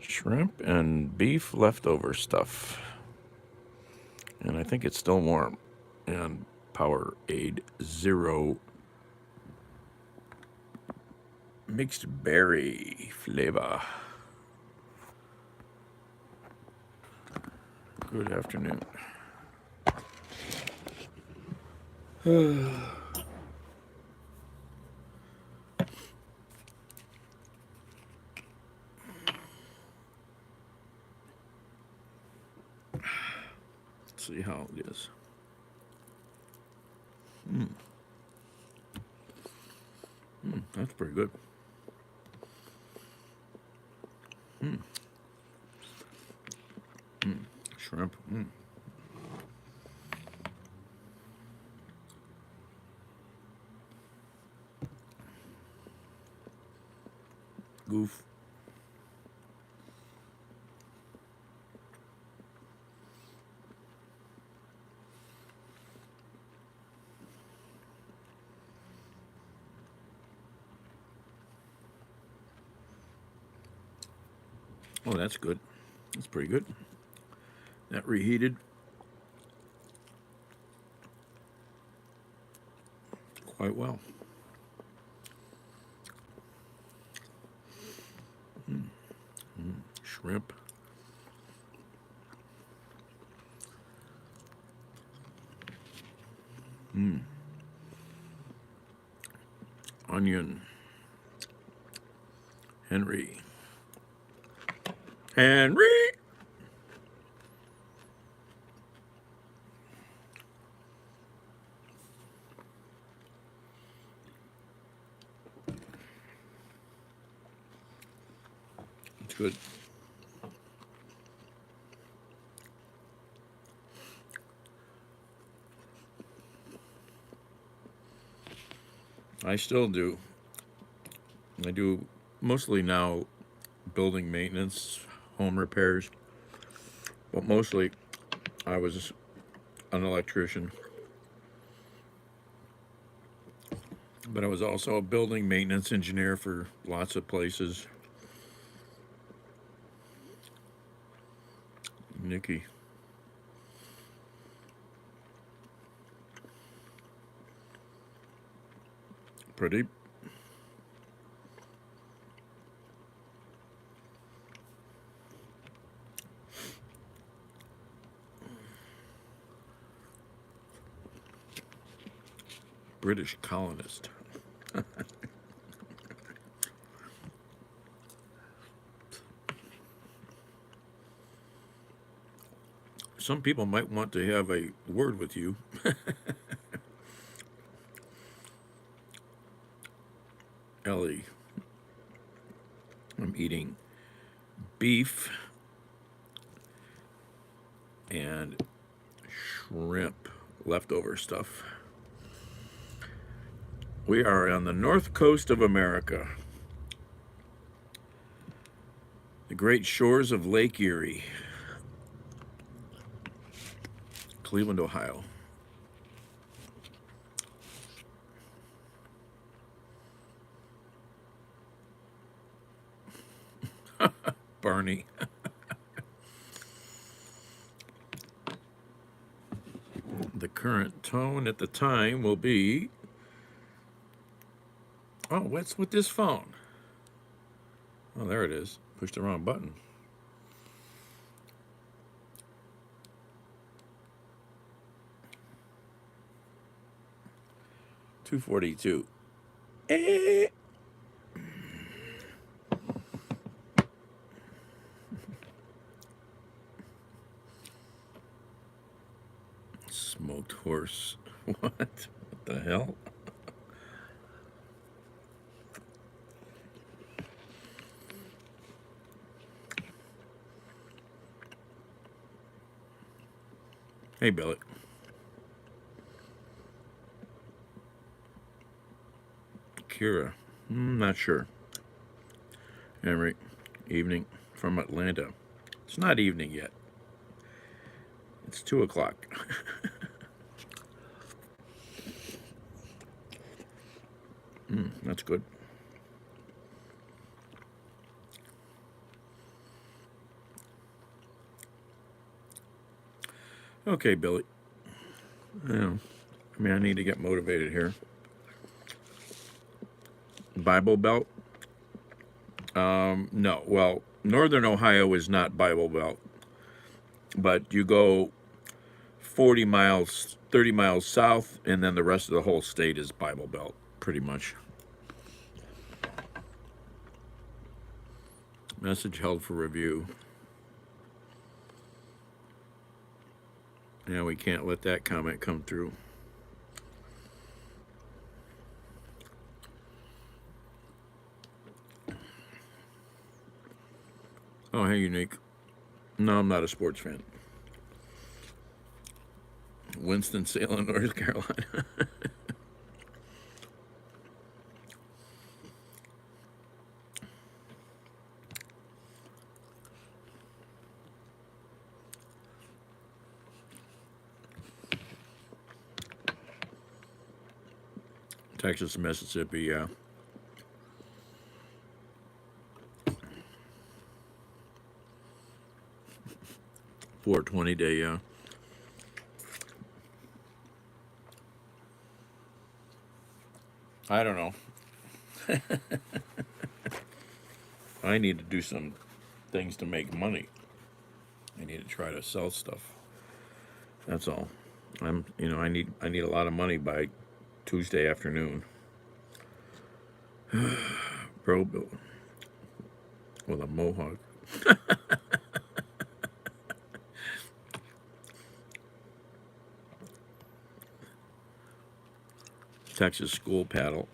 Shrimp and beef leftover stuff. And I think it's still warm. And Powerade Zero mixed berry flavor. Good afternoon. Let's see how it is. That's pretty good. Shrimp. Goof. Oh, that's good. That's pretty good. That reheated quite well. Shrimp. Onion. Henry. It's good. I still do. I do mostly now building maintenance, home repairs, but mostly I was an electrician. But I was also a building maintenance engineer for lots of places. Nikki. Pretty. British colonist. Some people might want to have a word with you. Ellie, I'm eating beef and shrimp, leftover stuff. We are on the north coast of America, the great shores of Lake Erie, Cleveland, Ohio. Barney. The current tone at the time will be. Oh, what's with this phone? Oh, there it is. Pushed the wrong button. $2.42. Smoked horse. What the hell? Hey, Billy. Kira. Not sure. Henry. Evening from Atlanta. It's not evening yet. It's 2 o'clock. That's good. Okay, Billy. Yeah. I mean, I need to get motivated here. Bible Belt? No. Well, Northern Ohio is not Bible Belt, but you go 40 miles, 30 miles south, and then the rest of the whole state is Bible Belt, pretty much. Message held for review. Yeah, we can't let that comment come through. Oh, hey, Unique. No, I'm not a sports fan. Winston-Salem, North Carolina. Texas and Mississippi, yeah. 420 day, yeah. I don't know. I need to do some things to make money. I need to try to sell stuff. That's all. I need a lot of money by Tuesday afternoon. Bro with a mohawk. Texas school paddle.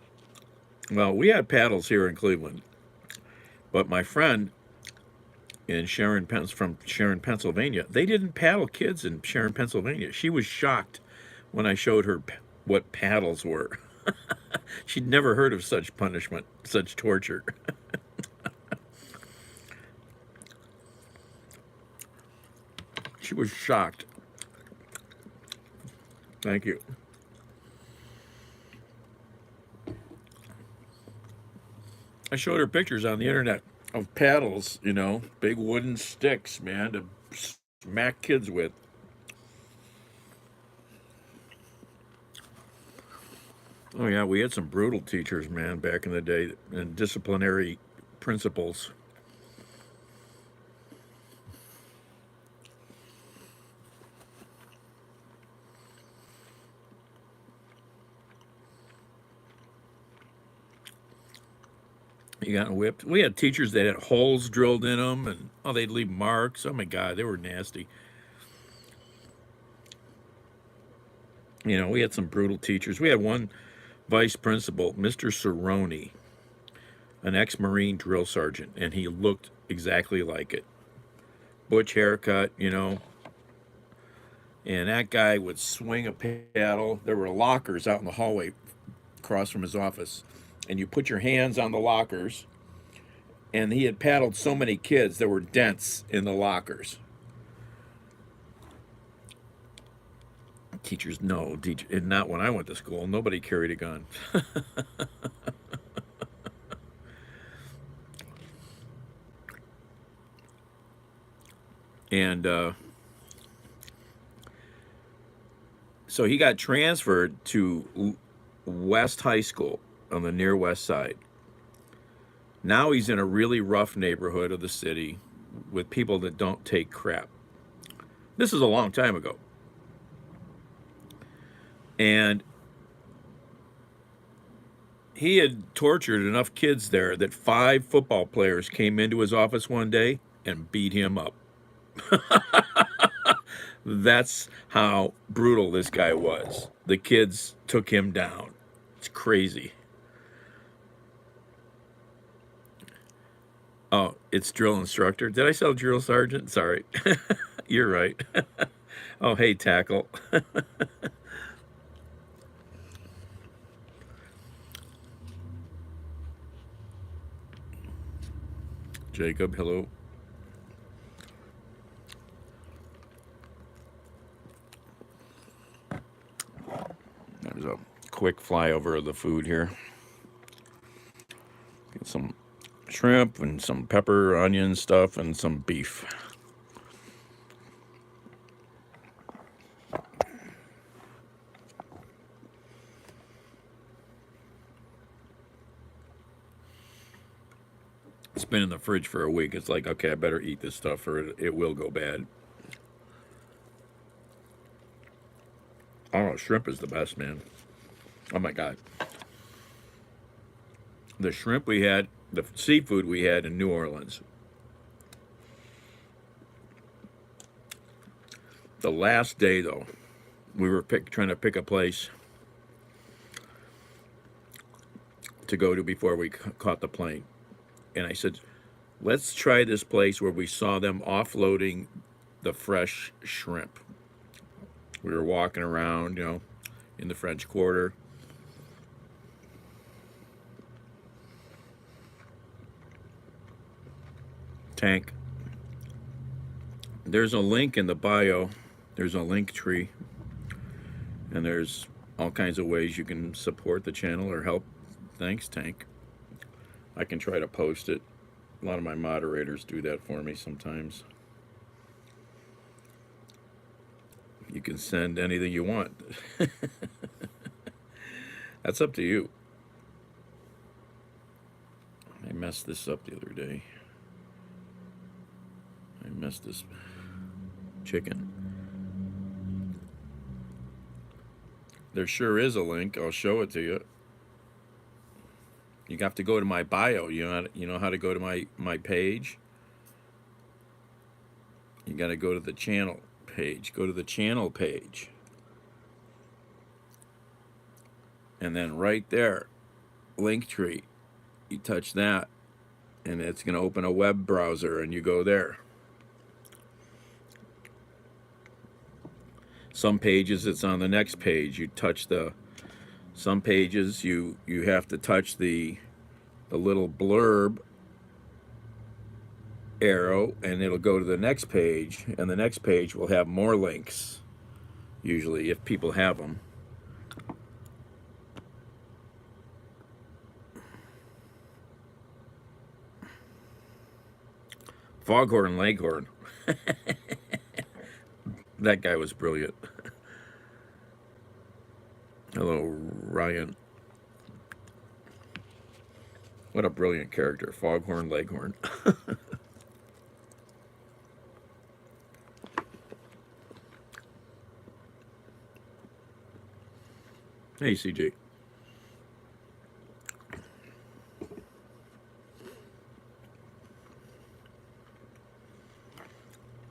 Well, we had paddles here in Cleveland, but my friend in from Sharon, Pennsylvania, they didn't paddle kids in Sharon, Pennsylvania. She was shocked when I showed her what paddles were. She'd never heard of such punishment, such torture. She was shocked. Thank you. I showed her pictures on the internet of paddles, big wooden sticks, man, to smack kids with. Oh, yeah, we had some brutal teachers, man, back in the day, and disciplinary principles. You got whipped. We had teachers that had holes drilled in them, and they'd leave marks. Oh my God, they were nasty. We had some brutal teachers. We had one vice principal, Mr. Cerrone, an ex-Marine drill sergeant, and he looked exactly like it. Butch haircut, And that guy would swing a paddle. There were lockers out in the hallway across from his office, and you put your hands on the lockers, and he had paddled so many kids there were dents in the lockers. Teachers, no, and not when I went to school. Nobody carried a gun. And so he got transferred to West High School on the near west side. Now he's in a really rough neighborhood of the city with people that don't take crap. This is a long time ago. And he had tortured enough kids there that 5 football players came into his office one day and beat him up. That's how brutal this guy was. The kids took him down. It's crazy. Oh, it's drill instructor. Did I sell drill sergeant? Sorry. You're right. Oh, hey, tackle. Jacob, hello. There's a quick flyover of the food here. Get some shrimp and some pepper, onion stuff, and some beef. been in the fridge for a week. It's like, okay, I better eat this stuff or it will go bad. Oh, shrimp is the best, man. Oh my God. The shrimp we had, the seafood we had in New Orleans. The last day, though, we were trying to pick a place to go to before we caught the plane. And I said, let's try this place where we saw them offloading the fresh shrimp. We were walking around, in the French Quarter. Tank. There's a link in the bio. There's a link tree. And there's all kinds of ways you can support the channel or help. Thanks, Tank. I can try to post it. A lot of my moderators do that for me sometimes. You can send anything you want. That's up to you. I messed this up the other day. I messed this chicken. There sure is a link. I'll show it to you. You have to go to my bio. You know how to go to my page? You got to go to the channel page. Go to the channel page. And then right there, link tree. You touch that, and it's going to open a web browser, and you go there. Some pages, it's on the next page. You touch some pages, you have to touch the little blurb arrow, and it'll go to the next page, and the next page will have more links, usually, if people have them. Foghorn Leghorn. That guy was brilliant. Hello, Ryan. What a brilliant character, Foghorn Leghorn. Hey, CJ.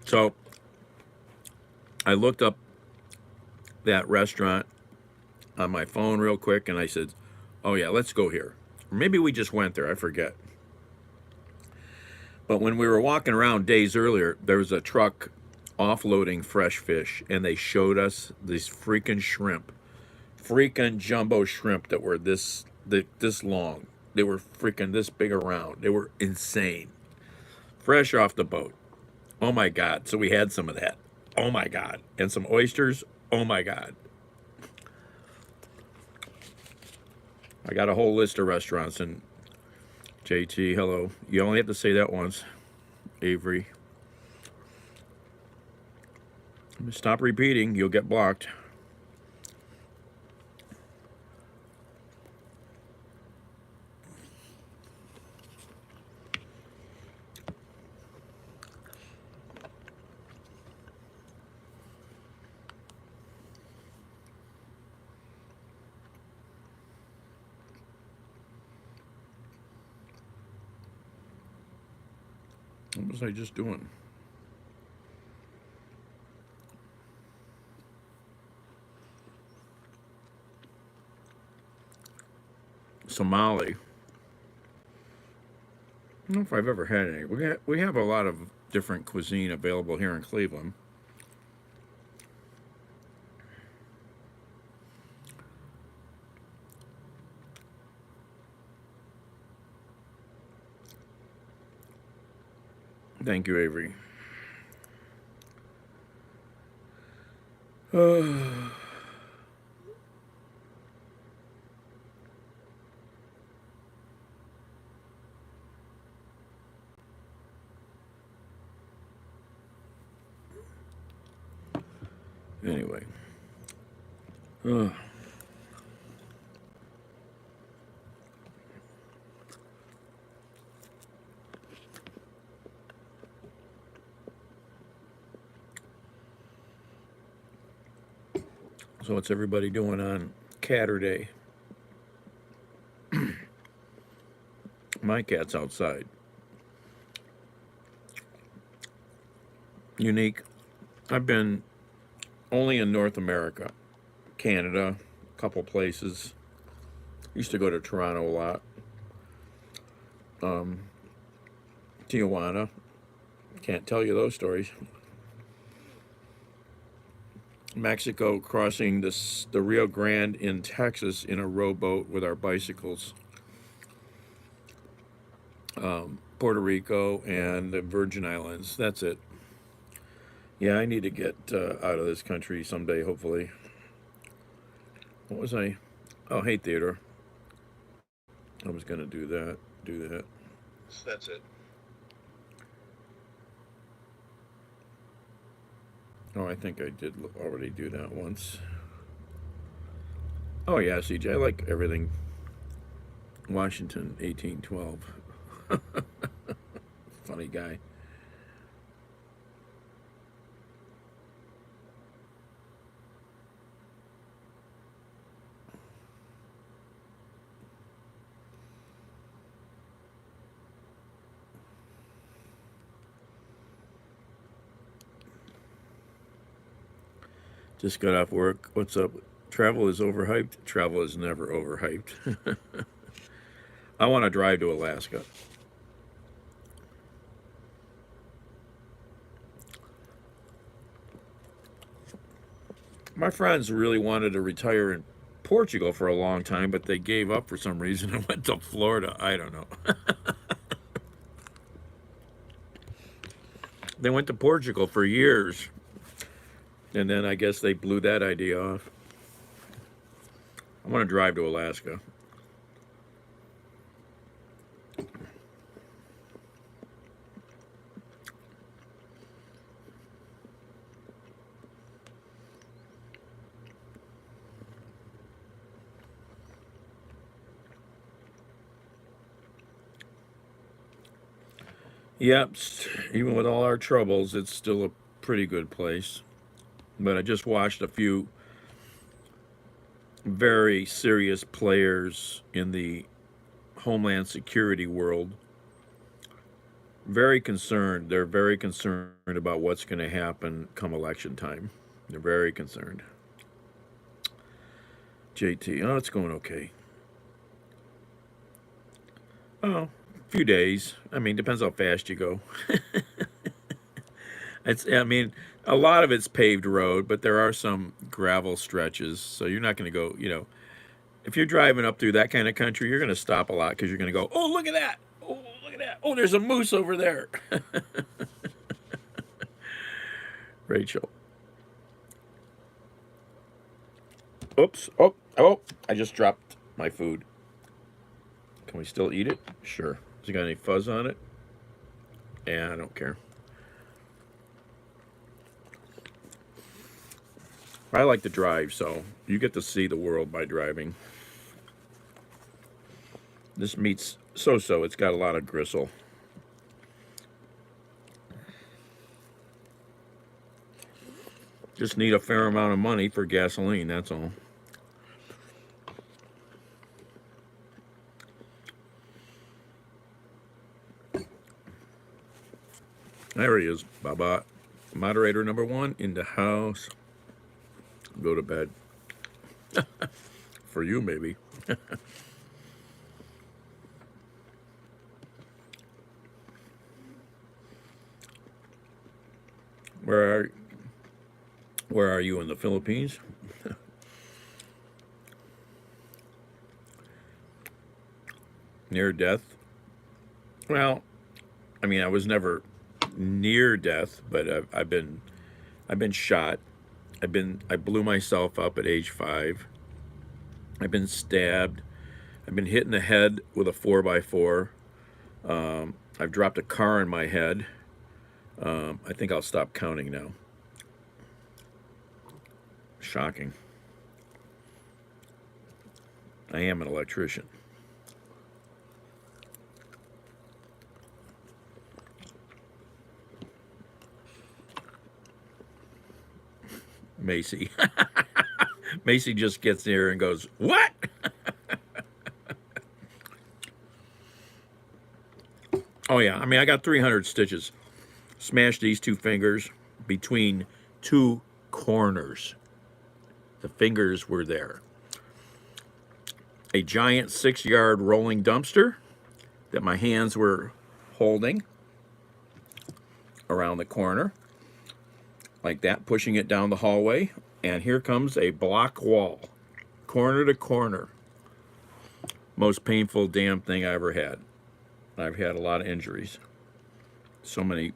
So, I looked up that restaurant on my phone real quick, and I said, oh yeah, let's go here. Or maybe we just went there, I forget. But when we were walking around days earlier, there was a truck offloading fresh fish, and they showed us these freaking shrimp. Freaking jumbo shrimp that were this long. They were freaking this big around. They were insane. Fresh off the boat. Oh my God. So we had some of that. Oh my God. And some oysters. Oh my God. I got a whole list of restaurants. And JT, hello. You only have to say that once. Avery. Stop repeating. You'll get blocked. What was I just doing? Somali. I don't know if I've ever had any. We have a lot of different cuisine available here in Cleveland. Thank you, Avery. Anyway. So what's everybody doing on Caturday? My cat's outside. Unique. I've been only in North America, Canada, a couple places. Used to go to Toronto a lot. Tijuana. Can't tell you those stories. Mexico, crossing the Rio Grande in Texas in a rowboat with our bicycles. Puerto Rico and the Virgin Islands. That's it. Yeah, I need to get out of this country someday, hopefully. What was I? Oh, hey, Theodore. I was going to do that. Do that. That's it. Oh, I think I did already do that once. Oh, yeah, CJ, I like everything. Washington, 1812. Funny guy. Just got off work. What's up? Travel is overhyped. Travel is never overhyped. I want to drive to Alaska. My friends really wanted to retire in Portugal for a long time, but they gave up for some reason and went to Florida. I don't know. They went to Portugal for years, and then I guess they blew that idea off. I want to drive to Alaska. Yep, even with all our troubles, it's still a pretty good place. But I just watched a few very serious players in the Homeland Security world. Very concerned. They're very concerned about what's going to happen come election time. They're very concerned. JT, oh, it's going okay. Oh, a few days. I mean, depends how fast you go. I mean, a lot of it's paved road, but there are some gravel stretches. So you're not going to go, if you're driving up through that kind of country, you're going to stop a lot because you're going to go, oh, look at that. Oh, look at that. Oh, there's a moose over there. Rachel. Oops. Oh, I just dropped my food. Can we still eat it? Sure. Has it got any fuzz on it? Yeah, I don't care. I like to drive, so you get to see the world by driving. This meat's so-so. It's got a lot of gristle. Just need a fair amount of money for gasoline, that's all. There he is, Baba. Moderator number 1 in the house. Go to bed. For you, maybe. Where are you, in the Philippines? Near death? Well, I mean, I was never near death, but I've been shot. I blew myself up at age 5. I've been stabbed. I've been hit in the head with a 4x4. I've dropped a car on my head. I think I'll stop counting now. Shocking. I am an electrician. Macy. Macy just gets there and goes, "What?" Oh yeah, I mean I got 300 stitches. Smashed these two fingers between two corners. The fingers were there. A giant 6-yard rolling dumpster that my hands were holding around the corner, like that, pushing it down the hallway. And here comes a block wall, corner to corner. Most painful damn thing I ever had. I've had a lot of injuries. So many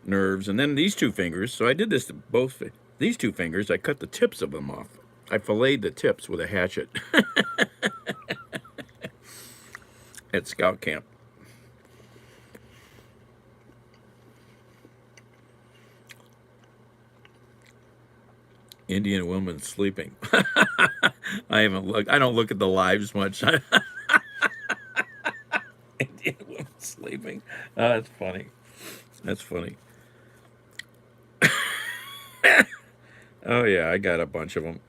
nerves. And then these two fingers, so I did this to both. These two fingers, I cut the tips of them off. I filleted the tips with a hatchet at scout camp. Indian woman sleeping. I haven't looked. I don't look at the lives much. Indian woman sleeping. Oh, that's funny. That's funny. Oh yeah, I got a bunch of them.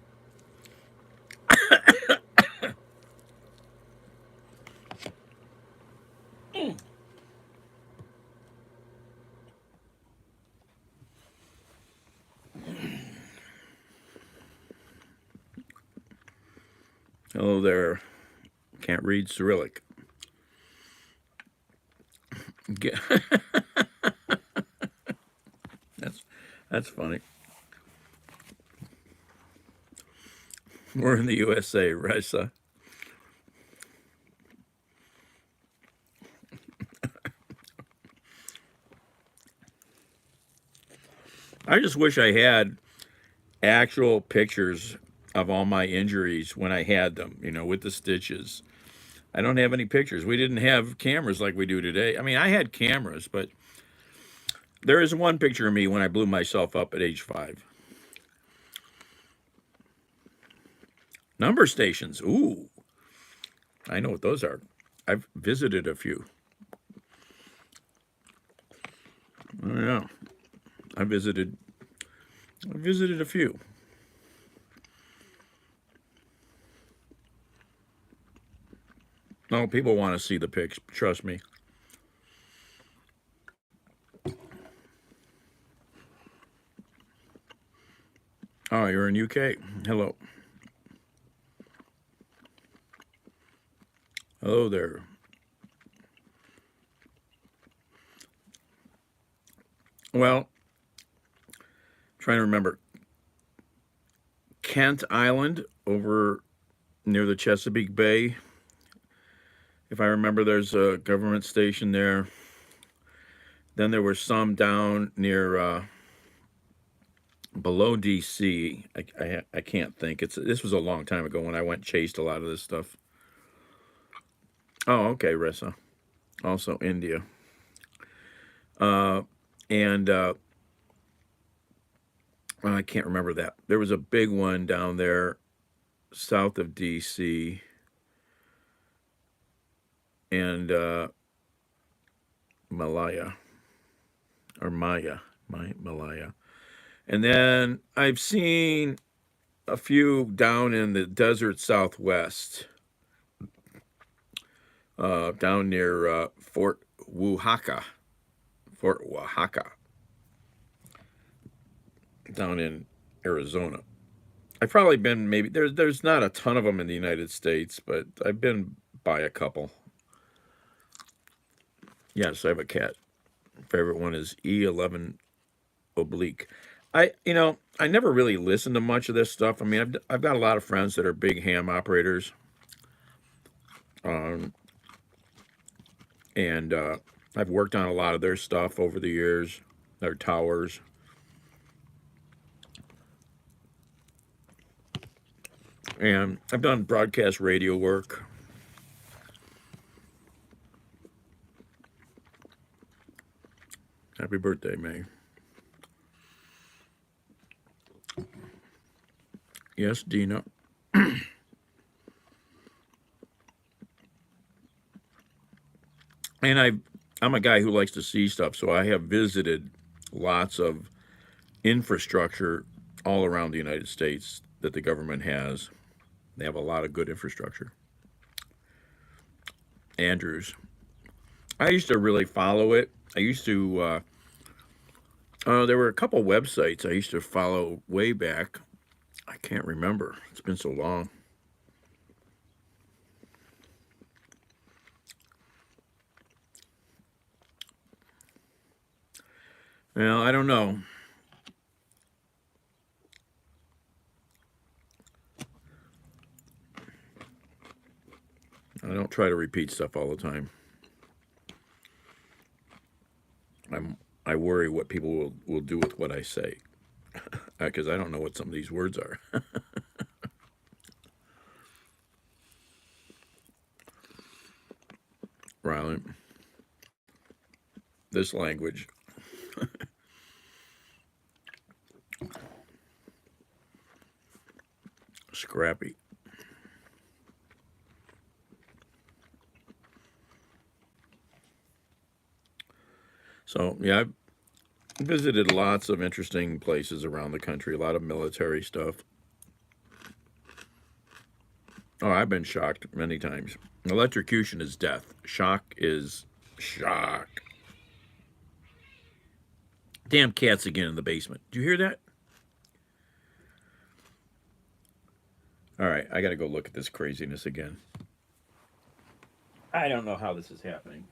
Hello there. Can't read Cyrillic. That's funny. We're in the USA, Risa. I just wish I had actual pictures of all my injuries when I had them, with the stitches. I don't have any pictures. We didn't have cameras like we do today. I mean, I had cameras, but there is one picture of me when I blew myself up at age 5. Number stations. Ooh, I know what those are. I've visited a few. Oh, yeah. I visited a few. No, people want to see the pics. Trust me. Oh, you're in UK. Hello. Hello there. Well, trying to remember. Kent Island over near the Chesapeake Bay. If I remember, there's a government station there. Then there were some down near below DC. I can't think. This was a long time ago when I went chased a lot of this stuff. Oh, okay, Ressa. Also India. And I can't remember that. There was a big one down there south of DC. And Malaya. Or Malaya. And then I've seen a few down in the desert southwest, down near Fort Oaxaca, down in Arizona. I've probably been maybe there's not a ton of them in the United States, but I've been by a couple. Yes, I have a cat. Favorite one is E11 oblique. I never really listened to much of this stuff. I mean, I've got a lot of friends that are big ham operators, and I've worked on a lot of their stuff over the years, their towers. And I've done broadcast radio work. Happy birthday, May. Yes, Dina. And I'm a guy who likes to see stuff, so I have visited lots of infrastructure all around the United States that the government has. They have a lot of good infrastructure. Andrews. I used to really follow it. I used to, there were a couple websites I used to follow way back. I can't remember. It's been so long. Well, I don't know. I don't try to repeat stuff all the time. I worry what people will do with what I say because I don't know what some of these words are. Rylan, this language. Scrappy. So, yeah, I've visited lots of interesting places around the country, a lot of military stuff. Oh, I've been shocked many times. Electrocution is death. Shock is shock. Damn cats again in the basement. Do you hear that? All right, I got to go look at this craziness again. I don't know how this is happening.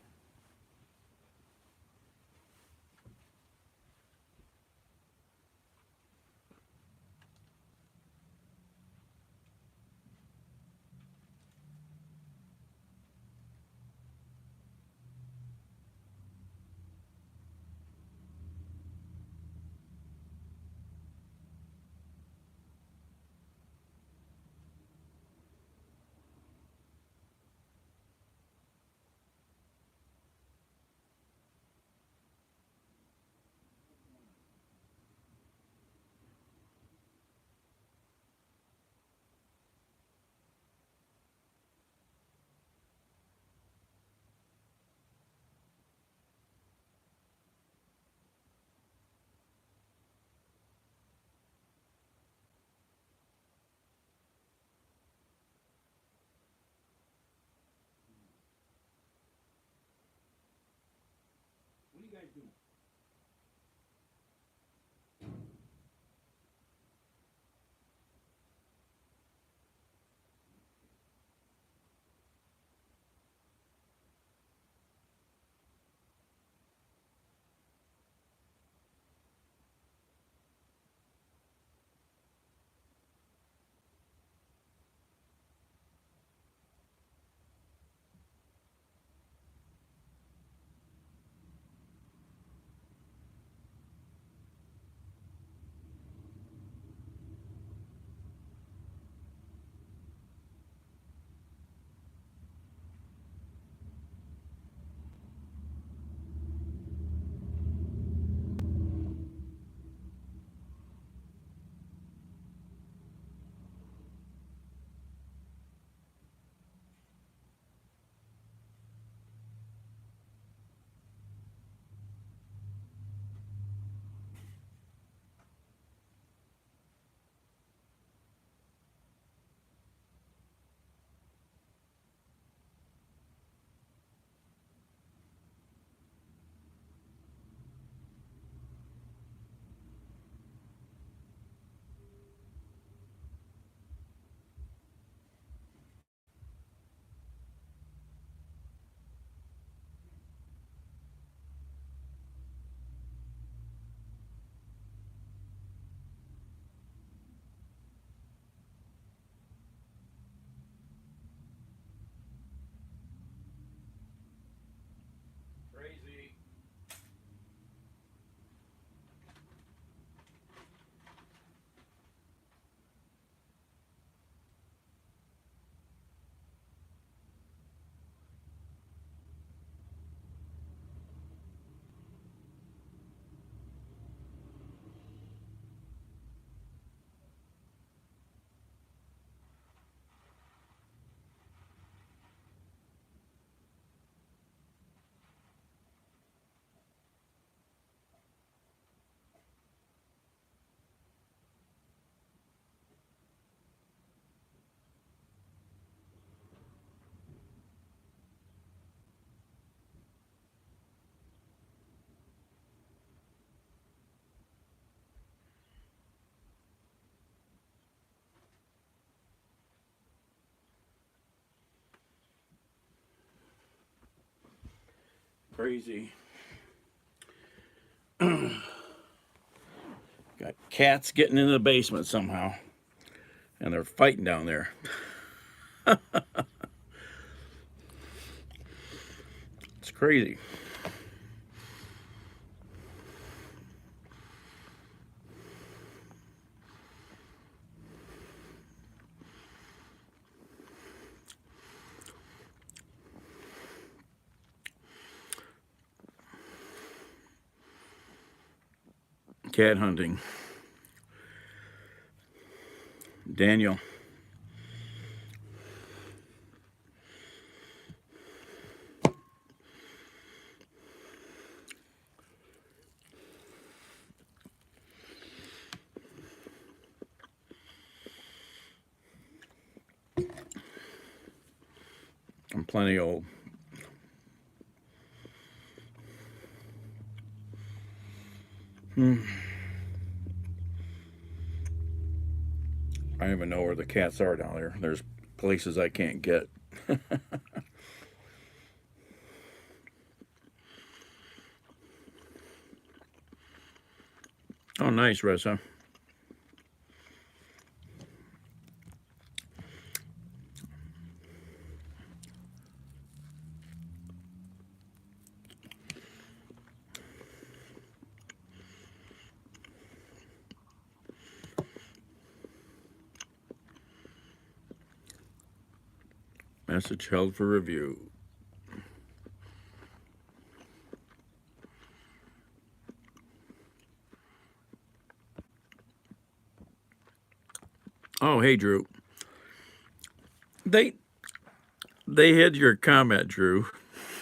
crazy. Got cats getting in the basement somehow, and they're fighting down there. It's crazy. Cat hunting. Daniel. I'm plenty old. I don't even know where the cats are down there. There's places I can't get. Oh, nice, Ressa. Message held for review. Oh, hey, Drew. They hid your comment, Drew.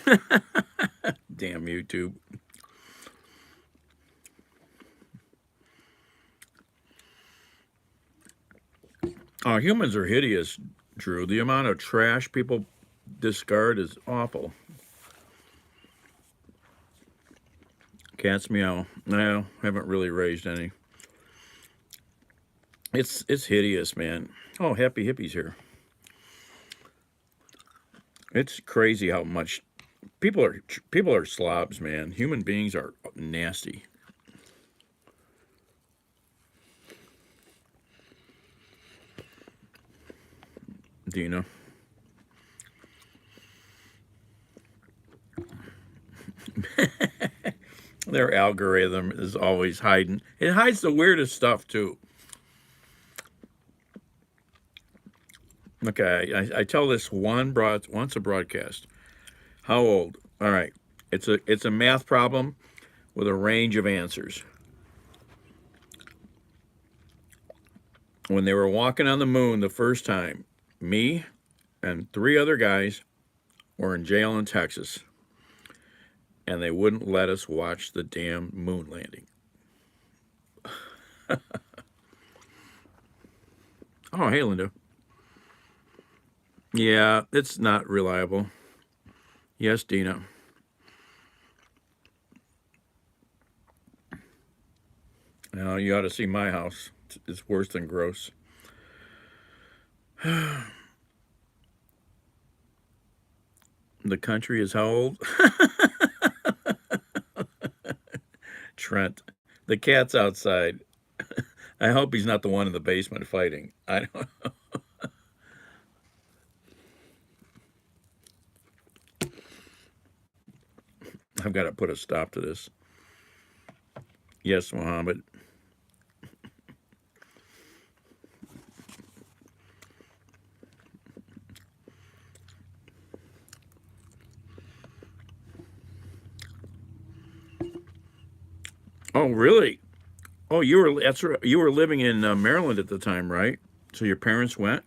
Damn YouTube. Oh, humans are hideous, Drew. The amount of trash people discard is awful. Cats meow. No, haven't really raised any. It's hideous, man. Oh, Happy Hippie's here. It's crazy how much people are slobs, man. Human beings are nasty. Dina. Their algorithm is always hiding. It hides the weirdest stuff too. Okay, I tell this once a broadcast. How old? All right. It's a math problem with a range of answers. When they were walking on the moon the first time, me and 3 other guys were in jail in Texas, and they wouldn't let us watch the damn moon landing. Oh, hey, Linda. Yeah, it's not reliable. Yes, Dina. Now, you ought to see my house. It's worse than gross. The country is how old? Trent. The cat's outside. I hope he's not the one in the basement fighting. I don't know. I've got to put a stop to this. Yes, Mohammed. Oh, really? Oh, that's right. You were living in Maryland at the time, right? So your parents went?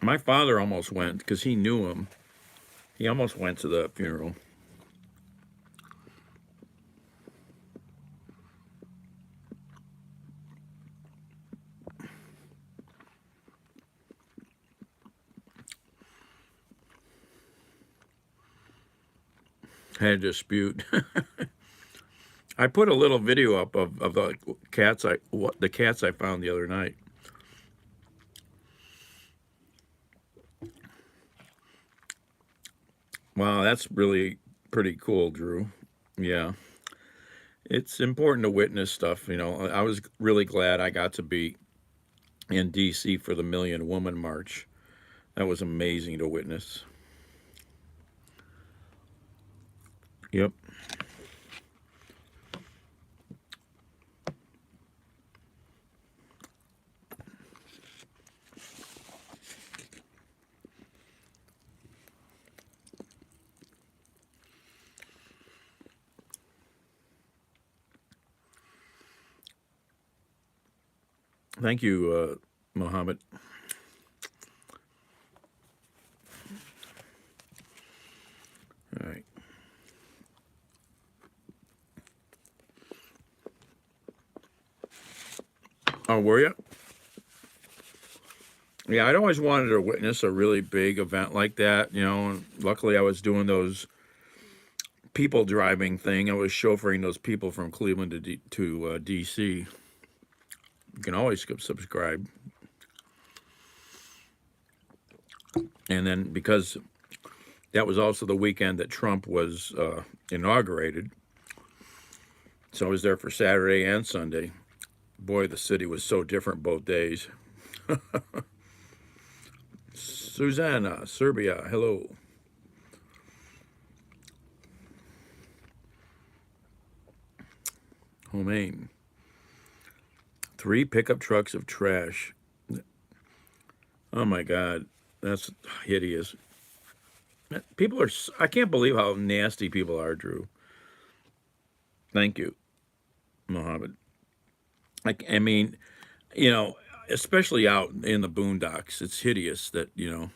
My father almost went because he knew him. He almost went to the funeral. Had a dispute. I put a little video up of the cats I found the other night. Wow, that's really pretty cool, Drew. Yeah. It's important to witness stuff. I was really glad I got to be in D.C. for the Million Woman March. That was amazing to witness. Yep. Thank you, Mohammed. All right. Oh, were you? Yeah, I'd always wanted to witness a really big event like that, and luckily I was doing those people driving thing. I was chauffeuring those people from Cleveland to DC. You can always subscribe. And then because that was also the weekend that Trump was inaugurated, so I was there for Saturday and Sunday. Boy, the city was so different both days. Susanna, Serbia, hello. Homemade. 3 pickup trucks of trash. Oh my God, that's hideous. People are, I can't believe how nasty people are, Drew. Thank you, Mohammed. I mean, you know, especially out in the boondocks, it's hideous that, I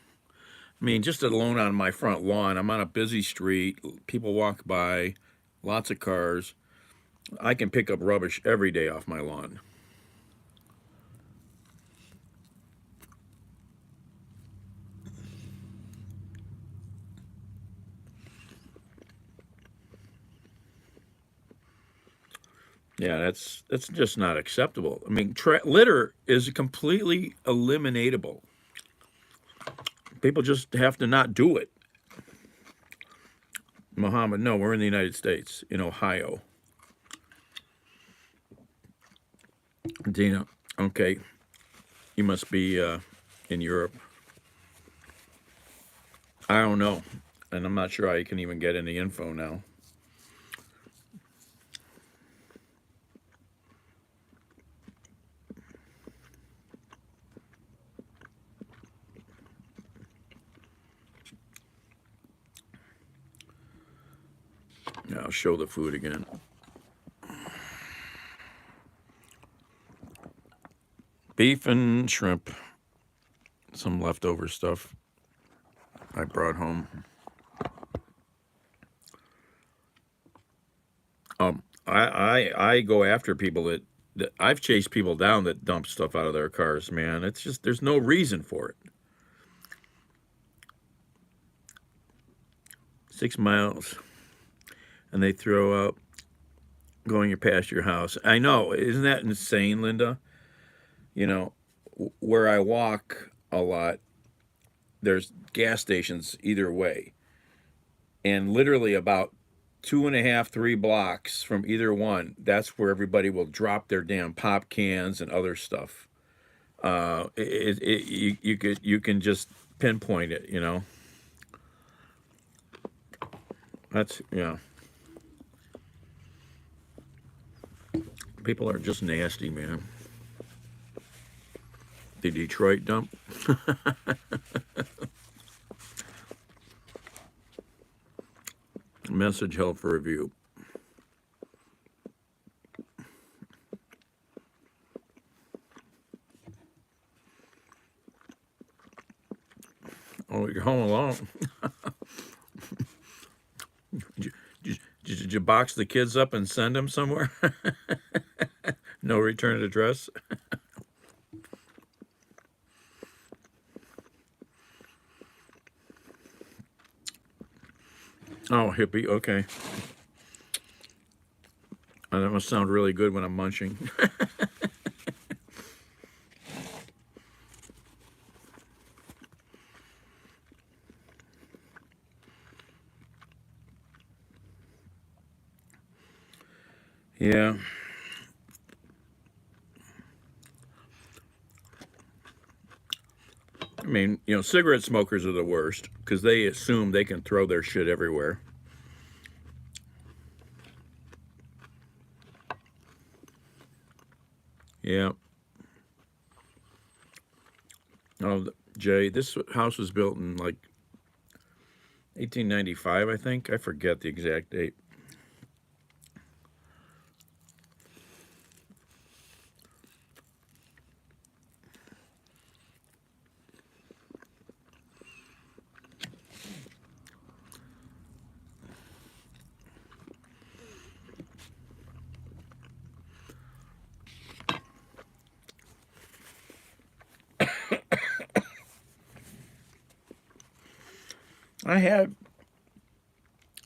mean, just alone on my front lawn, I'm on a busy street, people walk by, lots of cars. I can pick up rubbish every day off my lawn. Yeah, that's just not acceptable. I mean, litter is completely eliminatable. People just have to not do it. Muhammad, no, we're in the United States, in Ohio. Dina, okay, you must be in Europe. I don't know, and I'm not sure I can even get any info now. Yeah, I'll show the food again. Beef and shrimp, some leftover stuff I brought home. I go after people that I've chased people down that dump stuff out of their cars, man. It's just there's no reason for it. 6 miles, and they throw up going past your house. I know, isn't that insane, Linda? You know, where I walk a lot, there's gas stations either way, and literally about 2.5, 3 blocks from either one, that's where everybody will drop their damn pop cans and other stuff. You can just pinpoint it. That's yeah. People are just nasty, man. The Detroit dump. Message held for review. Oh, you're home alone. Did you box the kids up and send them somewhere? No return address. Oh, hippie. Okay. That must sound really good when I'm munching. Yeah. I mean, cigarette smokers are the worst because they assume they can throw their shit everywhere. Yeah. Oh, Jay, this house was built in like 1895, I think. I forget the exact date. I had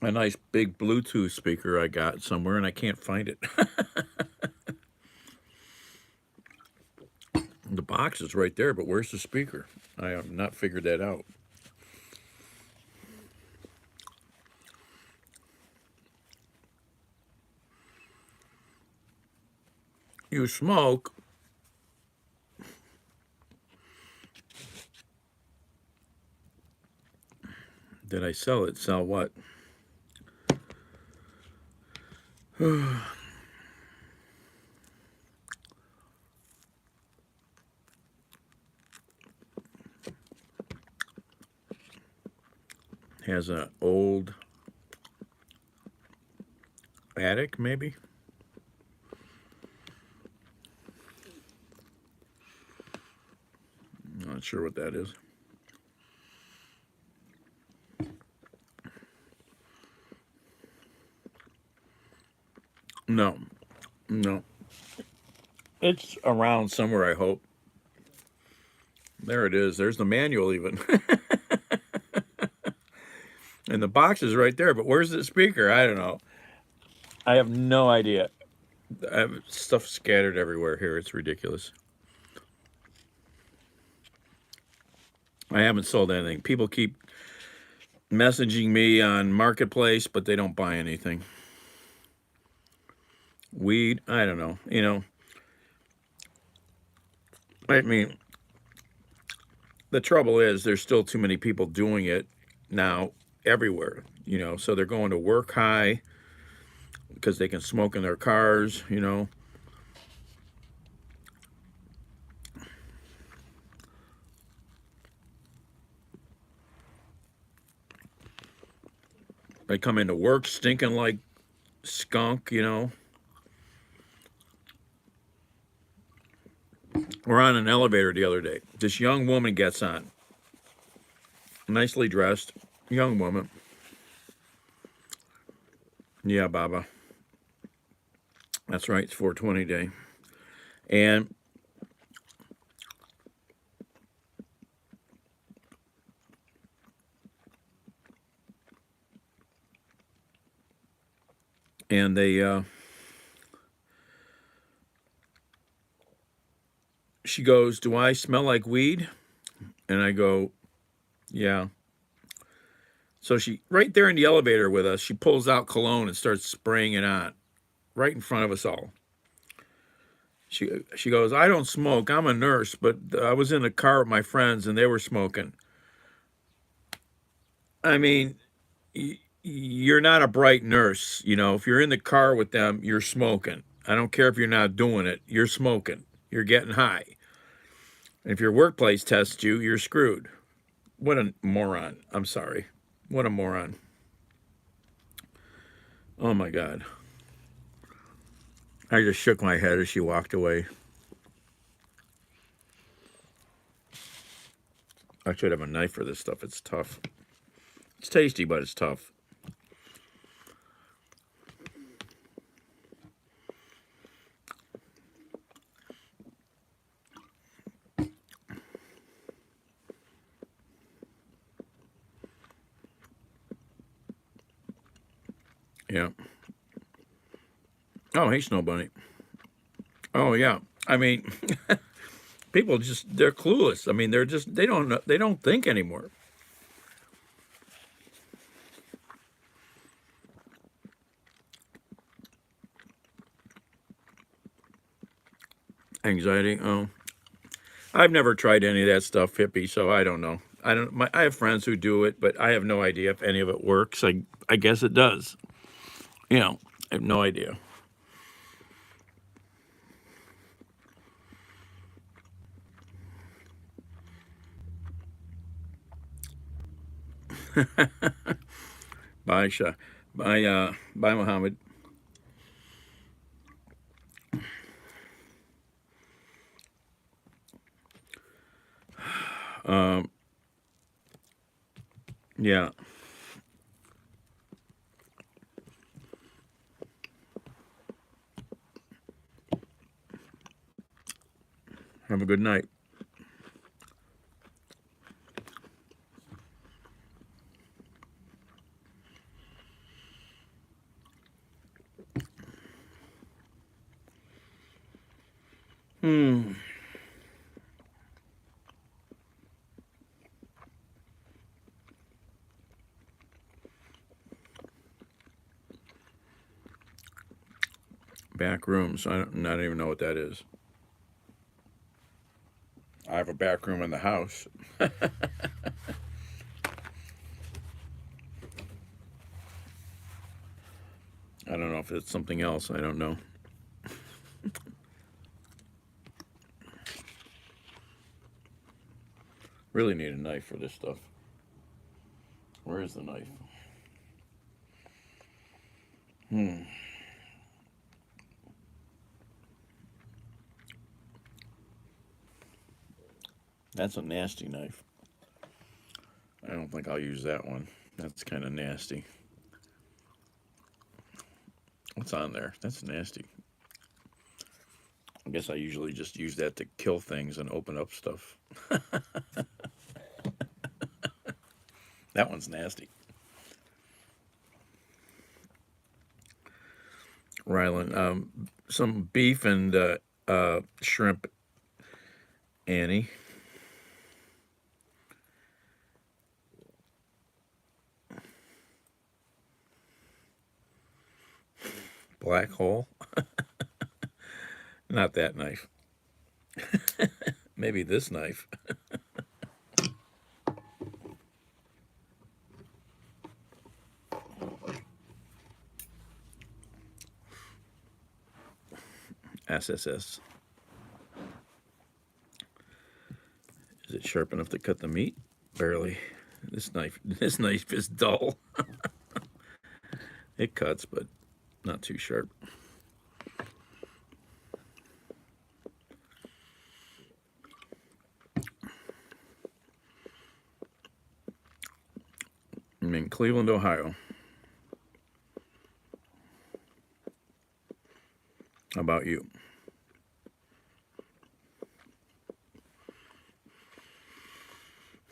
a nice big Bluetooth speaker I got somewhere, and I can't find it. The box is right there, but where's the speaker? I have not figured that out. You smoke? Did I sell it? Sell what? Has an old attic, maybe? Not sure what that is. No, no. It's around somewhere, I hope. There it is. There's the manual, even. And the box is right there, but where's the speaker? I don't know. I have no idea. I have stuff scattered everywhere here. It's ridiculous. I haven't sold anything. People keep messaging me on Marketplace, but they don't buy anything. Weed, I don't know. I mean, the trouble is there's still too many people doing it now everywhere, so they're going to work high because they can smoke in their cars. They come into work stinking like skunk. We're on an elevator the other day. This young woman gets on, nicely dressed, young woman. Yeah, Baba. That's right. It's 420 day. And they she goes, "Do I smell like weed?" And I go, "Yeah." So she right there in the elevator with us, she pulls out cologne and starts spraying it on right in front of us all. She goes, "I don't smoke. I'm a nurse, but I was in a car with my friends and they were smoking." I mean, you're not a bright nurse. If you're in the car with them, you're smoking. I don't care if you're not doing it. You're smoking. You're getting high. If your workplace tests you, you're screwed. What a moron. I'm sorry. What a moron. Oh my God. I just shook my head as she walked away. I should have a knife for this stuff. It's tough. It's tasty, but it's tough. Yeah. Oh, hey, Snow Bunny. Oh, yeah. I mean, people they're clueless. I mean, they don't know, they don't think anymore. Anxiety. Oh, I've never tried any of that stuff, hippie, so I don't know. I have friends who do it, but I have no idea if any of it works. I guess it does. You know, I have no idea. Bye, Shah. Bye, Muhammad. Um, yeah. Have a good night. Hmm. Back rooms. I don't even know what that is. I have a back room in the house. I don't know if it's something else. I don't know. Really need a knife for this stuff. Where is the knife? Hmm. That's a nasty knife. I don't think I'll use that one. That's kind of nasty. What's on there? That's nasty. I guess I usually just use that to kill things and open up stuff. That one's nasty. Rylan, some beef and shrimp, Annie. Black hole. Not that knife. Maybe this knife. SSS. Is it sharp enough to cut the meat? Barely. This knife is dull. It cuts, but not too sharp. I'm in Cleveland, Ohio. How about you?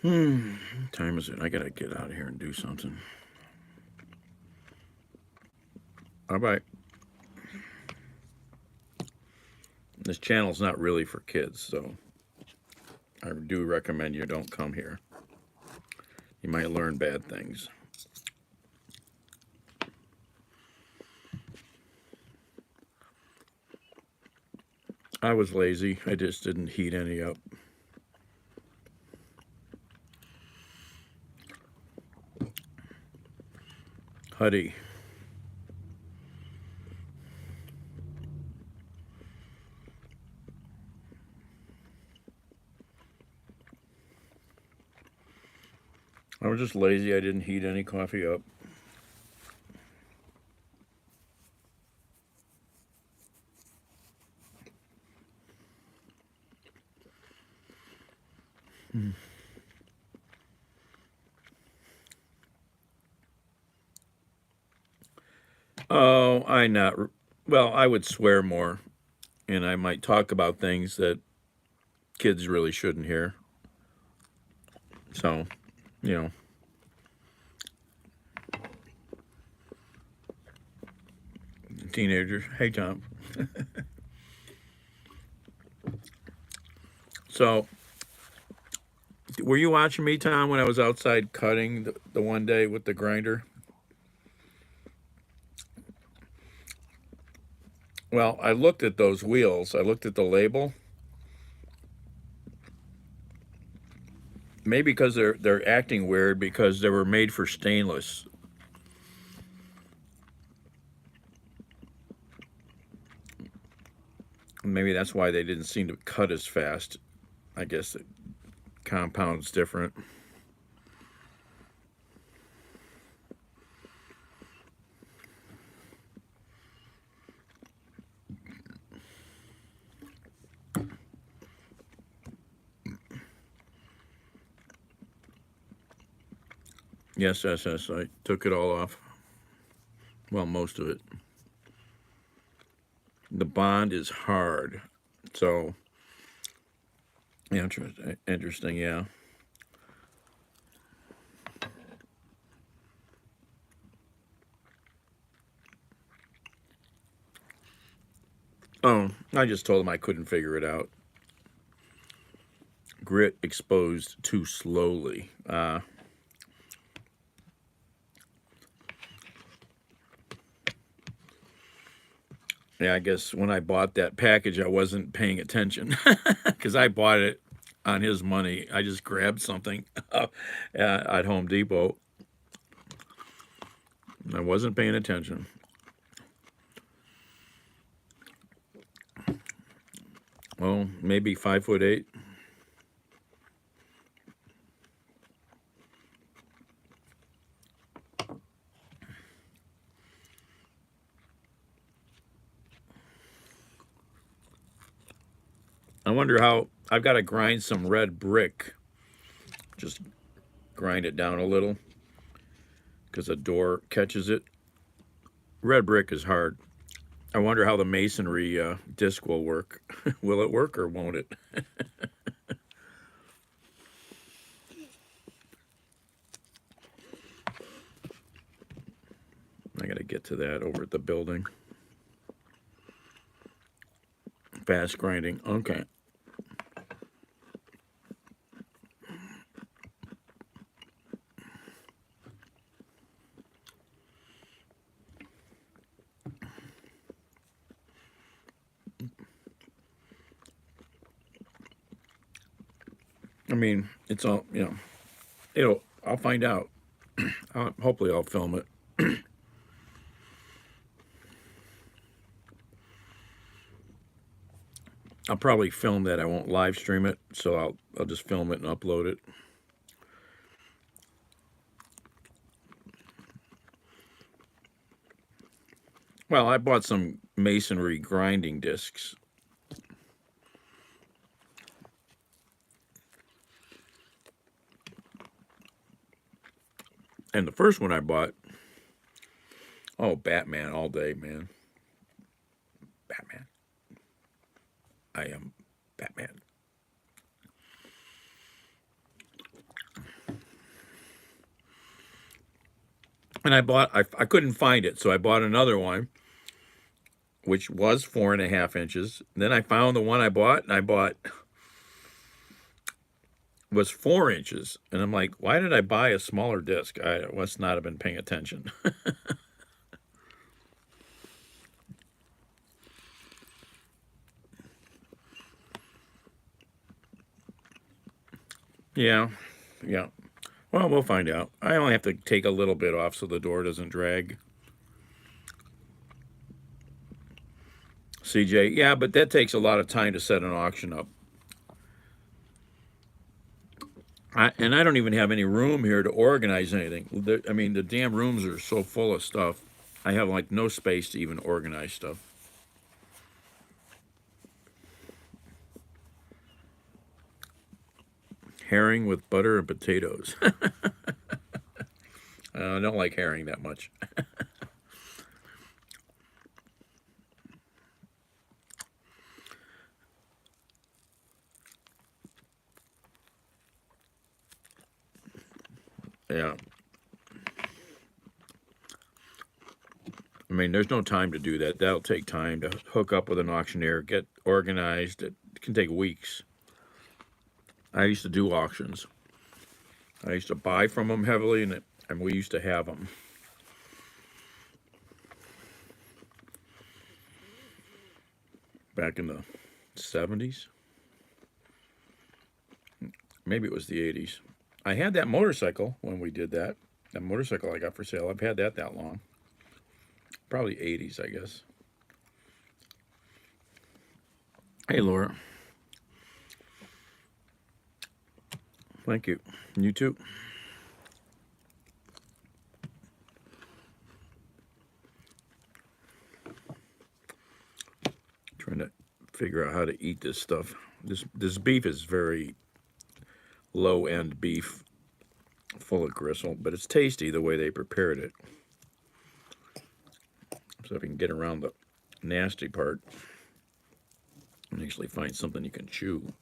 What time is it? I gotta get out of here and do something. All right. This channel's not really for kids, so I do recommend you don't come here. You might learn bad things. I was lazy. I just didn't heat any up. Huddy. I was just lazy. I didn't heat any coffee up. Oh, I not. Well, I would swear more, and I might talk about things that kids really shouldn't hear. So, you know, teenagers. Hey, Tom. So, were you watching me, Tom, when I was outside cutting the one day with the grinder? Well, I looked at those wheels. I looked at the label. Maybe because they're acting weird because they were made for stainless. Maybe that's why they didn't seem to cut as fast. I guess the compound's different. Yes, yes, yes. I took it all off. Well, most of it. The bond is hard. So, interesting, yeah. Oh, I just told him I couldn't figure it out. Grit exposed too slowly. Yeah, I guess when I bought that package, I wasn't paying attention because I bought it on his money. I just grabbed something at Home Depot. I wasn't paying attention. Well, maybe 5'8". I wonder how I've got to grind some red brick. Just grind it down a little because the door catches it. Red brick is hard. I wonder how the masonry disc will work. Will it work or won't it? I got to get to that over at the building. Fast grinding. Okay. I mean, it's all, I'll find out. Hopefully I'll film it. I'll probably film that. I won't live stream it, so I'll just film it and upload it. Well, I bought some masonry grinding discs. And the first one I bought, oh, Batman all day, man. Batman. I am Batman. And I couldn't find it, so I bought another one, which was 4.5 inches. Then I found the one I bought, and I bought was 4 inches. And I'm like, why did I buy a smaller disc? I must not have been paying attention. Yeah, yeah. Well, we'll find out. I only have to take a little bit off so the door doesn't drag. CJ, yeah, but that takes a lot of time to set an auction up. And I don't even have any room here to organize anything. I mean, the damn rooms are so full of stuff. I have like no space to even organize stuff. Herring with butter and potatoes. I don't like herring that much. Yeah. I mean, there's no time to do that. That'll take time to hook up with an auctioneer, get organized. It can take weeks. I used to do auctions. I used to buy from them heavily, and we used to have them. back in the 70s. Maybe it was the 80s. I had that motorcycle when we did that. That motorcycle I got for sale. I've had that long. Probably 80s, I guess. Hey, Laura. Thank you. You too. Trying to figure out how to eat this stuff. This beef is very low-end beef, full of gristle, but it's tasty the way they prepared it. So if you can get around the nasty part and actually find something you can chew.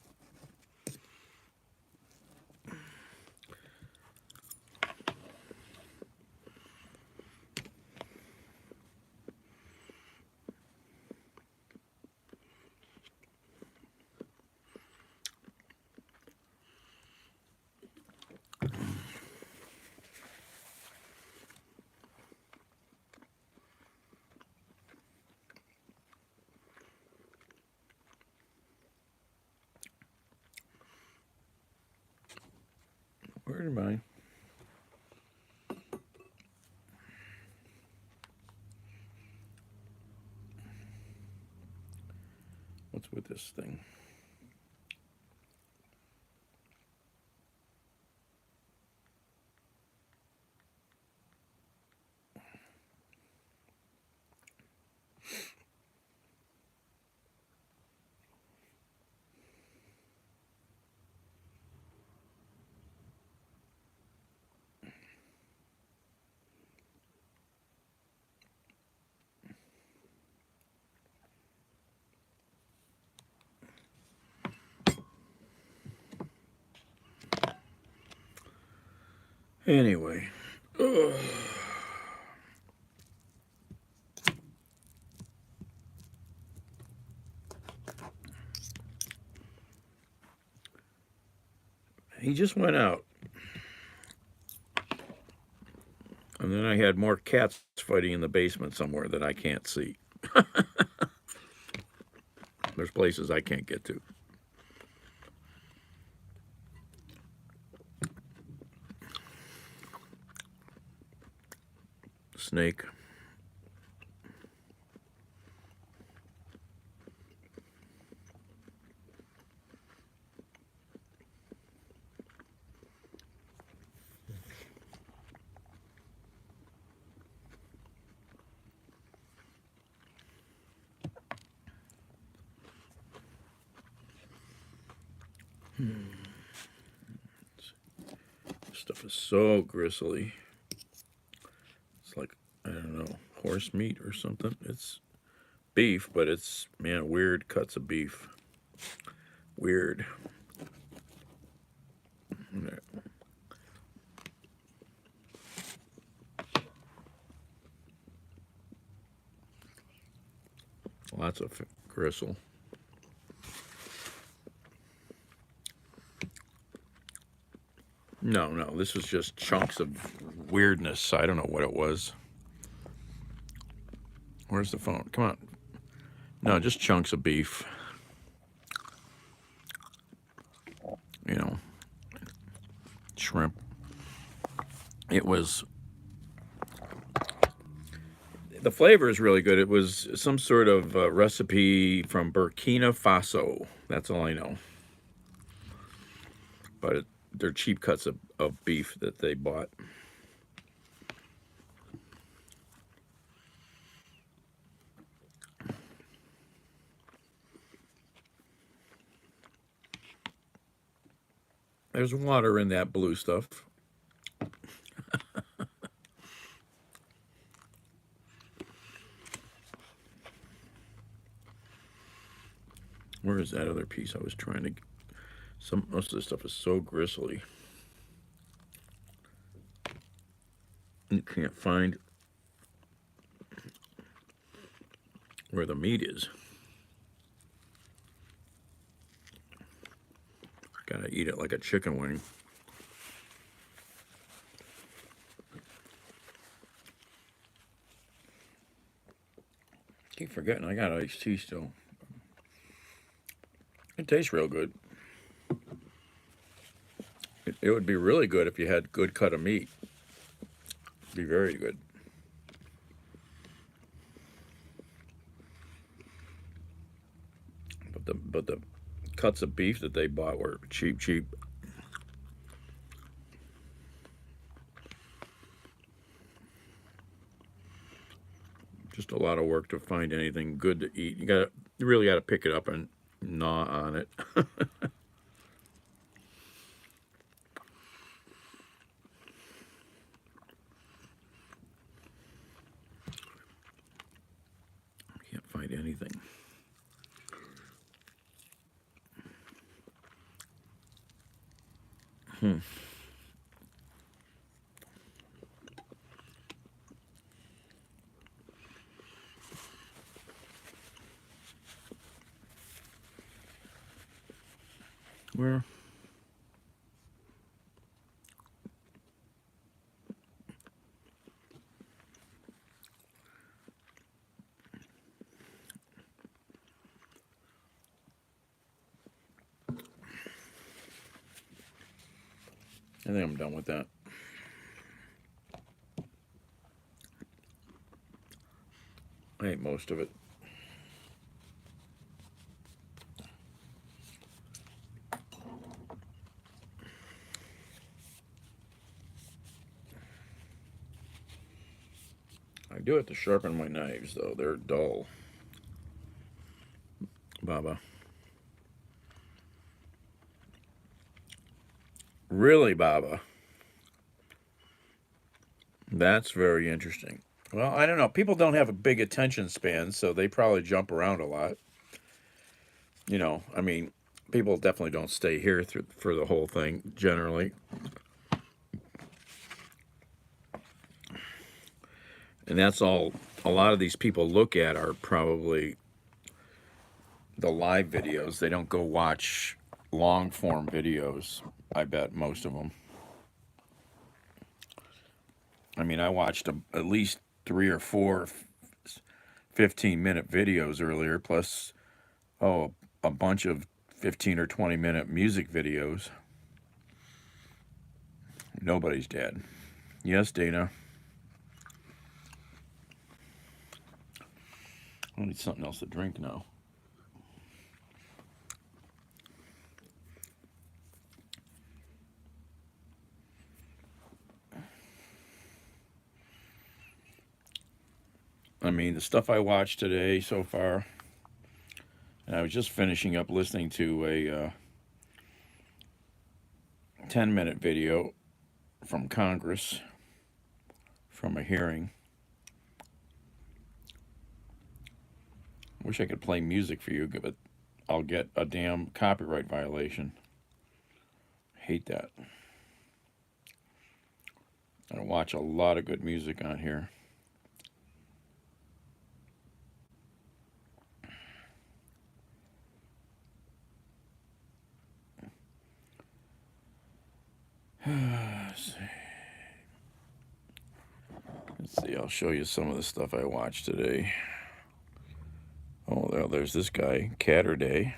Where am I? What's with this thing? Anyway. Ugh. He just went out. And then I had more cats fighting in the basement somewhere that I can't see. There's places I can't get to. Snake. This stuff is so gristly. It's like, I don't know, horse meat or something. It's beef, but it's, man, weird cuts of beef. Weird. Lots of gristle. No, this was just chunks of weirdness. I don't know what it was. Where's the phone? Come on. No, just chunks of beef. You know, shrimp. It was, the flavor is really good. It was some sort of recipe from Burkina Faso. That's all I know. But they're cheap cuts of beef that they bought. There's water in that blue stuff. Where is that other piece I was trying to... Most of this stuff is so gristly. You can't find where the meat is. Gotta eat it like a chicken wing. Keep forgetting I got iced tea still. It tastes real good. It would be really good if you had good cut of meat. It'd be very good. But the cuts of beef that they bought were cheap. Just a lot of work to find anything good to eat. You really got to pick it up and gnaw on it. Can't find anything. Where? I think I'm done with that. I ate most of it. I do have to sharpen my knives, though. They're dull. Baba. Really, Baba? That's very interesting. Well, I don't know. People don't have a big attention span, so they probably jump around a lot. You know, I mean, people definitely don't stay here for the whole thing, generally. And that's all a lot of these people look at are probably the live videos. They don't go watch long form videos, I bet, most of them. I mean, I watched at least 3 or 4 15-minute videos earlier, plus, a bunch of 15 or 20-minute music videos. Nobody's dead. Yes, Dana. I need something else to drink now. I mean, the stuff I watched today so far, and I was just finishing up listening to a 10-minute video from Congress from a hearing. Wish I could play music for you, but I'll get a damn copyright violation. Hate that. I watch a lot of good music on here. Let's see, I'll show you some of the stuff I watched today. Oh, there's this guy, Caturday.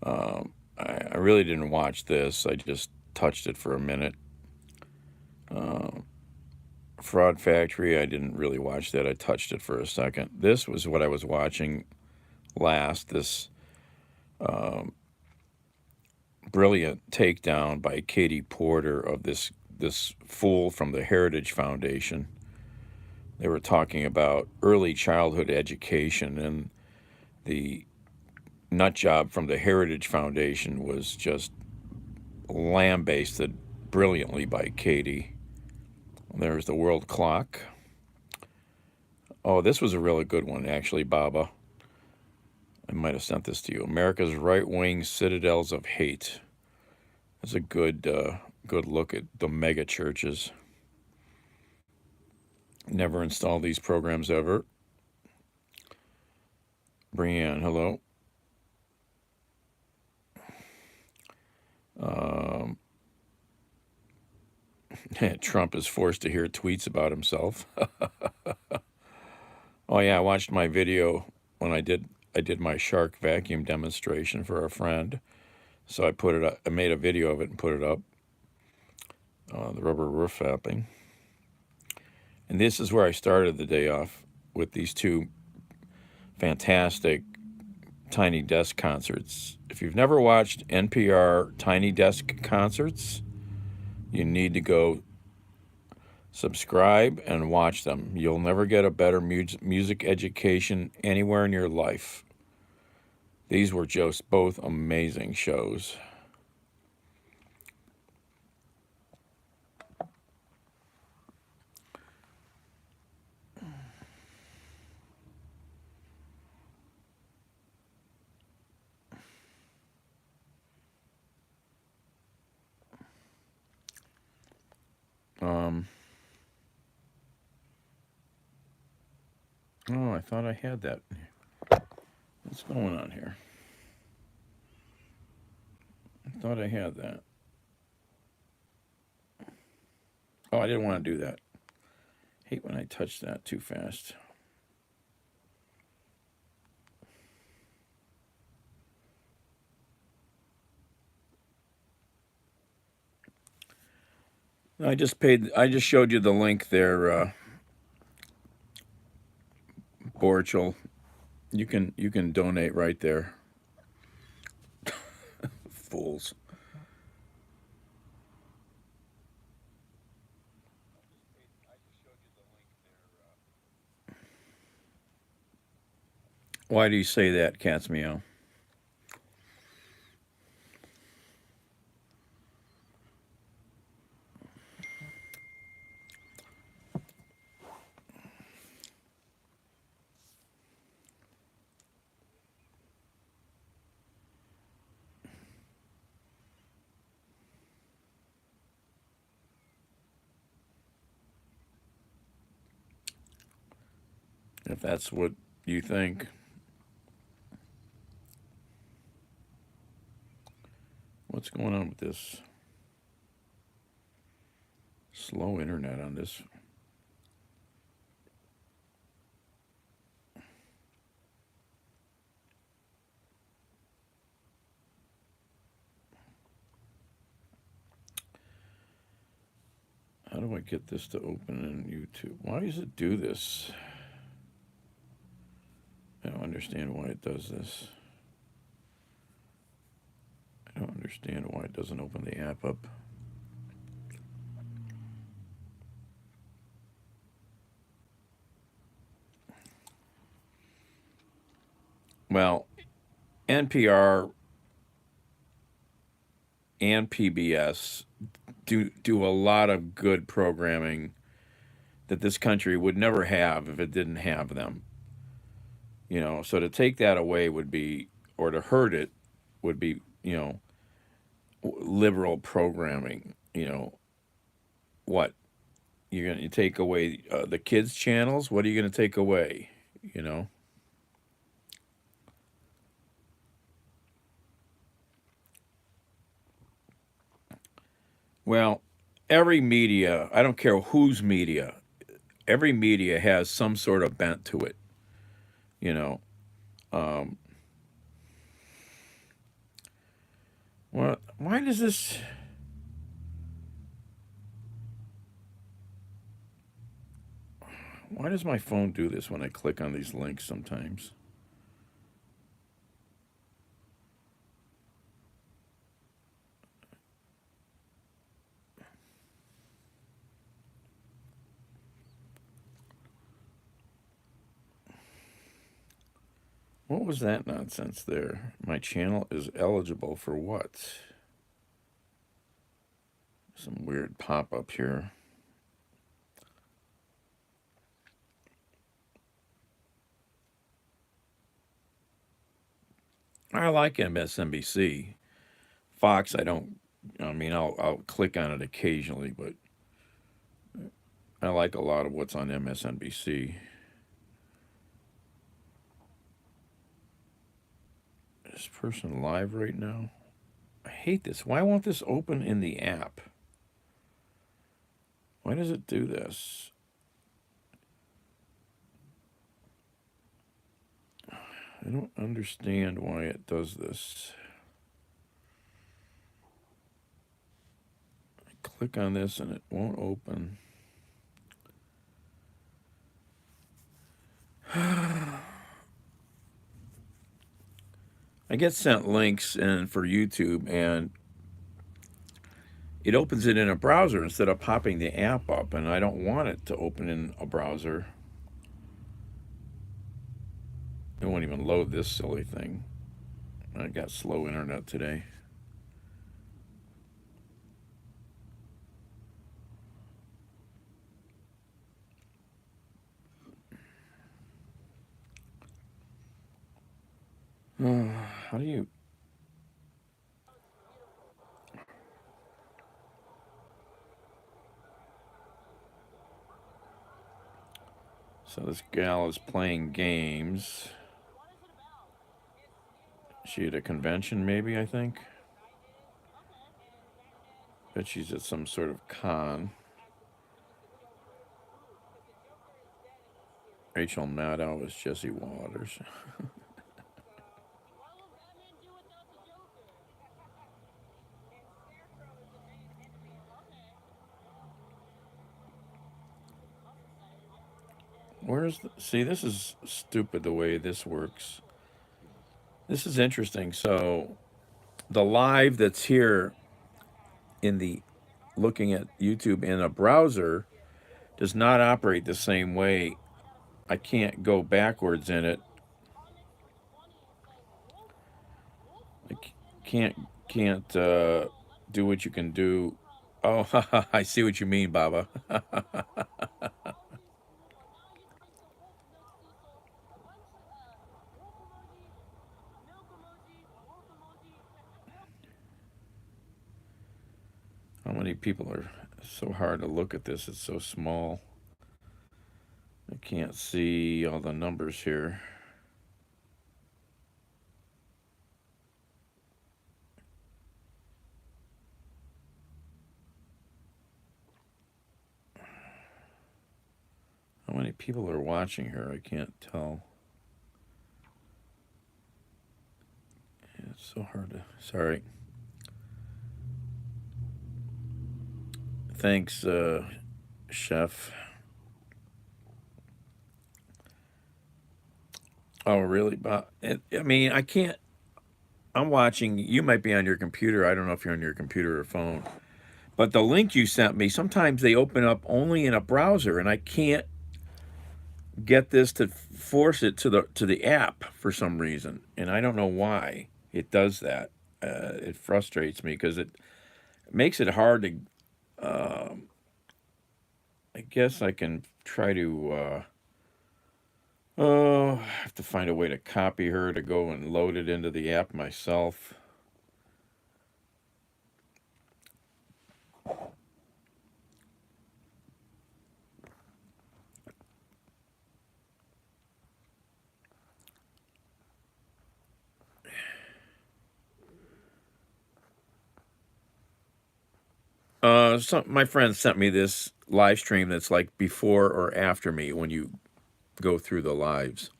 I really didn't watch this. I just touched it for a minute. Fraud Factory, I didn't really watch that. I touched it for a second. This was what I was watching last, this brilliant takedown by Katie Porter of this fool from the Heritage Foundation. They were talking about early childhood education, and the nut job from the Heritage Foundation was just lambasted brilliantly by Katie. There's the world clock. Oh, this was a really good one, actually, Baba. I might have sent this to you. America's right-wing citadels of hate. That's a good look at the mega churches. Never installed these programs ever. Brianne, hello. Trump is forced to hear tweets about himself. Oh yeah, I watched my video when I did I did my shark vacuum demonstration for a friend. So I put it up, I made a video of it and put it up, the rubber roof wrapping. And this is where I started the day off with these two fantastic Tiny Desk concerts. If you've never watched NPR Tiny Desk concerts, you need to go subscribe and watch them. You'll never get a better music education anywhere in your life. These were just both amazing shows. Oh, I thought I had that. What's going on here? I thought I had that. Oh, I didn't want to do that. Hate when I touch that too fast. I just showed you the link there, Borchel. You can donate right there. Fools. Why do you say that, Cat's Meow? If that's what you think. What's going on with this slow internet on this? How do I get this to open in YouTube? Why does it do this? I don't understand why it does this. I don't understand why it doesn't open the app up. Well, NPR and PBS do a lot of good programming that this country would never have if it didn't have them. You know, so to take that away would be, or to hurt it would be, liberal programming. What you're going to take away the kids' channels? What are you going to take away? You know. Well, every media, I don't care whose media, every media has some sort of bent to it. You know. Um, well, why does this? Why does my phone do this when I click on these links sometimes? What was that nonsense there? My channel is eligible for what? Some weird pop up here. I like MSNBC. Fox, I don't. I mean, I'll click on it occasionally, but I like a lot of what's on MSNBC. Is this person live right now? I hate this. Why won't this open in the app? Why does it do this? I don't understand why it does this. I click on this and it won't open. I get sent links and for YouTube, and it opens it in a browser instead of popping the app up, and I don't want it to open in a browser. It won't even load this silly thing. I got slow internet today. How do you... So this gal is playing games. She at a convention, maybe, I think. Bet she's at some sort of con. Rachel Maddow is Jesse Waters. Where's the... See, this is stupid the way this works. This is interesting. So the live that's here in the looking at YouTube in a browser does not operate the same way. I can't go backwards in it. I can't do what you can do. Oh, I see what you mean, Baba. How many people are... So hard to look at this. It's so small. I can't see all the numbers here. How many people are watching her? I can't tell. It's so hard to... Sorry. Thanks, Chef. Oh, really? But I mean, I can't... I'm watching... You might be on your computer. I don't know if you're on your computer or phone. But the link you sent me, sometimes they open up only in a browser, and I can't get this to force it to the app for some reason, and I don't know why it does that. It frustrates me because it makes it hard to. I guess I can try to. Oh, I have to find a way to copy her to go and load it into the app myself. My friend sent me this live stream that's like before or after me when you go through the lives.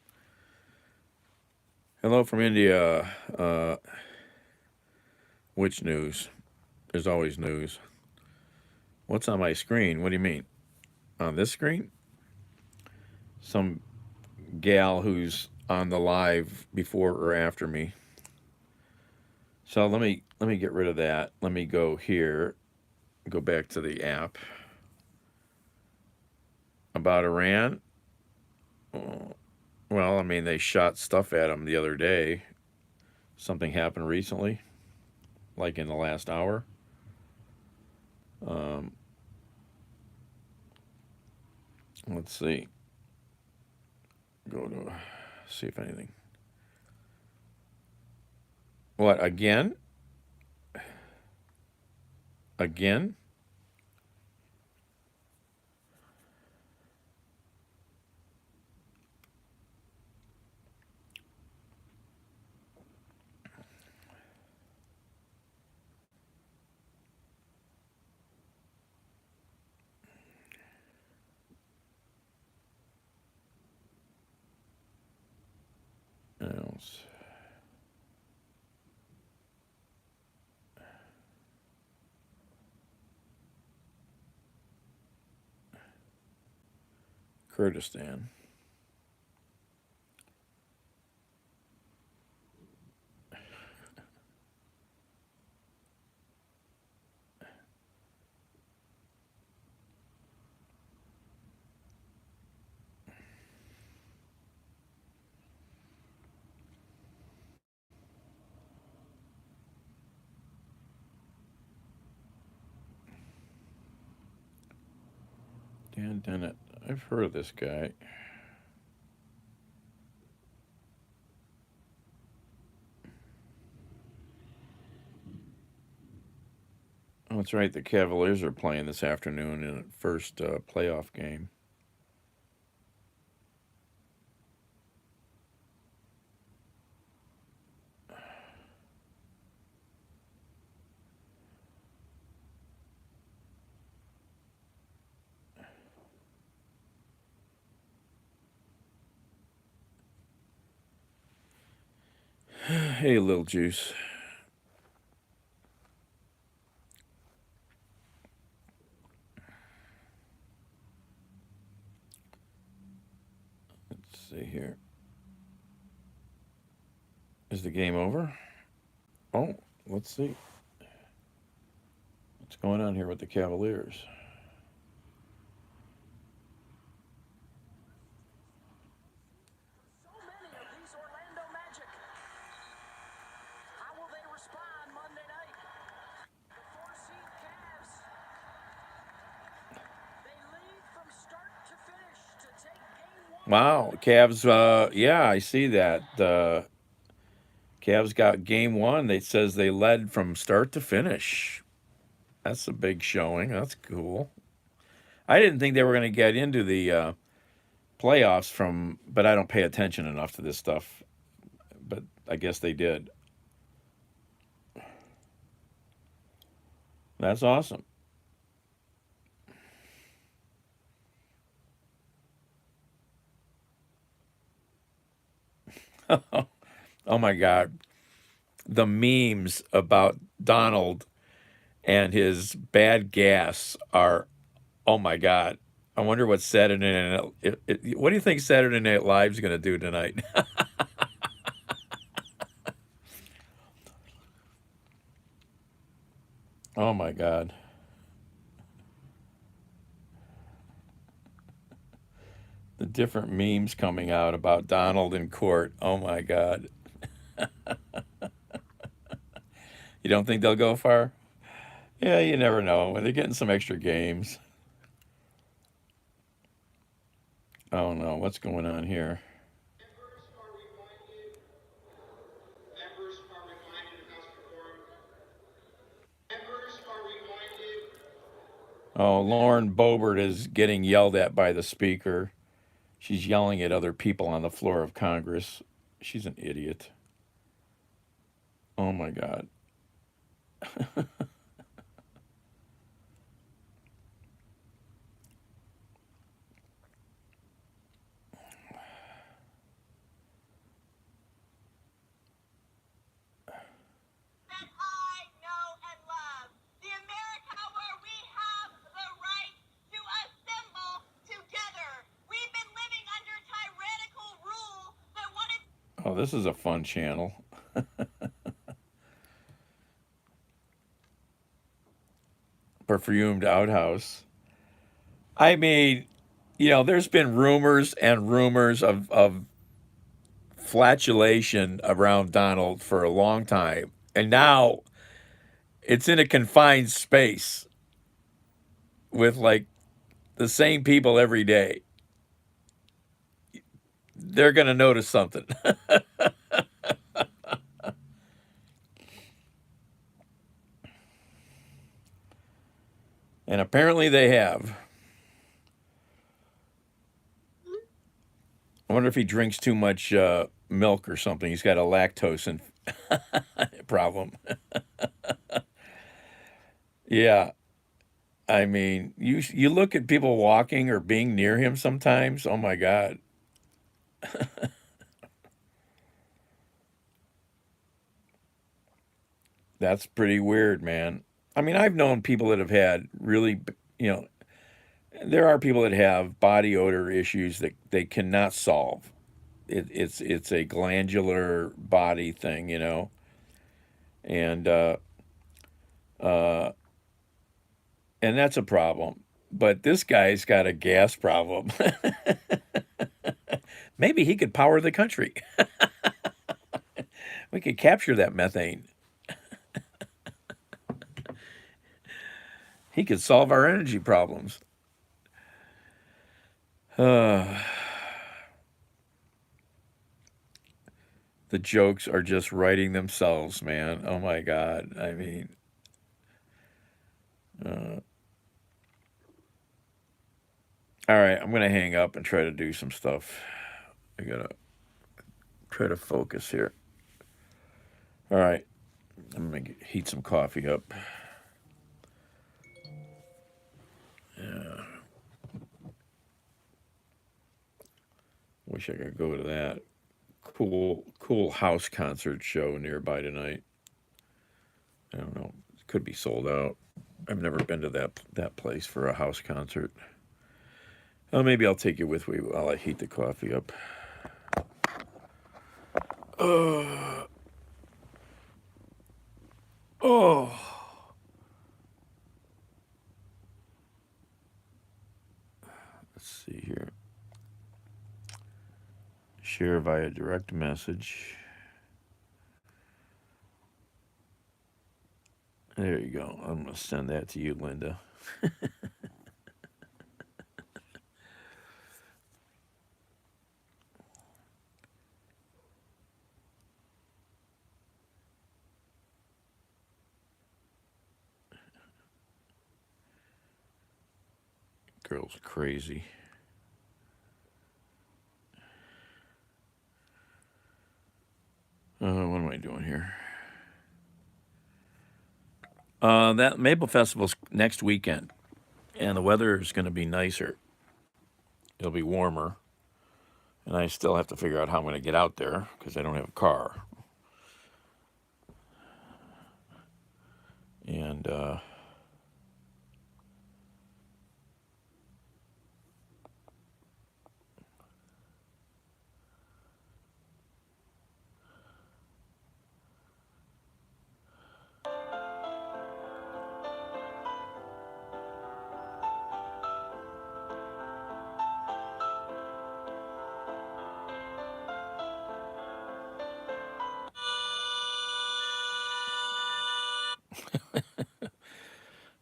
Hello from India. Which news? There's always news. What's on my screen? What do you mean? On this screen? Some gal who's on the live before or after me. So let me get rid of that. Let me go here. Go back to the app. About Iran. Well, I mean, they shot stuff at them the other day. Something happened recently, like in the last hour. Let's see. Go to see if anything. What, again? Again? Kurdistan. Dan Dennett. I've heard of this guy. Oh, that's right. The Cavaliers are playing this afternoon in the first playoff game. Hey, little juice. Let's see here. Is the game over? Oh, let's see. What's going on here with the Cavaliers? So many of these Orlando Magic. How will they respond Monday night? The four-seed Cavs. They lead from start to finish to take game one. Wow, Cavs. Yeah, I see that. Cavs got game one. It says they led from start to finish. That's a big showing. That's cool. I didn't think they were going to get into the playoffs but I don't pay attention enough to this stuff. But I guess they did. That's awesome. Oh my God. The memes about Donald and his bad gas are, oh my God. I wonder what Saturday Night. What do you think Saturday Night Live's going to do tonight? Oh my God. The different memes coming out about Donald in court. Oh my God. You don't think they'll go far? Yeah, you never know. They're getting some extra games. Oh no, what's going on here? Oh, Lauren Boebert is getting yelled at by the speaker. She's yelling at other people on the floor of Congress. She's an idiot. Oh my God. That I know and love. The America where we have the right to assemble together. We've been living under tyrannical rule that wanted. Oh, this is a fun channel. Perfumed outhouse. I mean, there's been rumors and rumors of flatulation around Donald for a long time. And now it's in a confined space with like the same people every day. They're going to notice something. And apparently they have. I wonder if he drinks too much milk or something. He's got a lactose problem. Yeah. I mean, you look at people walking or being near him sometimes. Oh my God. That's pretty weird, man. I mean, I've known people that have had really, you know, There are people that have body odor issues that they cannot solve. It's a glandular body thing, you know, and uh, and that's a problem. But this guy's got a gas problem. Maybe he could power the country. We could capture that methane. He could solve our energy problems. Uh, the jokes are just writing themselves, man. Oh my God. I mean, uh, all right, I'm going to hang up and try to do some stuff. I got to try to focus here. All right, I'm going to heat some coffee up. Yeah, wish I could go to that cool house concert show nearby tonight. I don't know. It could be sold out. I've never been to that place for a house concert. Oh, maybe I'll take you with me while I heat the coffee up. Uh, oh. Let's see here. Share via direct message. There you go. I'm going to send that to you, Linda. Girl's crazy. What am I doing here? That Maple Festival's next weekend, and the weather is going to be nicer. It'll be warmer, and I still have to figure out how I'm going to get out there because I don't have a car. And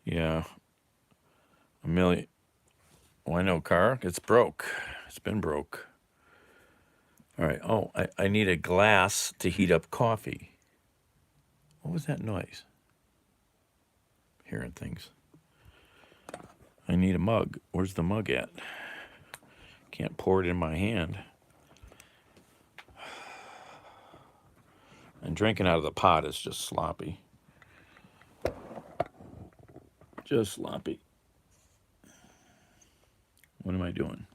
yeah, a million. Why no car? It's broke. It's been broke. All right. Oh, I need a glass to heat up coffee. What was that noise? Hearing things. I need a mug. Where's the mug at? Can't pour it in my hand. And drinking out of the pot is just sloppy. Just sloppy. What am I doing?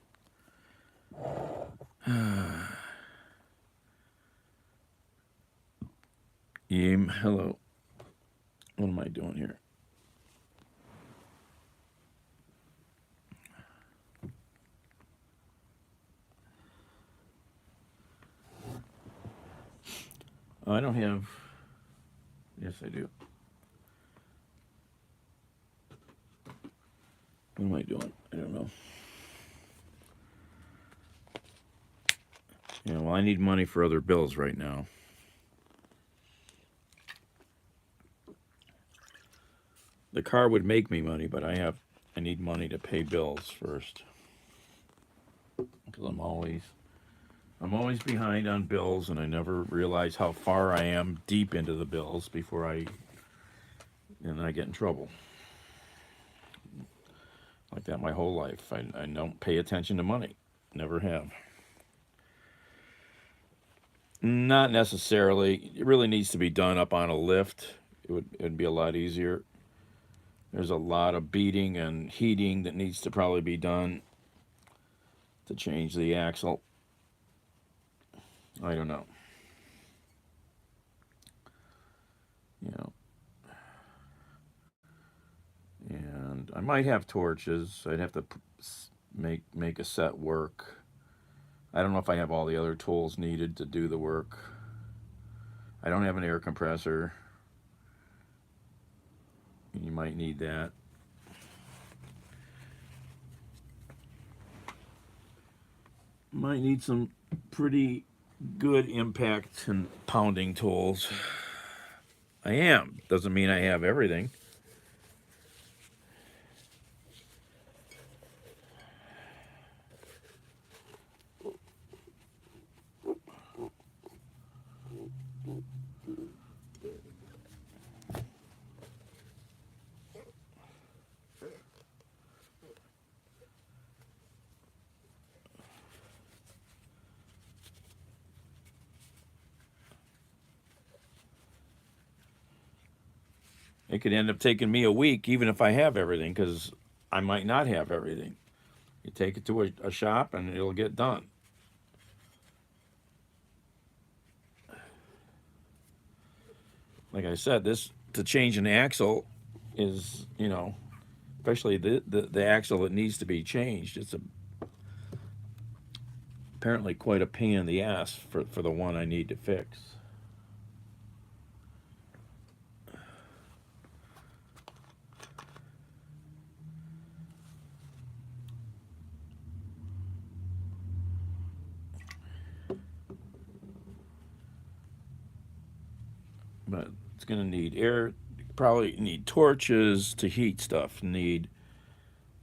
Hello. What am I doing here? I don't have. Yes, I do. What am I doing? I don't know. Yeah, well, I need money for other bills right now. The car would make me money, but I need money to pay bills first. Because I'm always behind on bills, and I never realize how far I am deep into the bills before I get in trouble. Like that my whole life. I don't pay attention to money. Never have. Not necessarily. It really needs to be done up on a lift. It'd be a lot easier. There's a lot of beating and heating that needs to probably be done to change the axle. I don't know. You know. And I'm might have torches. I'd have to make a set work. I don't know if I have all the other tools needed to do the work. I don't have an air compressor. You might need that. Might need some pretty good impact and pounding tools. I am. Doesn't mean I have everything. It could end up taking me a week, even if I have everything, because I might not have everything. You take it to a shop and it'll get done. Like I said, this to change an axle is, especially the axle that needs to be changed. It's apparently quite a pain in the ass for the one I need to fix. But it's going to need air, probably need torches to heat stuff, need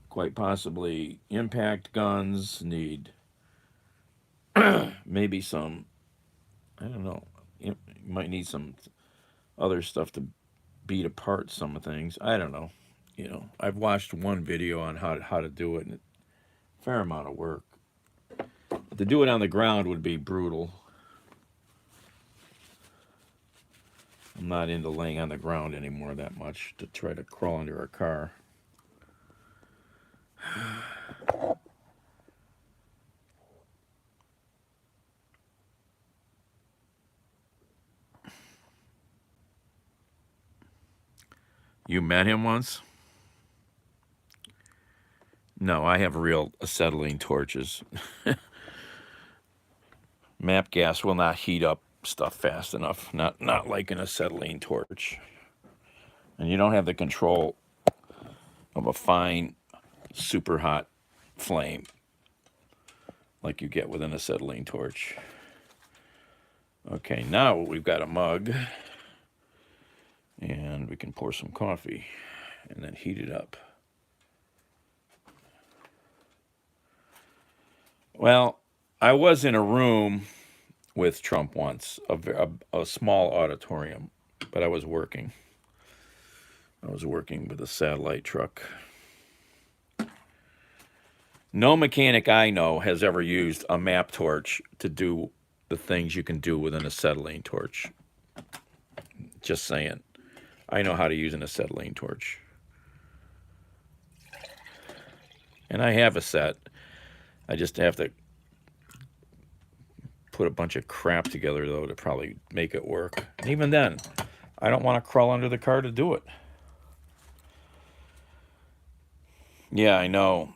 quite possibly impact guns, need maybe some, I don't know, you might need some other stuff to beat apart some things. I don't know. I've watched one video on how to do it, and a fair amount of work. But to do it on the ground would be brutal. I'm not into laying on the ground anymore that much to try to crawl under a car. You met him once? No, I have real acetylene torches. MAP gas will not heat up stuff fast enough. Not like an acetylene torch. And you don't have the control of a fine, super hot flame like you get with an acetylene torch. Okay, now we've got a mug. And we can pour some coffee and then heat it up. Well, I was in a room with Trump once, a small auditorium, but I was working. I was working with a satellite truck. No mechanic I know has ever used a MAP torch to do the things you can do with an acetylene torch. Just saying. I know how to use an acetylene torch. And I have a set. I just have to put a bunch of crap together, though, to probably make it work. And even then, I don't want to crawl under the car to do it. Yeah, I know.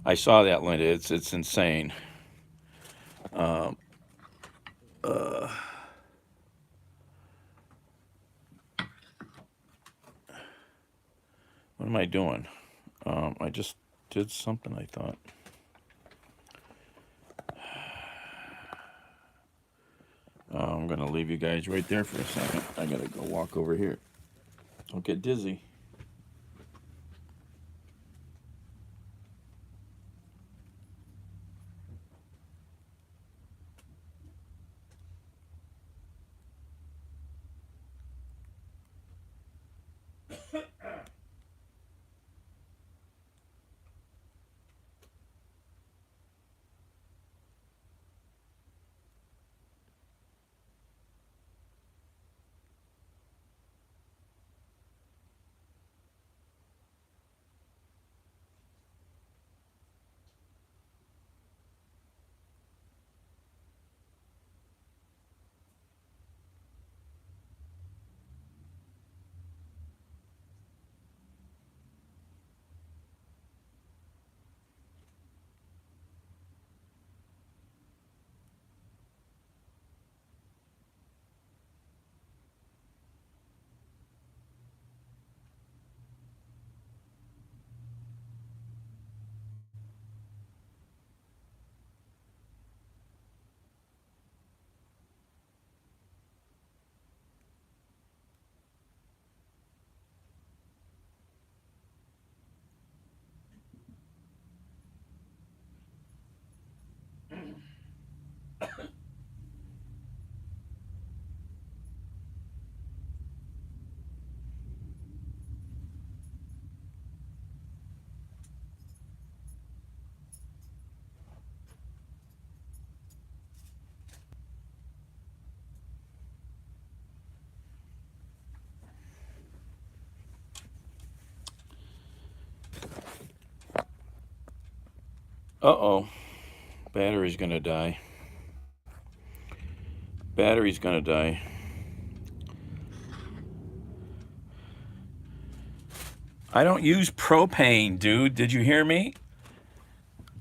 I saw that, Linda. It's insane. What am I doing? I just did something, I thought. I'm going to leave you guys right there for a second. I got to go walk over here. Don't get dizzy. Uh-oh. Battery's gonna die. Battery's gonna die. I don't use propane, dude. Did you hear me?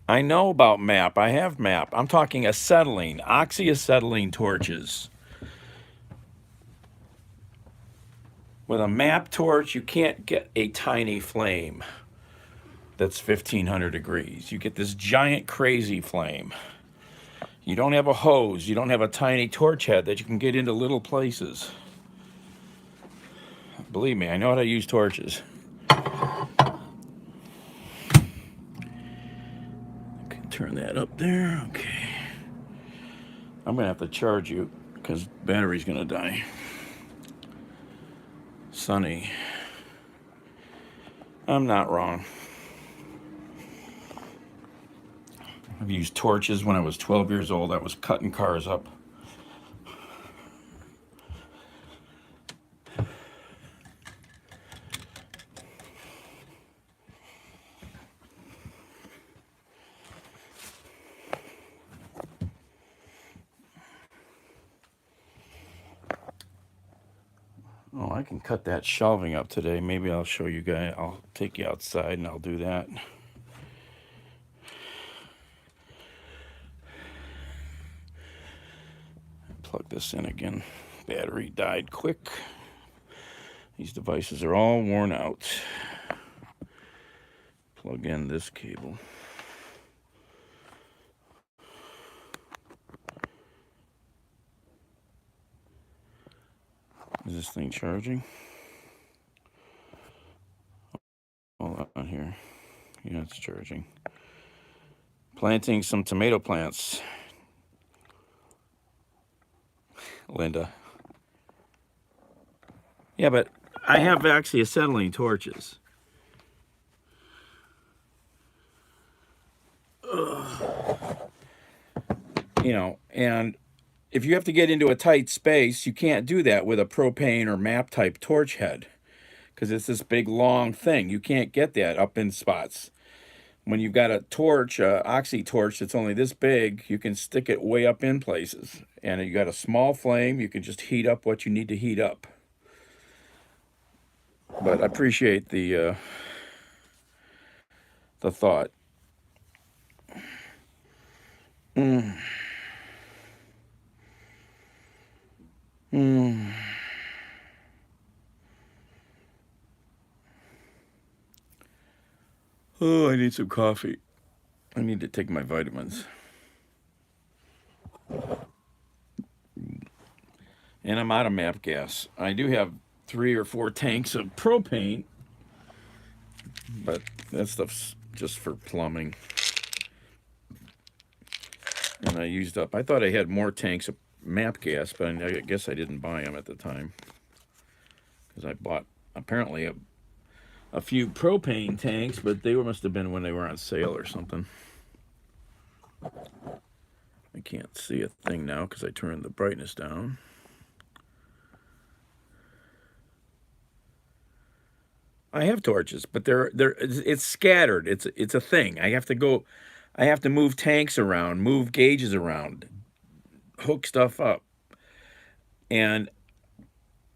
I know about MAP. I have MAP. I'm talking acetylene, oxyacetylene torches. With a MAP torch, you can't get a tiny flame that's 1500 degrees. You get this giant crazy flame. You don't have a hose. You don't have a tiny torch head that you can get into little places. Believe me, I know how to use torches. Turn that up there. Okay. I'm gonna have to charge you because battery's gonna die. Sunny. I'm not wrong. I've used torches when I was 12 years old. I was cutting cars up. Oh, I can cut that shelving up today. Maybe I'll show you guys. I'll take you outside and I'll do that. Plug this in again. Battery died quick. These devices are all worn out. Plug in this cable. Is this thing charging? Hold on here. Yeah, it's charging. Planting some tomato plants. Linda. Yeah, but I have actually acetylene torches. You know, and if you have to get into a tight space, you can't do that with a propane or MAP type torch head because it's this big long thing. You can't get that up in spots. When you've got a torch, oxy torch that's only this big, you can stick it way up in places. And you got a small flame, you can just heat up what you need to heat up. But I appreciate the thought. Mm. Mm. Oh, I need some coffee. I need to take my vitamins. And I'm out of MAP gas. I do have 3 or 4 tanks of propane, but that stuff's just for plumbing. And I used up, I thought I had more tanks of MAP gas, but I guess I didn't buy them at the time. Because I bought apparently a few propane tanks, but they must have been when they were on sale or something. I can't see a thing now because I turned the brightness down. I have torches, but it's scattered. It's a thing. I have to move tanks around, move gauges around, hook stuff up. And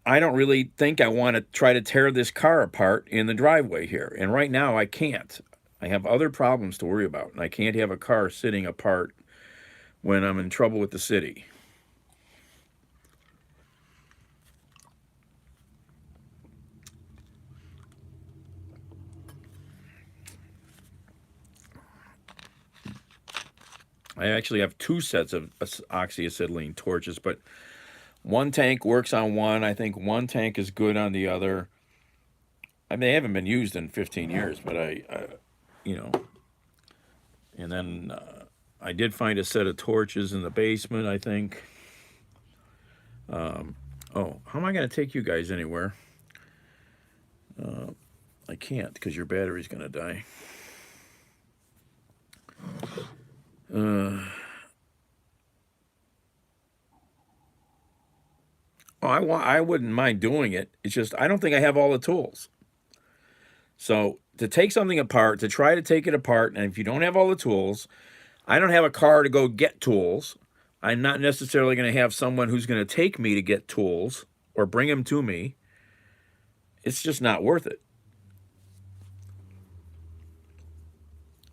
I don't really think I want to try to tear this car apart in the driveway here. And right now I can't. I have other problems to worry about, and I can't have a car sitting apart when I'm in trouble with the city. I actually have 2 sets of oxyacetylene torches, but one tank works on one. I think one tank is good on the other. I mean, they haven't been used in 15 years, but you know, and then I did find a set of torches in the basement, I think. Oh, how am I going to take you guys anywhere? I can't because your battery's going to die. I wouldn't mind doing it. It's just I don't think I have all the tools. So to take something apart, to try to take it apart, and if you don't have all the tools, I don't have a car to go get tools. I'm not necessarily going to have someone who's going to take me to get tools or bring them to me. It's just not worth it.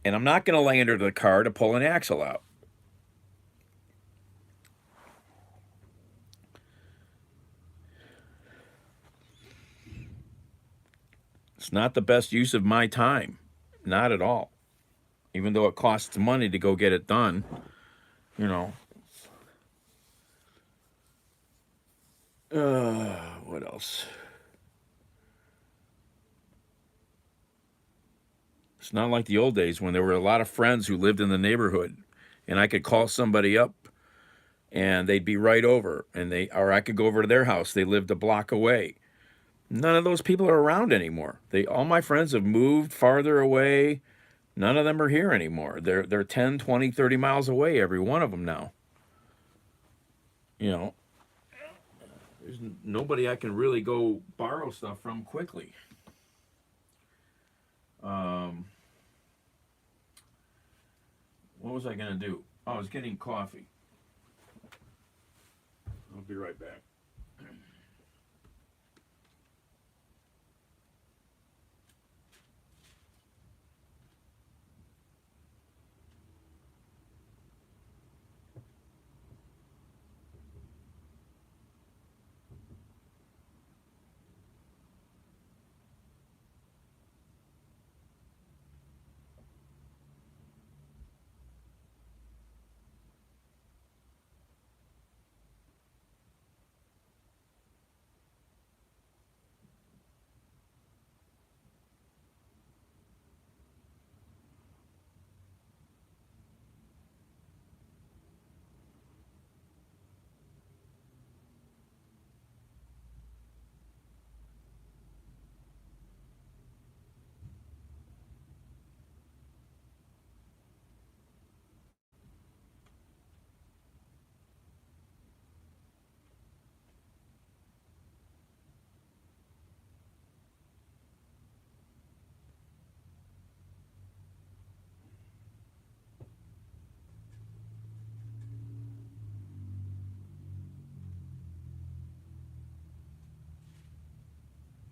And I'm not going to lay under the car to pull an axle out. It's not the best use of my time. Not at all. Even though it costs money to go get it done, you know. What else? It's not like the old days when there were a lot of friends who lived in the neighborhood and I could call somebody up and they'd be right over, or I could go over to their house. They lived a block away. None of those people are around anymore. All my friends have moved farther away. None of them are here anymore. They're 10, 20, 30 miles away, every one of them now. You know, there's nobody I can really go borrow stuff from quickly. What was I going to do? Oh, I was getting coffee. I'll be right back.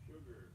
Sugar.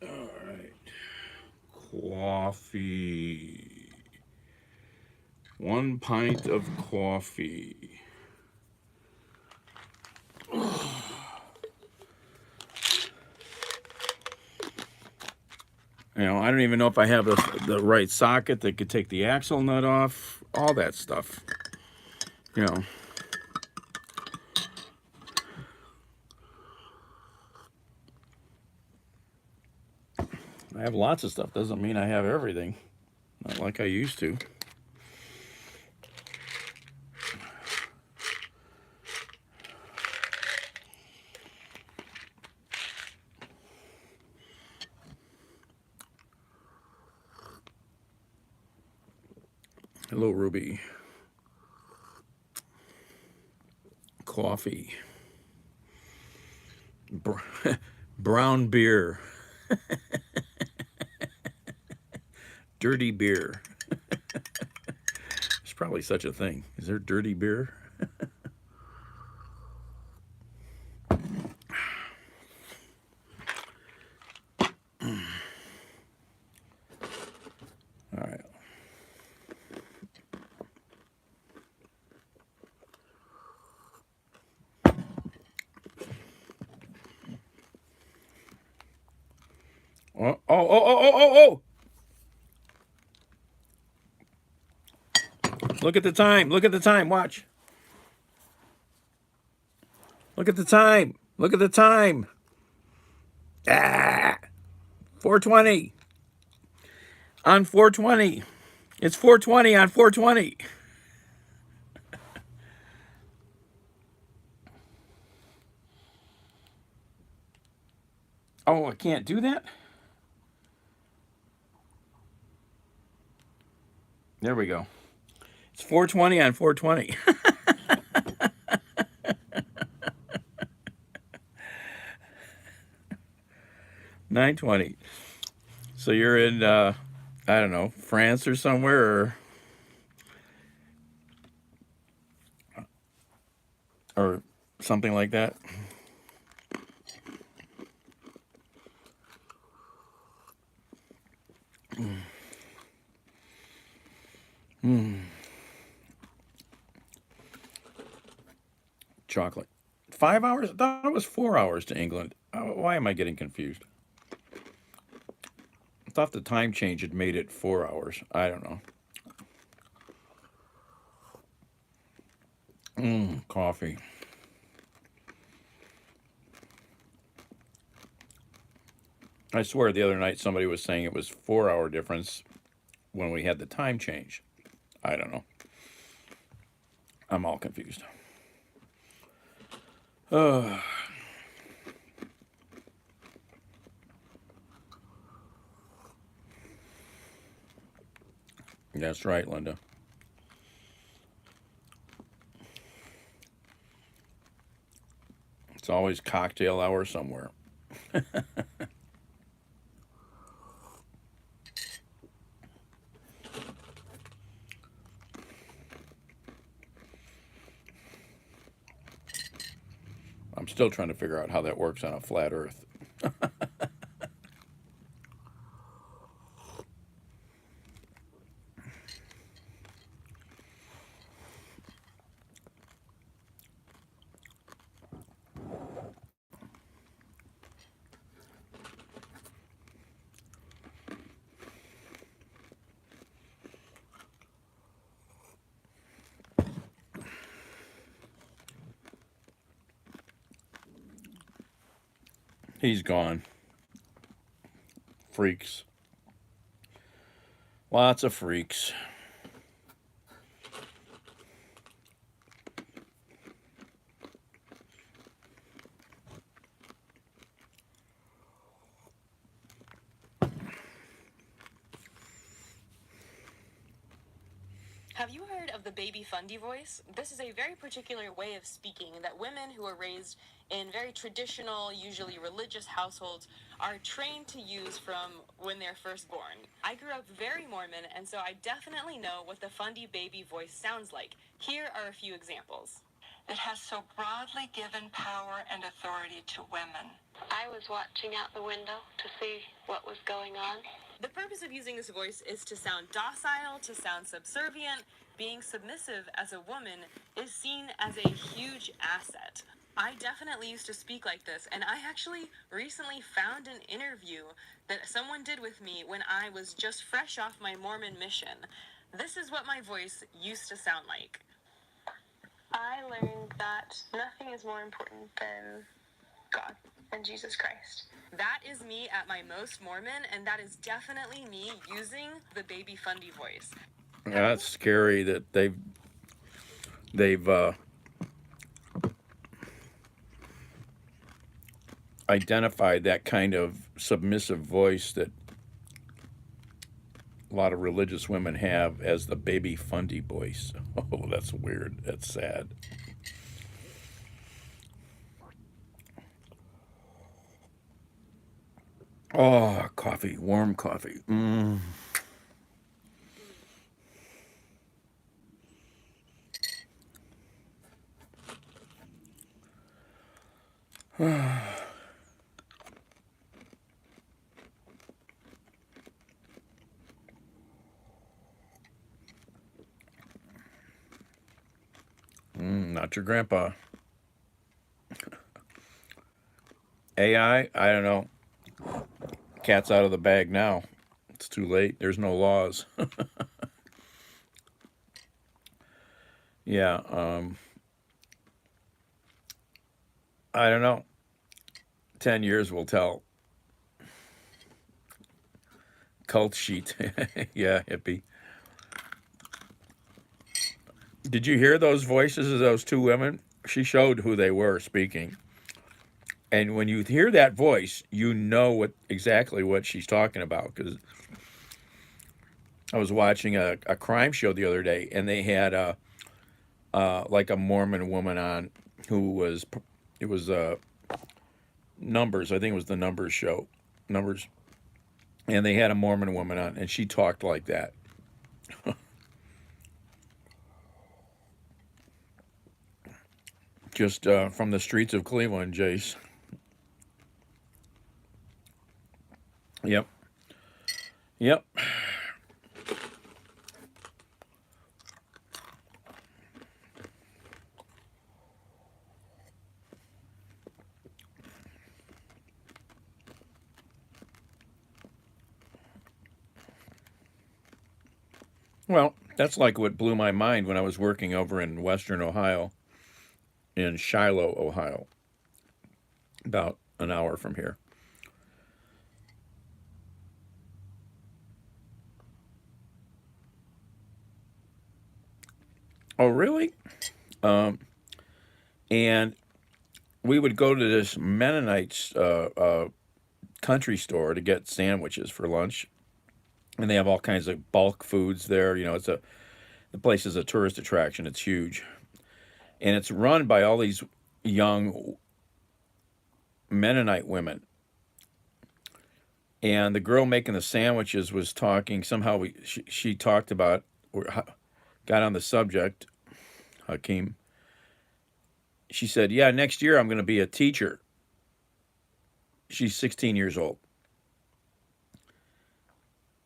All right. Coffee. 1 pint of coffee. You know, I don't even know if I have the right socket that could take the axle nut off. All that stuff. You know. I have lots of stuff. Doesn't mean I have everything. Not like I used to. Hello, Ruby. Coffee. Brown beer. Dirty beer. There's probably such a thing. Is there dirty beer? All right. Oh. Look at the time. Look at the time. Watch. Look at the time. Look at the time. Ah, 4:20 on 4:20. It's 4:20 on 4:20. Oh, I can't do that? There we go. It's 4:20 on 4:20. 9:20. So you're in, I don't know, France or somewhere, or something like that. Chocolate. 5 hours? I thought it was 4 hours to England. Why am I getting confused? I thought the time change had made it 4 hours. I don't know. Coffee. I swear the other night somebody was saying it was 4 hour difference when we had the time change. I don't know. I'm all confused. That's right, Linda. It's always cocktail hour somewhere. I'm still trying to figure out how that works on a flat earth. He's gone. Freaks. Lots of freaks. Have you heard of the baby fundy voice? This is a very particular way of speaking that women who are raised in very traditional, usually religious households are trained to use from when they're first born. I grew up very Mormon, and so I definitely know what the fundy baby voice sounds like. Here are a few examples. It has so broadly given power and authority to women. I was watching out the window to see what was going on. The purpose of using this voice is to sound docile, to sound subservient. Being submissive as a woman is seen as a huge asset. I definitely used to speak like this, and I actually recently found an interview that someone did with me when I was just fresh off my Mormon mission. This is what my voice used to sound like. I learned that nothing is more important than God and Jesus Christ. That is me at my most Mormon, and that is definitely me using the baby fundy voice. That's scary that they've identified that kind of submissive voice that a lot of religious women have as the baby fundy voice. Oh, that's weird. That's sad. Oh, coffee, warm coffee. Not your grandpa. AI, I don't know. Cat's out of the bag now. It's too late. There's no laws. Yeah. I don't know. 10 years will tell. Cult sheet. Yeah, hippie. Did you hear those voices of those two women? She showed who they were speaking. And when you hear that voice, you know what exactly what she's talking about. Because I was watching a crime show the other day, and they had like a Mormon woman on who was it was Numbers. I think it was the Numbers show, Numbers, and they had a Mormon woman on, and she talked like that. Just from the streets of Cleveland, Jace. Yep. Yep. Well, that's like what blew my mind when I was working over in Western Ohio, in Shiloh, Ohio, about an hour from here. Oh, really? Um, and we would go to this Mennonite's country store to get sandwiches for lunch, and they have all kinds of bulk foods there. You know, the place is a tourist attraction. It's huge, and it's run by all these young Mennonite women. And the girl making the sandwiches was talking. Somehow she talked about or got on the subject. Hakeem. She said, "Yeah, next year I'm going to be a teacher." She's 16 years old.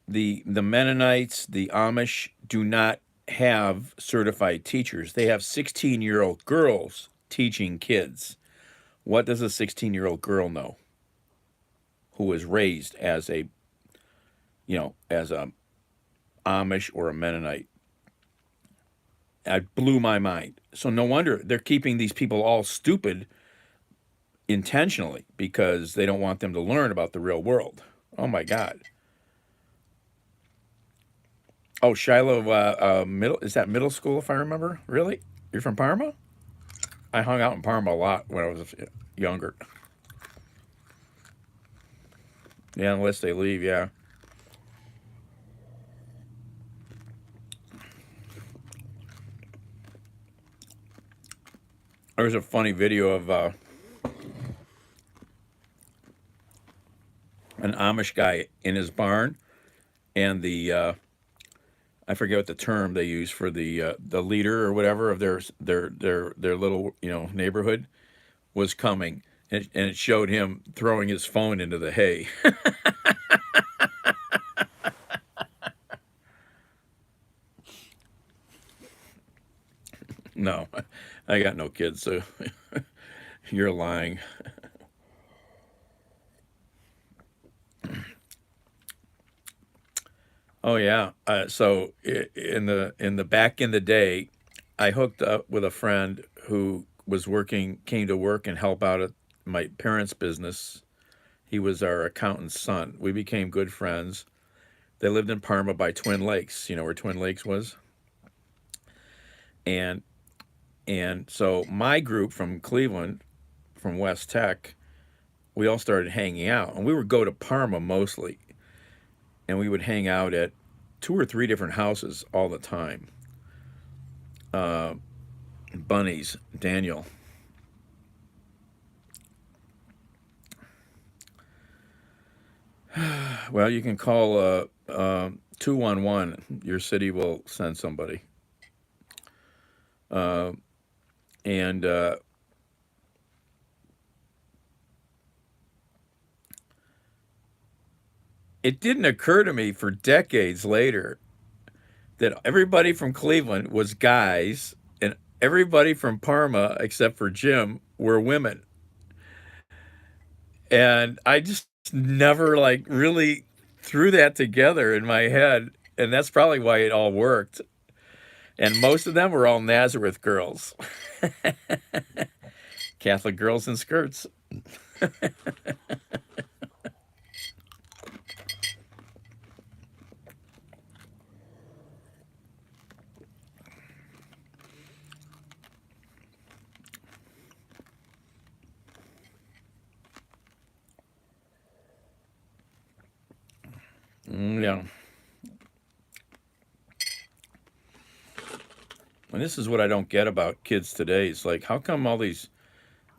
The Mennonites, the Amish do not have certified teachers. They have 16-year-old girls teaching kids. What does a 16-year-old girl know who was raised as a, as a Amish or a Mennonite? That blew my mind. So no wonder they're keeping these people all stupid intentionally because they don't want them to learn about the real world. Oh my God. Oh, Shiloh, middle is that middle school if I remember? Really? You're from Parma? I hung out in Parma a lot when I was younger. Yeah, unless they leave, yeah. There's a funny video of an Amish guy in his barn, and the I forget what the term they use for the leader or whatever of their little neighborhood was coming, and it showed him throwing his phone into the hay. No, I got no kids, so you're lying. Oh yeah. So in the back in the day, I hooked up with a friend who was working, came to work and help out at my parents' business. He was our accountant's son. We became good friends. They lived in Parma by Twin Lakes. You know where Twin Lakes was? And and so my group from Cleveland, from West Tech, we all started hanging out, and we would go to Parma mostly, and we would hang out at two or three different houses all the time. Uh, Bunnies, Daniel. Well, you can call 211. Your city will send somebody. Uh, and it didn't occur to me for decades later that everybody from Cleveland was guys and everybody from Parma, except for Jim, were women. And I just never like really threw that together in my head. And that's probably why it all worked. And most of them were all Nazareth girls, Catholic girls in skirts. Yeah. And this is what I don't get about kids today. It's like, how come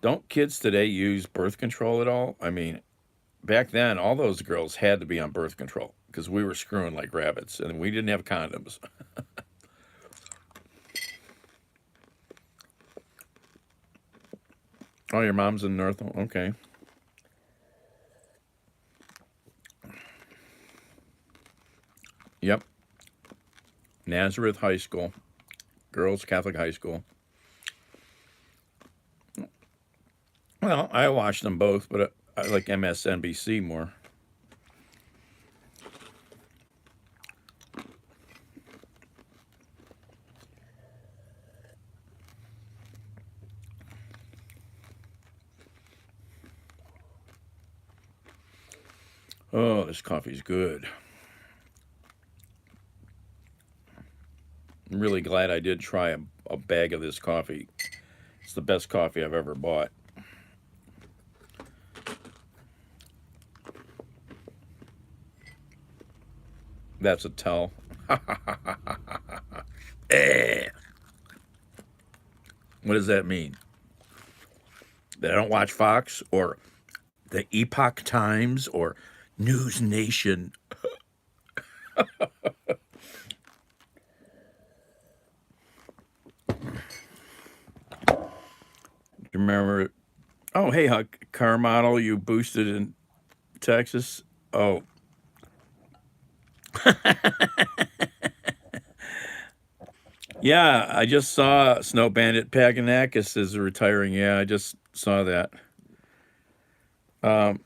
don't kids today use birth control at all? I mean, back then, all those girls had to be on birth control because we were screwing like rabbits and we didn't have condoms. Oh, your mom's in North? Okay. Yep. Nazareth High School. Girls Catholic High School. Well, I watched them both, but I like MSNBC more. Oh, this coffee's good. I'm really glad I did try a bag of this coffee. It's the best coffee I've ever bought. That's a tell. Eh. What does that mean? That I don't watch Fox or the Epoch Times or News Nation? You remember? Oh, hey, Huck, car model you boosted in Texas? Oh, yeah, I just saw Snow Bandit Paganakis is retiring. Yeah, I just saw that. Um,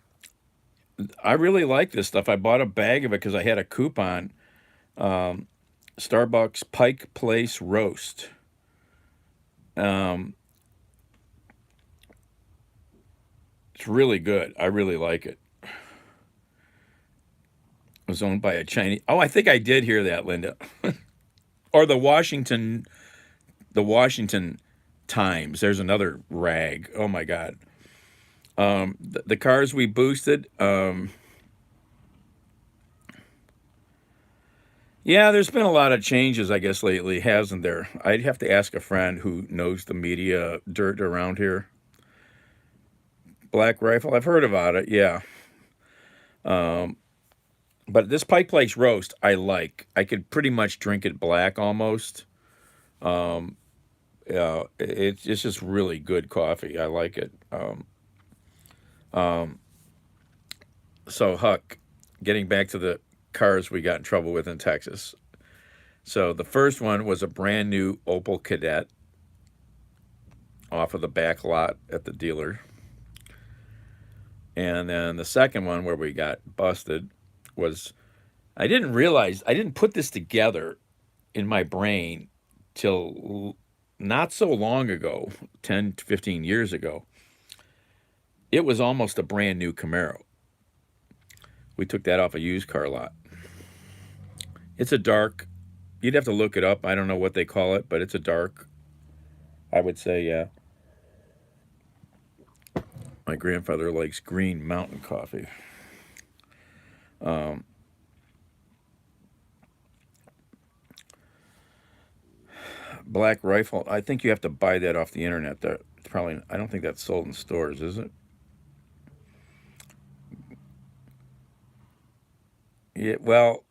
I really like this stuff. I bought a bag of it because I had a coupon. Um, Starbucks Pike Place Roast. Um, it's really good. I really like it. It was owned by a Chinese. Oh, I think I did hear that, Linda. Or the Washington Times. There's another rag. Oh my God. The cars we boosted. Yeah, there's been a lot of changes, I guess, lately, hasn't there? I'd have to ask a friend who knows the media dirt around here. Black Rifle, I've heard about it. Yeah. Um, but this Pike Place roast, I like. I could pretty much drink it black almost. Um, yeah, it's just really good coffee. I like it. Um, so Huck, getting back to the cars we got in trouble with in Texas. So the first one was a brand new Opel Kadett off of the back lot at the dealer. And then the second one where we got busted was I didn't put this together in my brain till not so long ago, 10 to 15 years ago. It was almost a brand new Camaro. We took that off a used car lot. It's a dark, you'd have to look it up. I don't know what they call it, but it's a dark, I would say, yeah. My grandfather likes Green Mountain coffee. Um, Black Rifle, I think you have to buy that off the internet. That probably, I don't think that's sold in stores, is it? Yeah, well,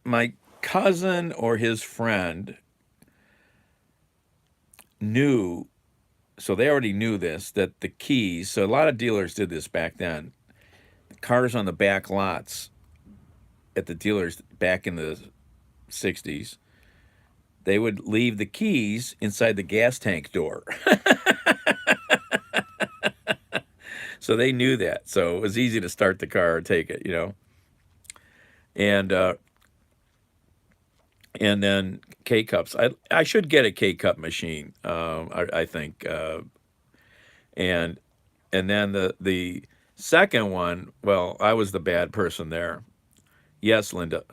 my cousin or his friend knew, so they already knew this, that the keys, so a lot of dealers did this back then. Cars on the back lots at the dealers back in the 60s, they would leave the keys inside the gas tank door. So they knew that. So it was easy to start the car and take it. And and then K cups. I should get a K cup machine. I think, and then the second one. Well, I was the bad person there. Yes, Linda.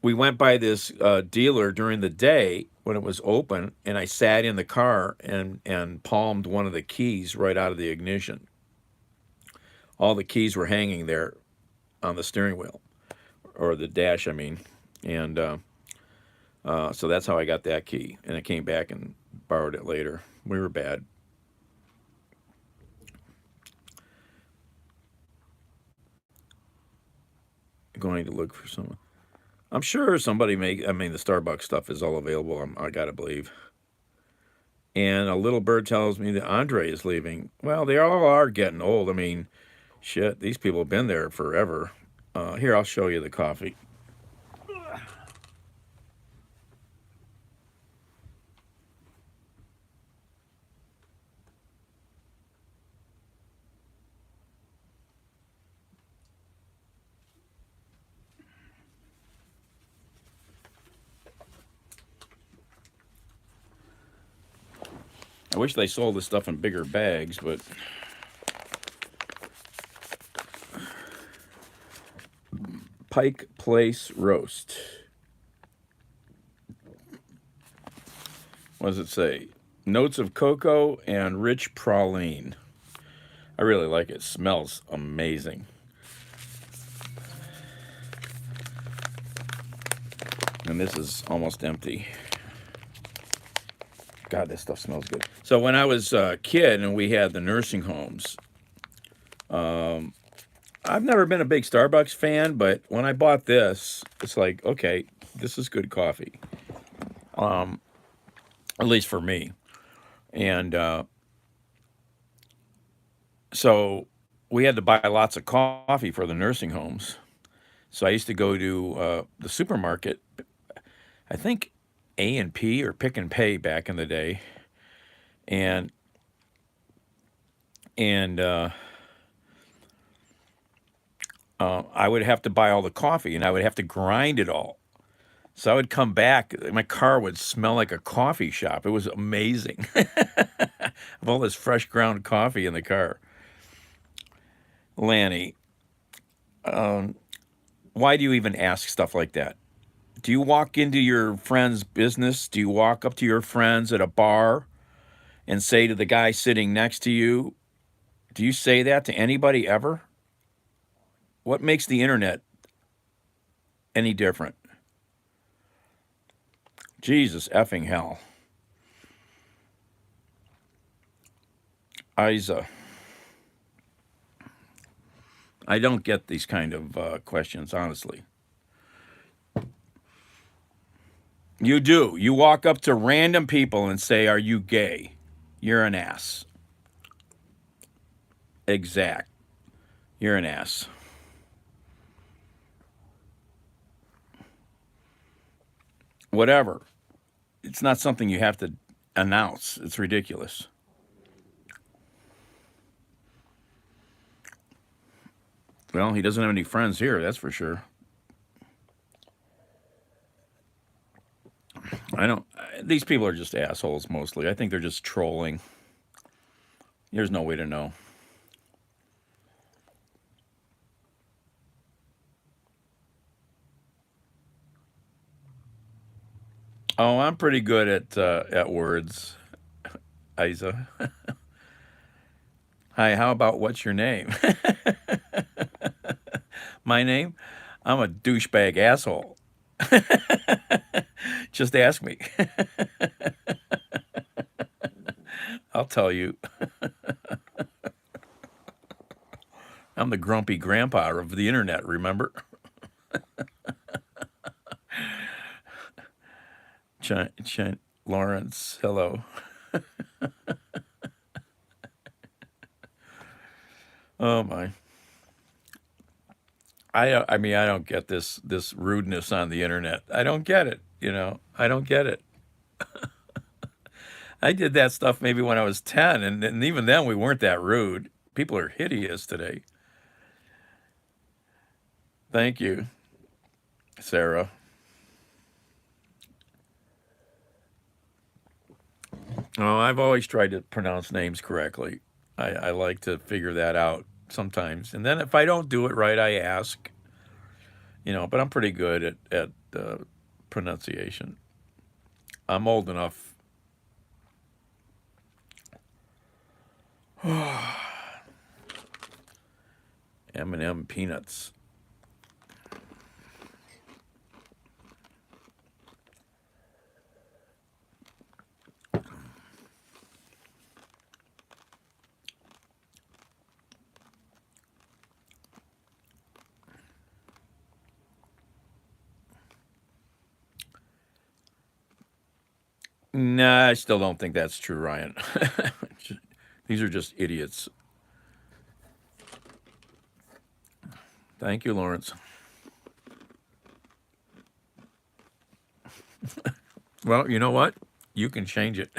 We went by this dealer during the day when it was open, and I sat in the car and palmed one of the keys right out of the ignition. All the keys were hanging there on the steering wheel, or the dash, I mean. And so that's how I got that key. And I came back and borrowed it later. We were bad. Going to look for someone. I'm sure somebody I mean, the Starbucks stuff is all available, I got to believe. And a little bird tells me that Andre is leaving. Well, they all are getting old. I mean, shit, these people have been there forever. Here, I'll show you the coffee. I wish they sold this stuff in bigger bags, but Pike Place Roast. What does it say? Notes of cocoa and rich praline. I really like it. It smells amazing. And this is almost empty. God, this stuff smells good. So when I was a kid and we had the nursing homes, I've never been a big Starbucks fan, but when I bought this, it's like, okay, this is good coffee. At least for me. And so we had to buy lots of coffee for the nursing homes. So I used to go to the supermarket, I think A&P or Pick and Pay back in the day. And I would have to buy all the coffee, and I would have to grind it all. So I would come back, my car would smell like a coffee shop. It was amazing. Of all this fresh ground coffee in the car. Lanny, why do you even ask stuff like that? Do you walk into your friend's business? Do you walk up to your friends at a bar and say to the guy sitting next to you, do you say that to anybody ever? What makes the internet any different? Jesus effing hell. Isa. I don't get these kind of questions, honestly. You do. You walk up to random people and say, are you gay? You're an ass. Exact. You're an ass. Whatever. It's not something you have to announce. It's ridiculous. Well, he doesn't have any friends here, that's for sure. These people are just assholes mostly. I think they're just trolling. There's no way to know. Oh, I'm pretty good at words, Isa. Hi, how about what's your name? My name? I'm a douchebag asshole. Just ask me. I'll tell you. I'm the grumpy grandpa of the internet, remember? Lawrence, hello. Oh my. I mean, I don't get this rudeness on the internet. I don't get it, I don't get it. I did that stuff maybe when I was 10, and even then we weren't that rude. People are hideous today. Thank you, Sarah. Oh, I've always tried to pronounce names correctly. I like to figure that out sometimes. And then if I don't do it right, I ask, but I'm pretty good at pronunciation. I'm old enough. M&M peanuts. Nah, I still don't think that's true, Ryan. These are just idiots. Thank you, Lawrence. Well, you know what? You can change it.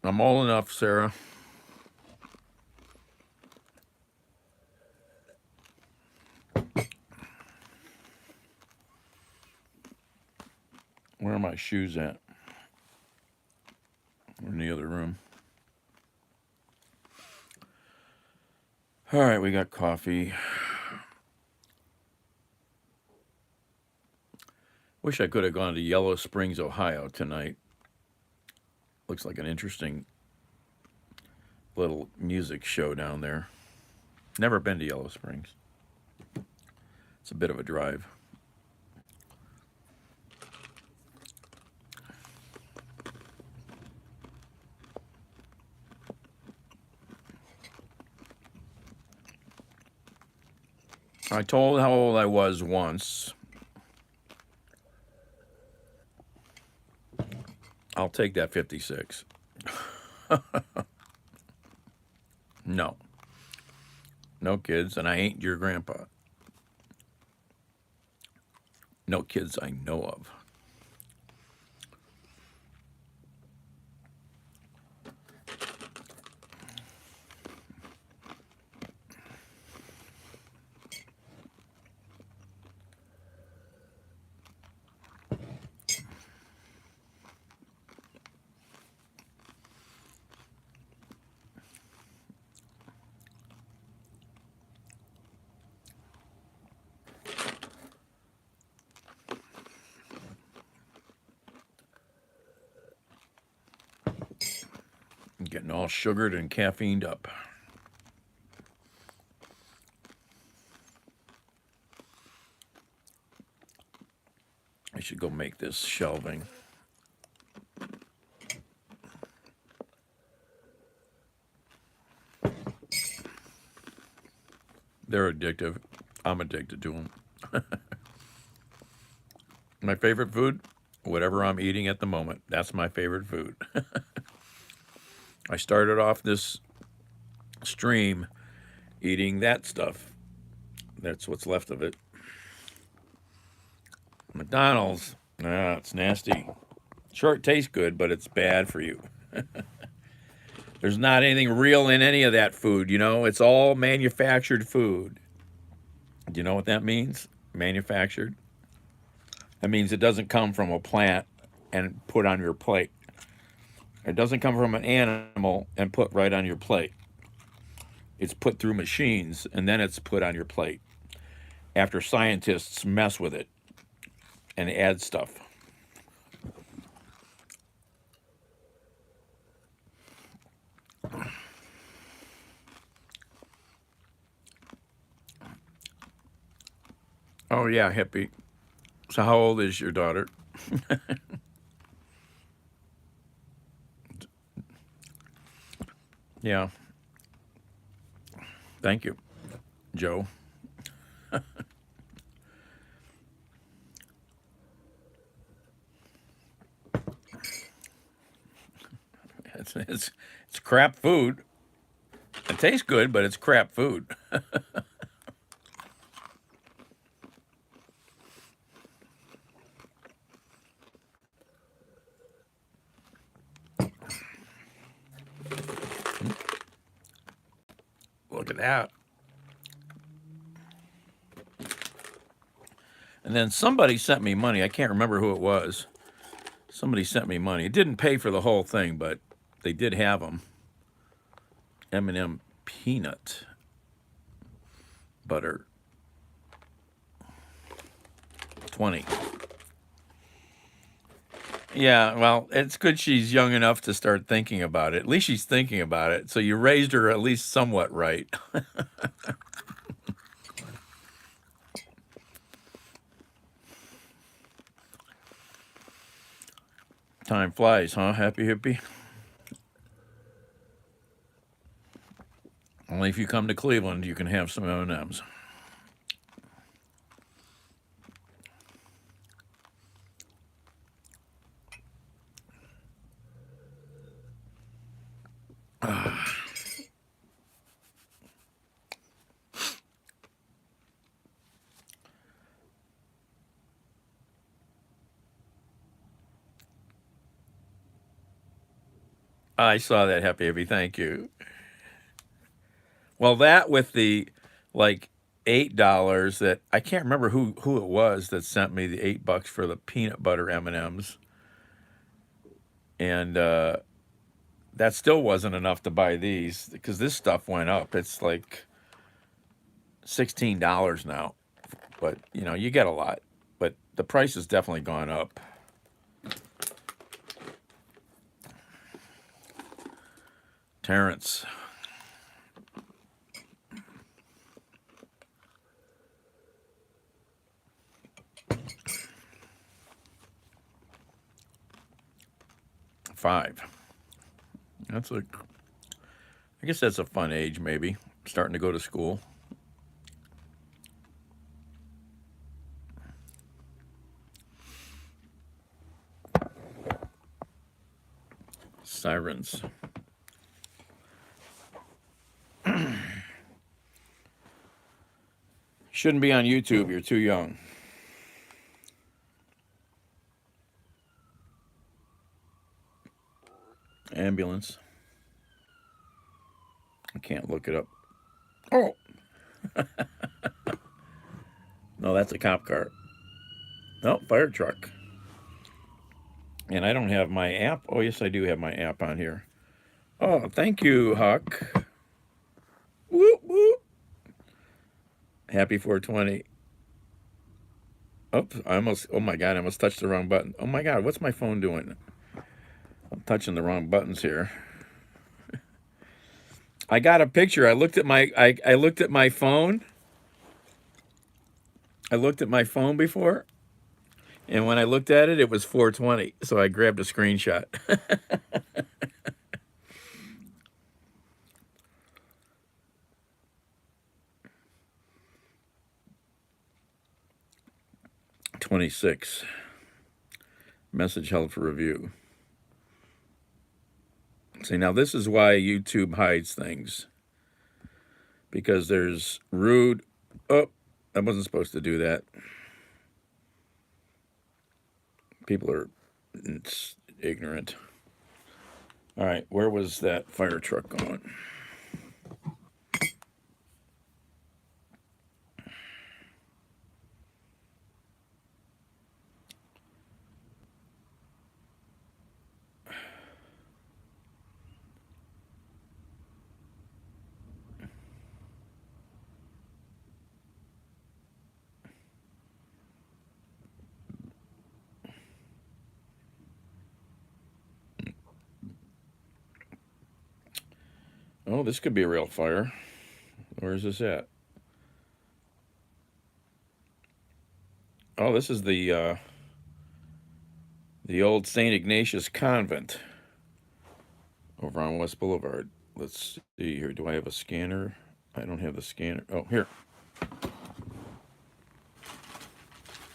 I'm old enough, Sarah. Where are my shoes at? They're in the other room. All right, we got coffee. Wish I could have gone to Yellow Springs, Ohio tonight. Looks like an interesting little music show down there. Never been to Yellow Springs. It's a bit of a drive. I told how old I was once. I'll take that 56. No. No kids, and I ain't your grandpa. No kids I know of. Getting all sugared and caffeined up. I should go make this shelving. They're addictive. I'm addicted to them. My favorite food? Whatever I'm eating at the moment. That's my favorite food. I started off this stream eating that stuff. That's what's left of it. McDonald's, it's nasty. Sure, it tastes good, but it's bad for you. There's not anything real in any of that food, It's all manufactured food. Do you know what that means? Manufactured? That means it doesn't come from a plant and put on your plate. It doesn't come from an animal and put right on your plate. It's put through machines and then it's put on your plate after scientists mess with it and add stuff. Oh, yeah, hippie. So how old is your daughter? Yeah. Thank you, Joe. It's crap food. It tastes good, but it's crap food. Look at that. And then somebody sent me money. I can't remember who it was. Somebody sent me money. It didn't pay for the whole thing, but they did have them. M&M peanut butter. 20. Yeah, well, it's good she's young enough to start thinking about it. At least she's thinking about it. So you raised her at least somewhat right. Time flies, huh? Happy hippie? Only if you come to Cleveland, you can have some M&Ms. I saw that, Happy Hippie. Thank you. Well, that with the like $8 that I can't remember who it was that sent me the $8 for the peanut butter M&Ms, and that still wasn't enough to buy these because this stuff went up. It's like $16 now, but you know you get a lot, but the price has definitely gone up. Terrence. $5. That's a, I guess that's a fun age, maybe. Starting to go to school. Sirens. Shouldn't be on YouTube. You're too young. Ambulance. I can't look it up. Oh. No, that's a cop car. No, fire truck. And I don't have my app. Oh, yes, I do have my app on here. Oh, thank you, Huck. Whoop, whoop. Happy 420. Oops, oh my God, I almost touched the wrong button. Oh my God, what's my phone doing? I'm touching the wrong buttons here. I got a picture. I looked at my phone. I looked at my phone before, and when I looked at it, it was 420. So I grabbed a screenshot. 26. Message held for review. See, now this is why YouTube hides things. Because there's rude. Oh, I wasn't supposed to do that. People are ignorant. All right, where was that fire truck going? Oh, this could be a real fire. Where is this at? Oh, this is the old St. Ignatius Convent over on West Boulevard. Let's see here. Do I have a scanner? I don't have the scanner. Oh, here.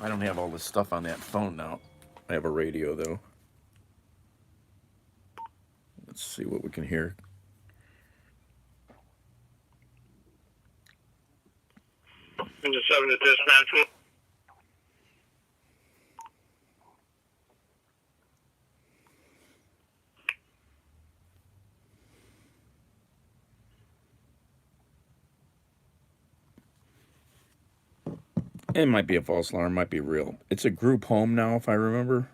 I don't have all this stuff on that phone now. I have a radio, though. Let's see what we can hear. 7 to dispatch. It might be a false alarm, might be real. It's a group home now, if I remember.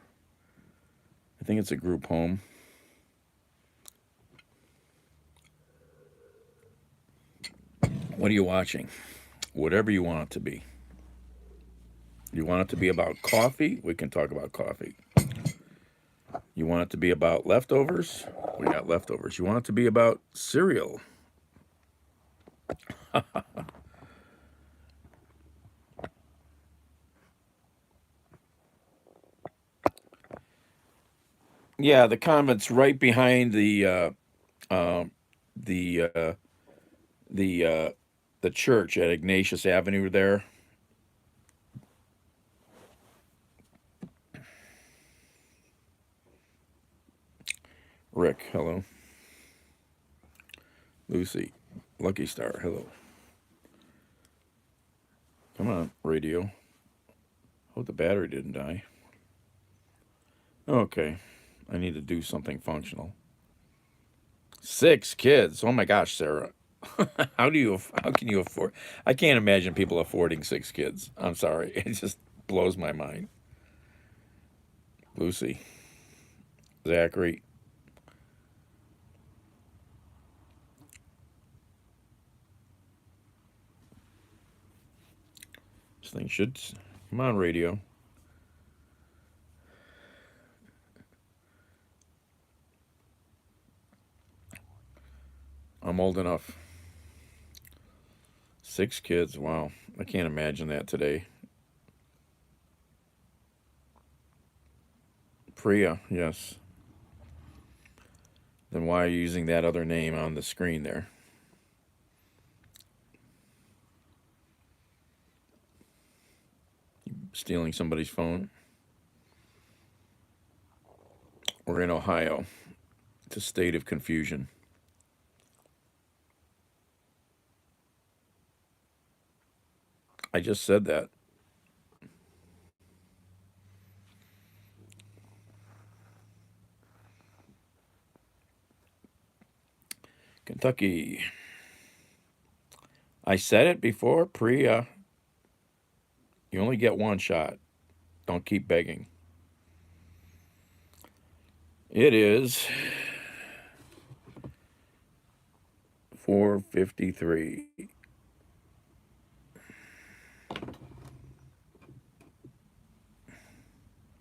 I think it's a group home. What are you watching? Whatever you want it to be. You want it to be about coffee? We can talk about coffee. You want it to be about leftovers? We got leftovers. You want it to be about cereal? Yeah, the comment's right behind the the the church at Ignatius Avenue there. Rick, hello. Lucy, Lucky Star, hello. Come on, radio. Hope the battery didn't die. Okay, I need to do something functional. 6 kids. Oh my gosh, Sarah. How can you afford? I can't imagine people affording 6 kids. I'm sorry. It just blows my mind. Lucy, Zachary. This thing should come on, radio. I'm old enough. 6 kids. Wow. I can't imagine that today. Priya, yes. Then why are you using that other name on the screen there? Stealing somebody's phone? We're in Ohio. It's a state of confusion. I just said that. Kentucky. I said it before, Priya. You only get one shot. Don't keep begging. It is 4:53.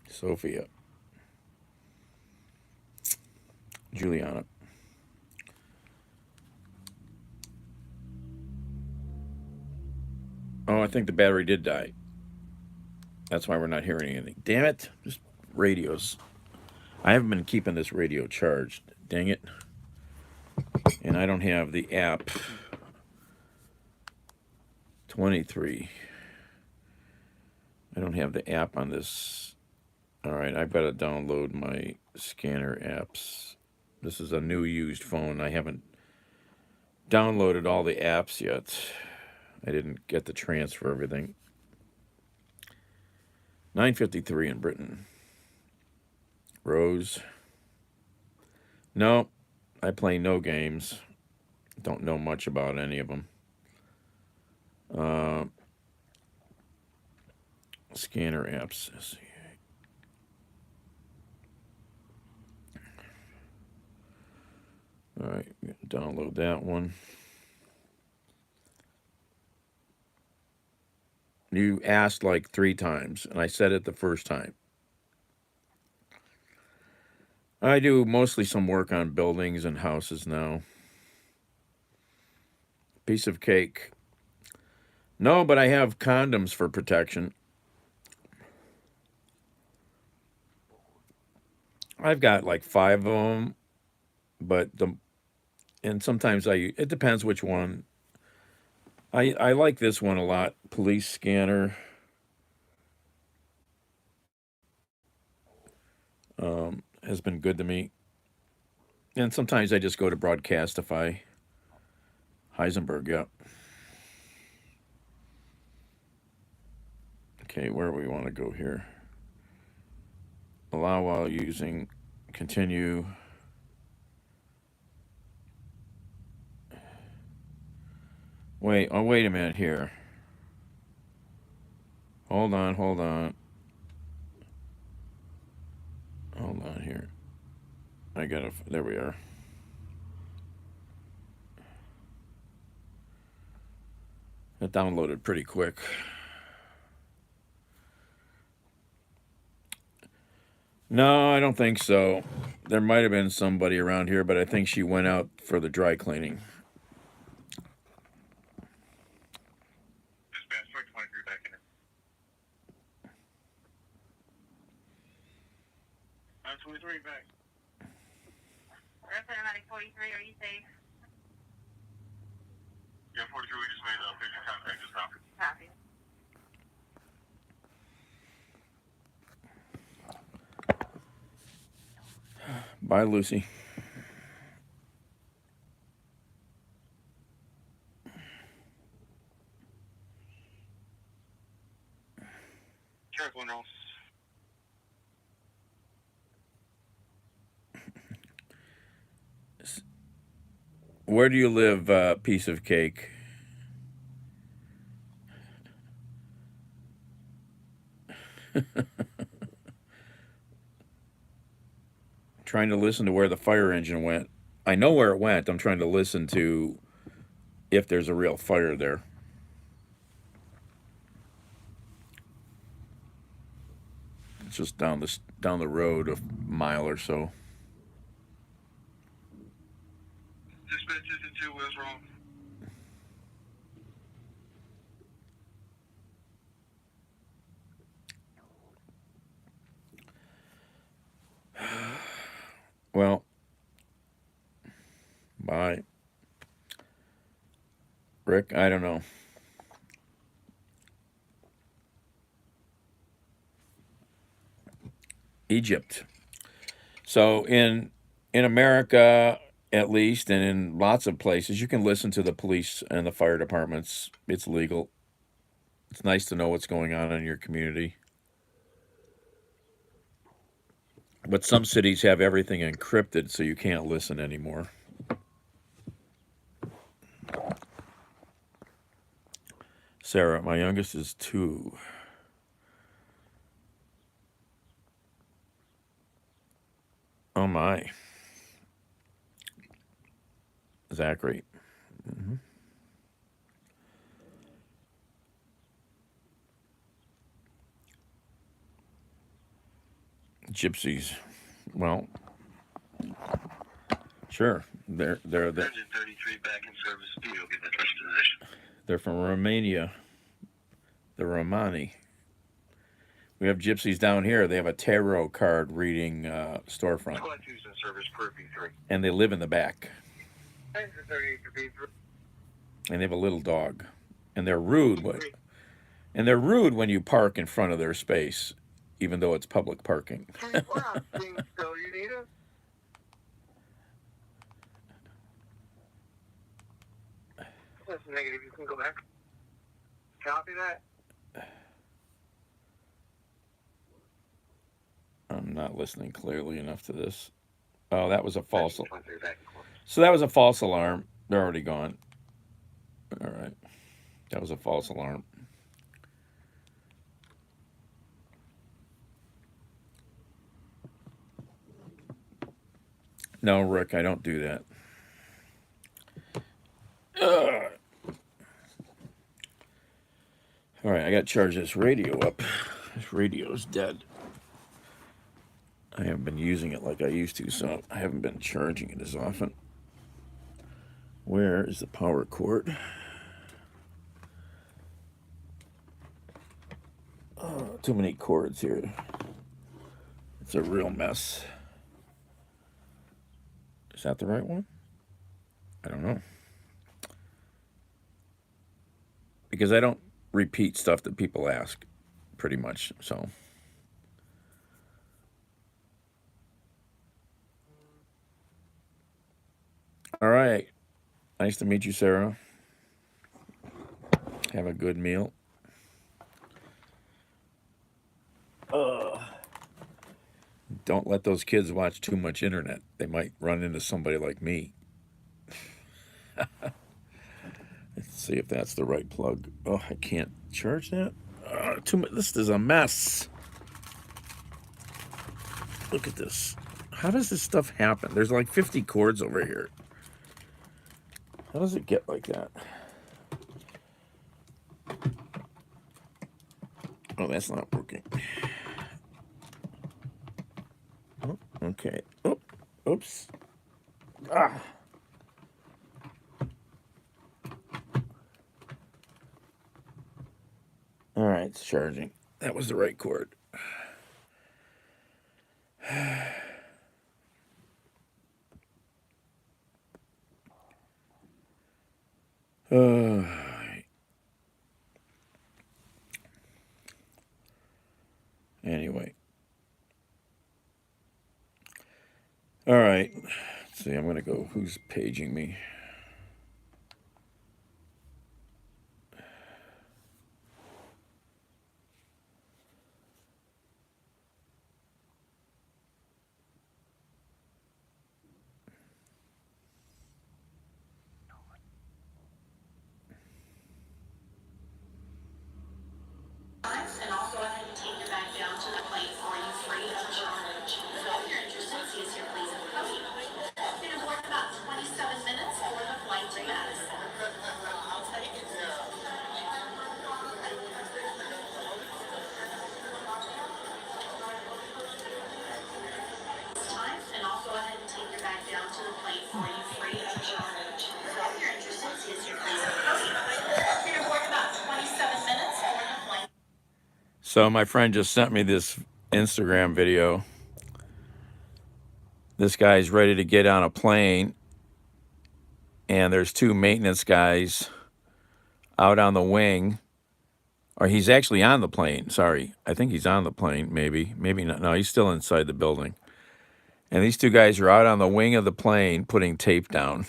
Sophia. Juliana. Oh, I think the battery did die. That's why we're not hearing anything. Damn it. Just radios. I haven't been keeping this radio charged. Dang it. And I don't have the app. 23. I don't have the app on this. All right, I've got to download my scanner apps. This is a new used phone. I haven't downloaded all the apps yet. I didn't get to transfer everything. 9:53 in Britain. Rose. No, I play no games. Don't know much about any of them. Scanner apps. Let's see. All right, download that one. You asked like 3 times, and I said it the first time. I do mostly some work on buildings and houses now. Piece of cake. No, but I have condoms for protection. I've got like 5 of them, but and sometimes it depends which one. I like this one a lot. Police scanner. Has been good to me. And sometimes I just go to Broadcastify. Heisenberg, yeah. Okay, where do we want to go here? Allow while using, continue. Wait a minute here. Hold on here. There we are. It downloaded pretty quick. No, I don't think so. There might have been somebody around here, but I think she went out for the dry cleaning. Dispatch 23 back in. 23 back. Paramedic 43, are you safe? Yeah, 43, we just made a picture contact just now. Copy. Bye, Lucy. Careful, no. Where do you live, piece of cake? Trying to listen to where the fire engine went. I know where it went. I'm trying to listen to if there's a real fire there. It's just down the road a mile or so. Dispatch 52, what's wrong? Well, bye. Rick, I don't know. Egypt. So in America, at least, and in lots of places, you can listen to the police and the fire departments. It's legal. It's nice to know what's going on in your community. But some cities have everything encrypted, so you can't listen anymore. Sarah, my youngest is 2. Oh my. Zachary. Mm-hmm. Gypsies. Well, sure. They're 133 back in service. You'll get the first position. They're from Romania. The Romani. We have gypsies down here. They have a tarot card reading storefront. Squad 2's in service per B3. And they live in the back. 38 to B3. And they have a little dog. And they're rude. They're rude when you park in front of their space, even though it's public parking. Well, I think so. You need it? That's negative. You can go back. Copy that. I'm not listening clearly enough to this. Oh, that was a false. 23 back and forth. So that was a false alarm. They're already gone. All right. That was a false alarm. No, Rick, I don't do that. All right, I got to charge this radio up. This radio's dead. I haven't been using it like I used to, so I haven't been charging it as often. Where is the power cord? Oh, too many cords here. It's a real mess. Is that the right one? I don't know. Because I don't repeat stuff that people ask, pretty much, so. All right. Nice to meet you, Sarah. Have a good meal. Don't let those kids watch too much internet. They might run into somebody like me. Let's see if that's the right plug. Oh, I can't charge that. This is a mess. Look at this. How does this stuff happen? There's like 50 cords over here. How does it get like that? Oh, that's not working. Oh, okay. Oh, oops. Ah. All right, it's charging. That was the right cord. Anyway. All right. Let's see, I'm going to go. Who's paging me? And also go ahead and take your bag down to the plate for you free of charge. So if you're interested, see us here, please. It's going to work about 27 minutes for the flight to Madison. Time, and also go ahead and take your bag down to the plate for you free of charge. So if you're interested, see us here, please. It's going to work about 27 minutes for the flight. So my friend just sent me this Instagram video. This guy's ready to get on a plane, and there's two maintenance guys out on the wing, or he's actually on the plane. Sorry, I think he's on the plane, maybe not. No, he's still inside the building. And these two guys are out on the wing of the plane putting tape down.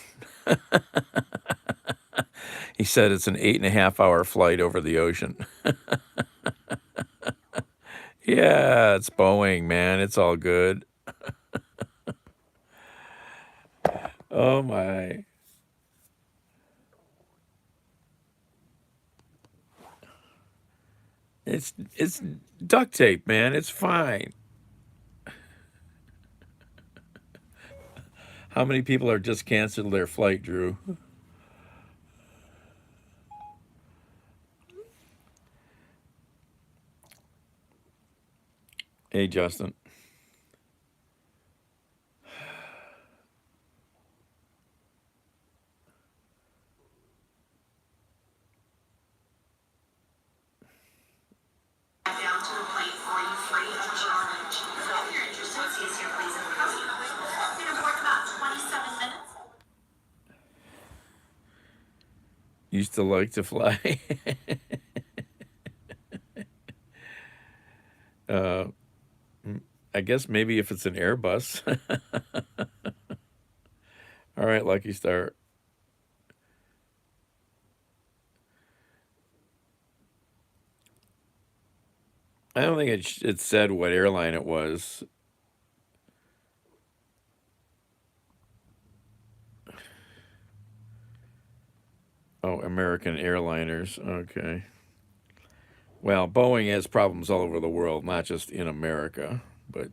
He said it's an 8.5-hour flight over the ocean. Yeah, it's Boeing, man. It's all good. Oh my. It's duct tape, man. It's fine. How many people are just canceled their flight, Drew? Hey, Justin. Down to the plate for you free of charge. So if you're interested, see us here, please. It's going to work about 27 minutes. Used to like to fly. I guess maybe if it's an Airbus. All right, Lucky Star. I don't think it said what airline it was. Oh, American Airliners. Okay. Well, Boeing has problems all over the world, not just in America, but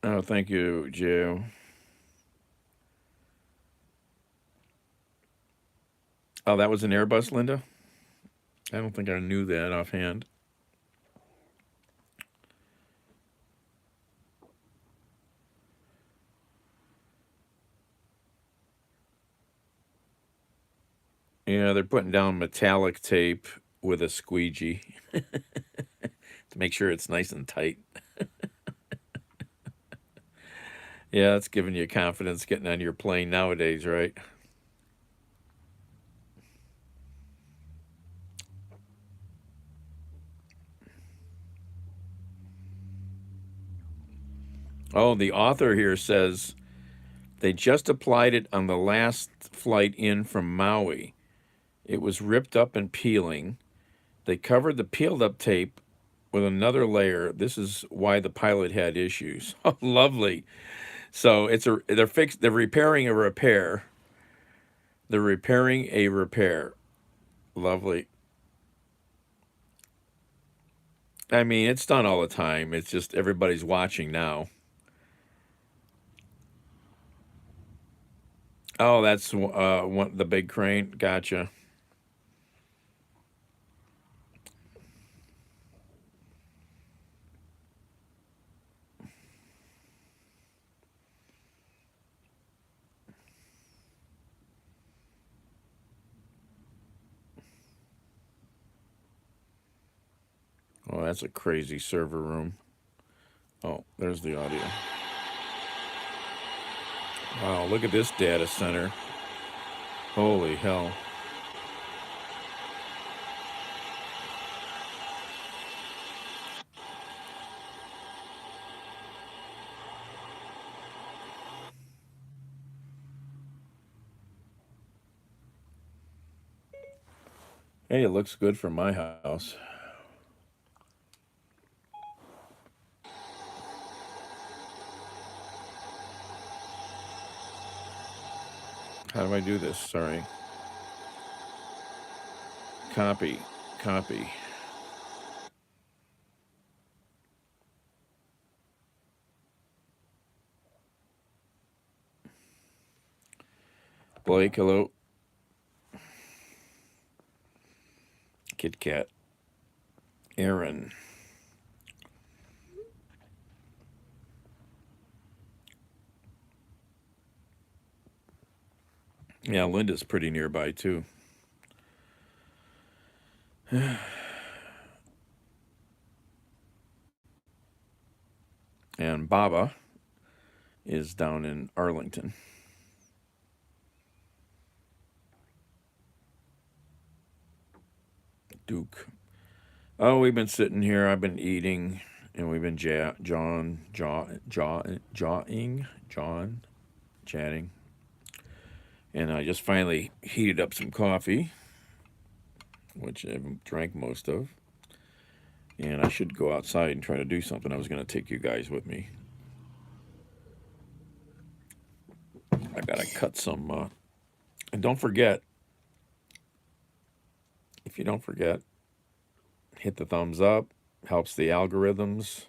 oh, thank you, Joe. Oh, that was an Airbus, Linda? I don't think I knew that offhand. Yeah, they're putting down metallic tape with a squeegee to make sure it's nice and tight. Yeah, it's giving you confidence getting on your plane nowadays, right? Oh, the author here says they just applied it on the last flight in from Maui. It was ripped up and peeling. They covered the peeled up tape with another layer. This is why the pilot had issues. Oh, lovely. So they're repairing a repair. They're repairing a repair. Lovely. I mean, it's done all the time. It's just everybody's watching now. Oh, that's the big crane. Gotcha. Oh, that's a crazy server room. Oh, there's the audio. Wow, look at this data center. Holy hell. Hey, it looks good for my house. How do I do this? Sorry. Copy. Copy. Blake, hello. Kit Kat. Aaron. Yeah, Linda's pretty nearby too. And Baba is down in Arlington. Duke. Oh, we've been sitting here. I've been eating, and we've been chatting. And I just finally heated up some coffee, which I've drank most of. And I should go outside and try to do something. I was going to take you guys with me. I got to cut some. And don't forget, if you don't forget, hit the thumbs up. Helps the algorithms.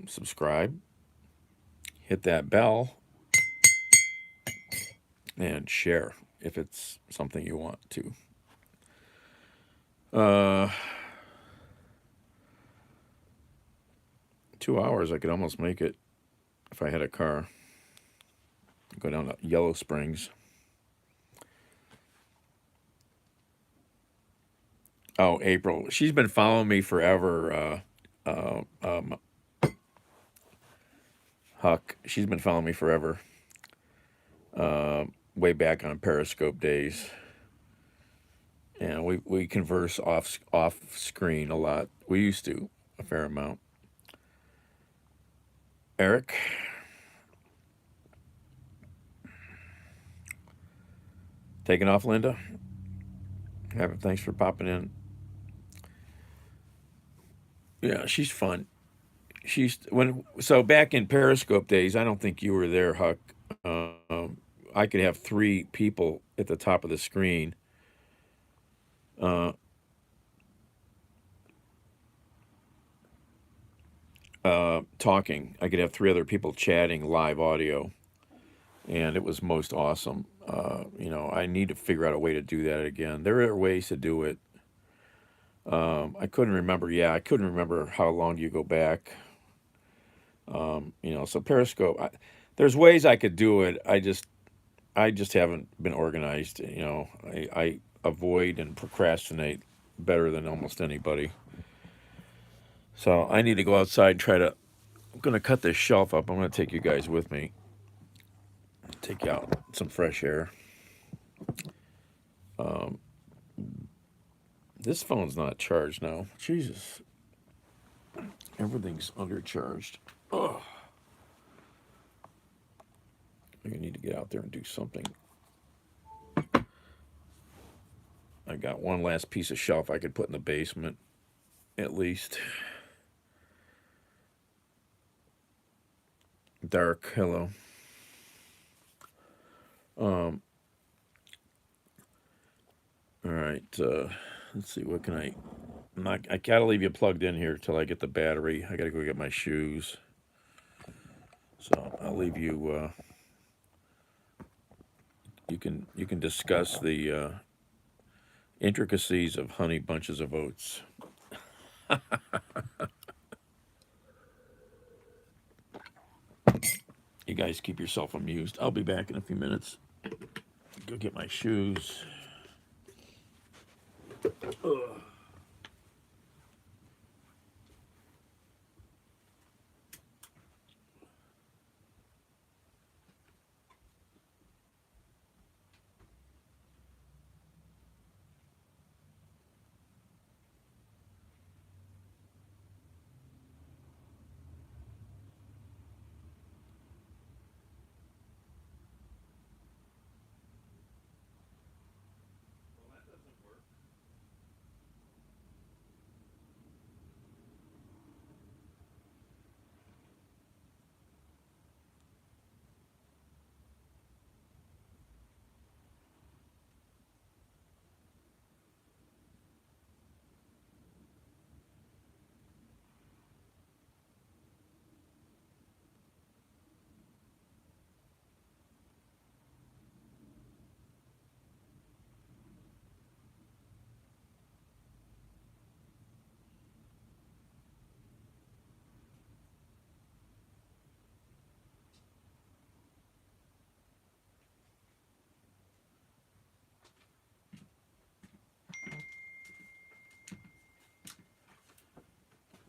Subscribe. Hit that bell. And share if it's something you want to. 2 hours, I could almost make it if I had a car. Go down to Yellow Springs. Oh, April. She's been following me forever. Huck. She's been following me forever. Way back on Periscope days. And we converse off screen a lot. We used to a fair amount. Eric. Taking off, Linda. Thanks for popping in. Yeah, she's fun. So back in Periscope days. I don't think you were there, Huck. I could have 3 people at the top of the screen. Talking. I could have 3 other people chatting live audio, and it was most awesome. I need to figure out a way to do that again. There are ways to do it. I couldn't remember. Yeah, I couldn't remember how long you go back. So Periscope. There's ways I could do it. I just haven't been organized. I avoid and procrastinate better than almost anybody. So I need to go outside and try to going to cut this shelf up. I'm going to take you guys with me. Take out some fresh air. This phone's not charged now. Jesus. Everything's undercharged. Oh. I need to get out there and do something. I got one last piece of shelf I could put in the basement, at least. Dark, hello. All right, let's see, what can I gotta leave you plugged in here till I get the battery. I gotta go get my shoes. So I'll leave you, you can discuss the intricacies of honey bunches of oats. You guys keep yourself amused. I'll be back in a few minutes. Go get my shoes. Ugh.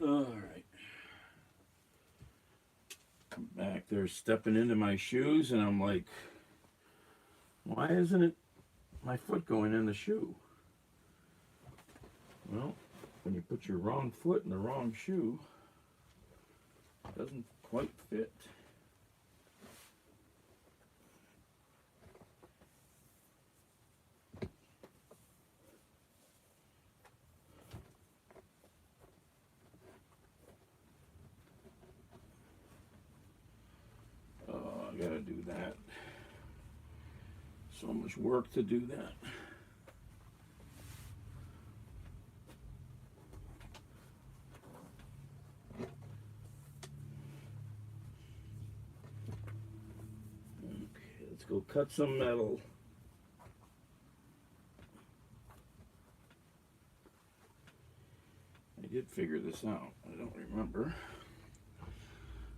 All right. I'm back there stepping into my shoes, and I'm like, why isn't it my foot going in the shoe? Well, when you put your wrong foot in the wrong shoe, it doesn't quite fit. Oh, I gotta do that. So much work to do that. Okay, let's go cut some metal. I did figure this out. I don't remember.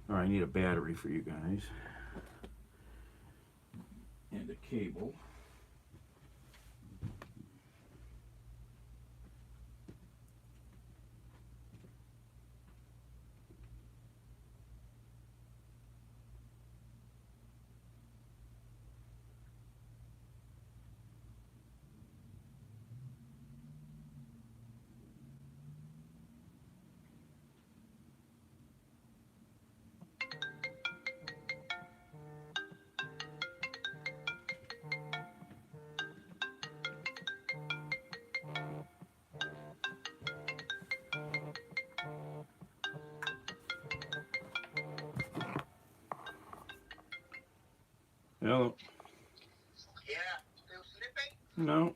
All right, I need a battery for you guys. And a cable. Hello. Yeah, still sleeping? No,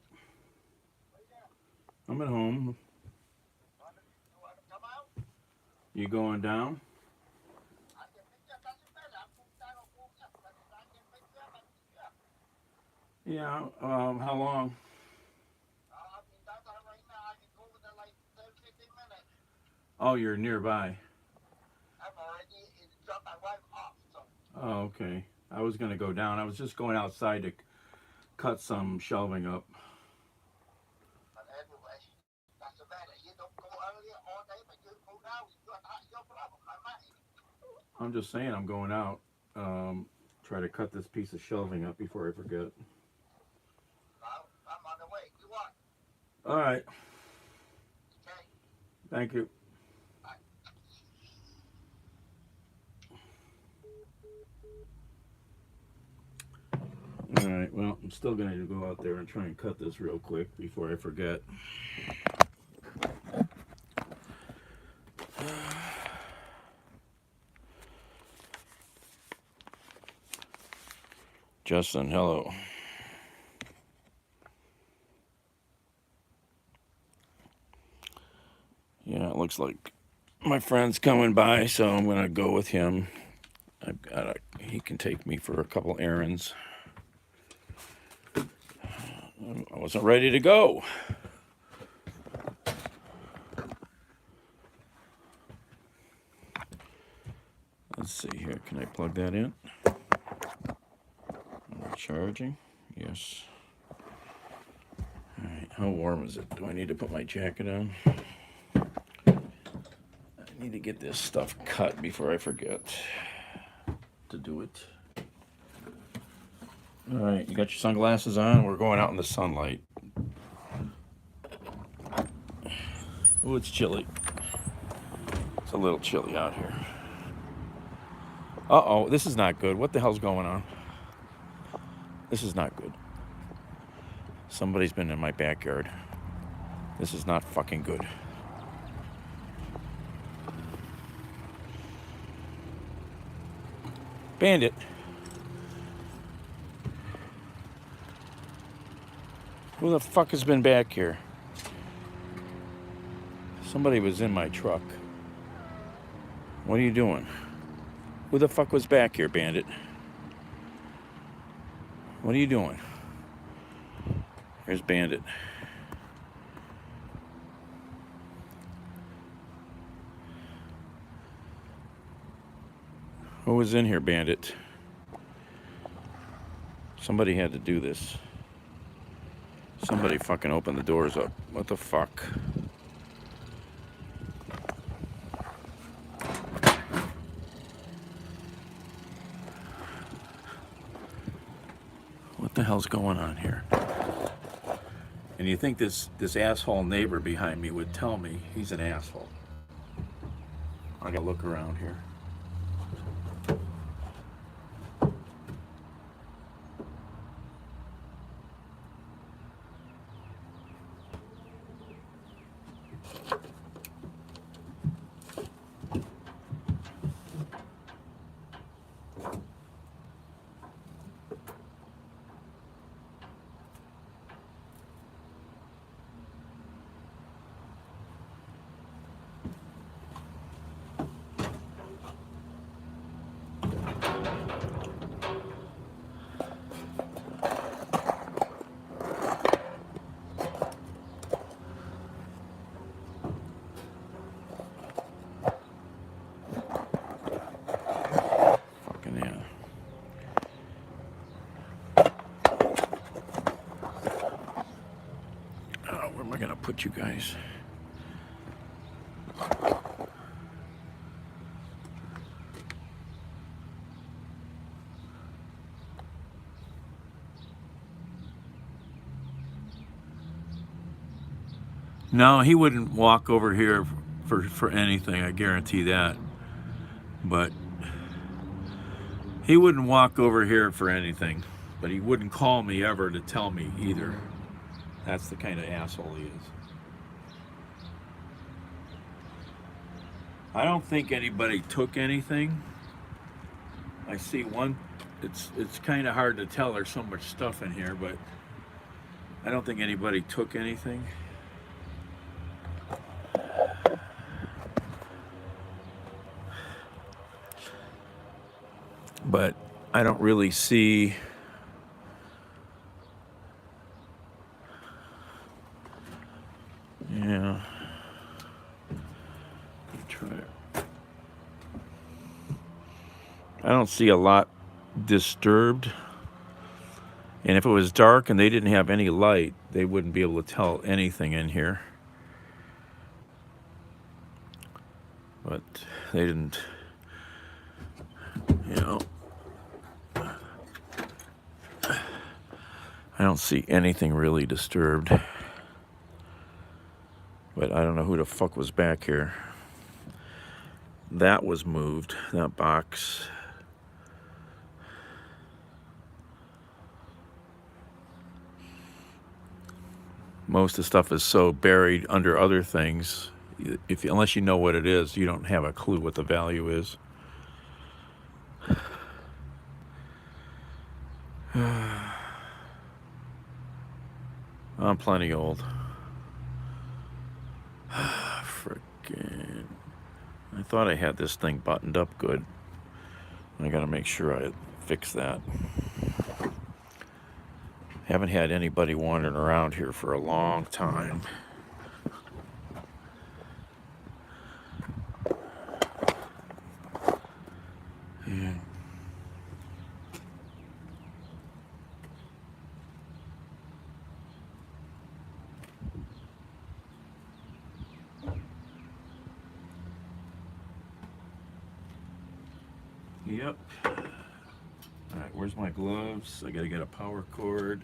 I'm at home. You want to come out? You going down? I can pick you up. Doesn't matter. I'm moved down or moved up. But I can pick you up and pick you up. Yeah. How long? I'll be downtown right now. I can go within like 10, 15 minutes. Oh, you're nearby. I'm already dropped my wife off. So. Oh, okay. I was gonna go down. I was just going outside to cut some shelving up. But anyway, doesn't matter. You don't go earlier all day, but you go now. It's your problem. I'm not. I'm just saying I'm going out. Try to cut this piece of shelving up before I forget. I'm on the way. You are. All right. Okay. Thank you. All right. Well, I'm still going to go out there and try and cut this real quick before I forget. Justin, hello. Yeah, it looks like my friend's coming by, so I'm going to go with him. He can take me for a couple errands. I wasn't ready to go. Let's see here. Can I plug that in? Charging? Yes. All right. How warm is it? Do I need to put my jacket on? I need to get this stuff cut before I forget to do it. All right. You got your sunglasses on? We're going out in the sunlight. Oh, it's chilly. It's a little chilly out here. Uh-oh, this is not good. What the hell's going on? This is not good. Somebody's been in my backyard. This is not fucking good. Bandit. Who the fuck has been back here? Somebody was in my truck. What are you doing? Who the fuck was back here, Bandit? What are you doing? Here's Bandit. Who was in here, Bandit? Somebody had to do this. Somebody fucking opened the doors up. What the fuck? What the hell's going on here? And you think this asshole neighbor behind me would tell me he's an asshole. I gotta look around here. Put you guys. No, he wouldn't walk over here for anything, I guarantee that. But he wouldn't walk over here for anything. But he wouldn't call me ever to tell me either. That's the kind of asshole he is. I don't think anybody took anything. I see one. It's kind of hard to tell. There's so much stuff in here, but I don't think anybody took anything. But I don't really see. Yeah. I don't see a lot disturbed. And if it was dark and they didn't have any light, they wouldn't be able to tell anything in here. But they didn't You know, I don't see anything really disturbed. But I don't know who the fuck was back here. That was moved, that box. Most of the stuff is so buried under other things. Unless you know what it is, you don't have a clue what the value is. I'm plenty old. Frickin'. I thought I had this thing buttoned up good. I gotta make sure I fix that. Haven't had anybody wandering around here for a long time. Yeah. Yep. All right, where's my gloves? I gotta get a power cord.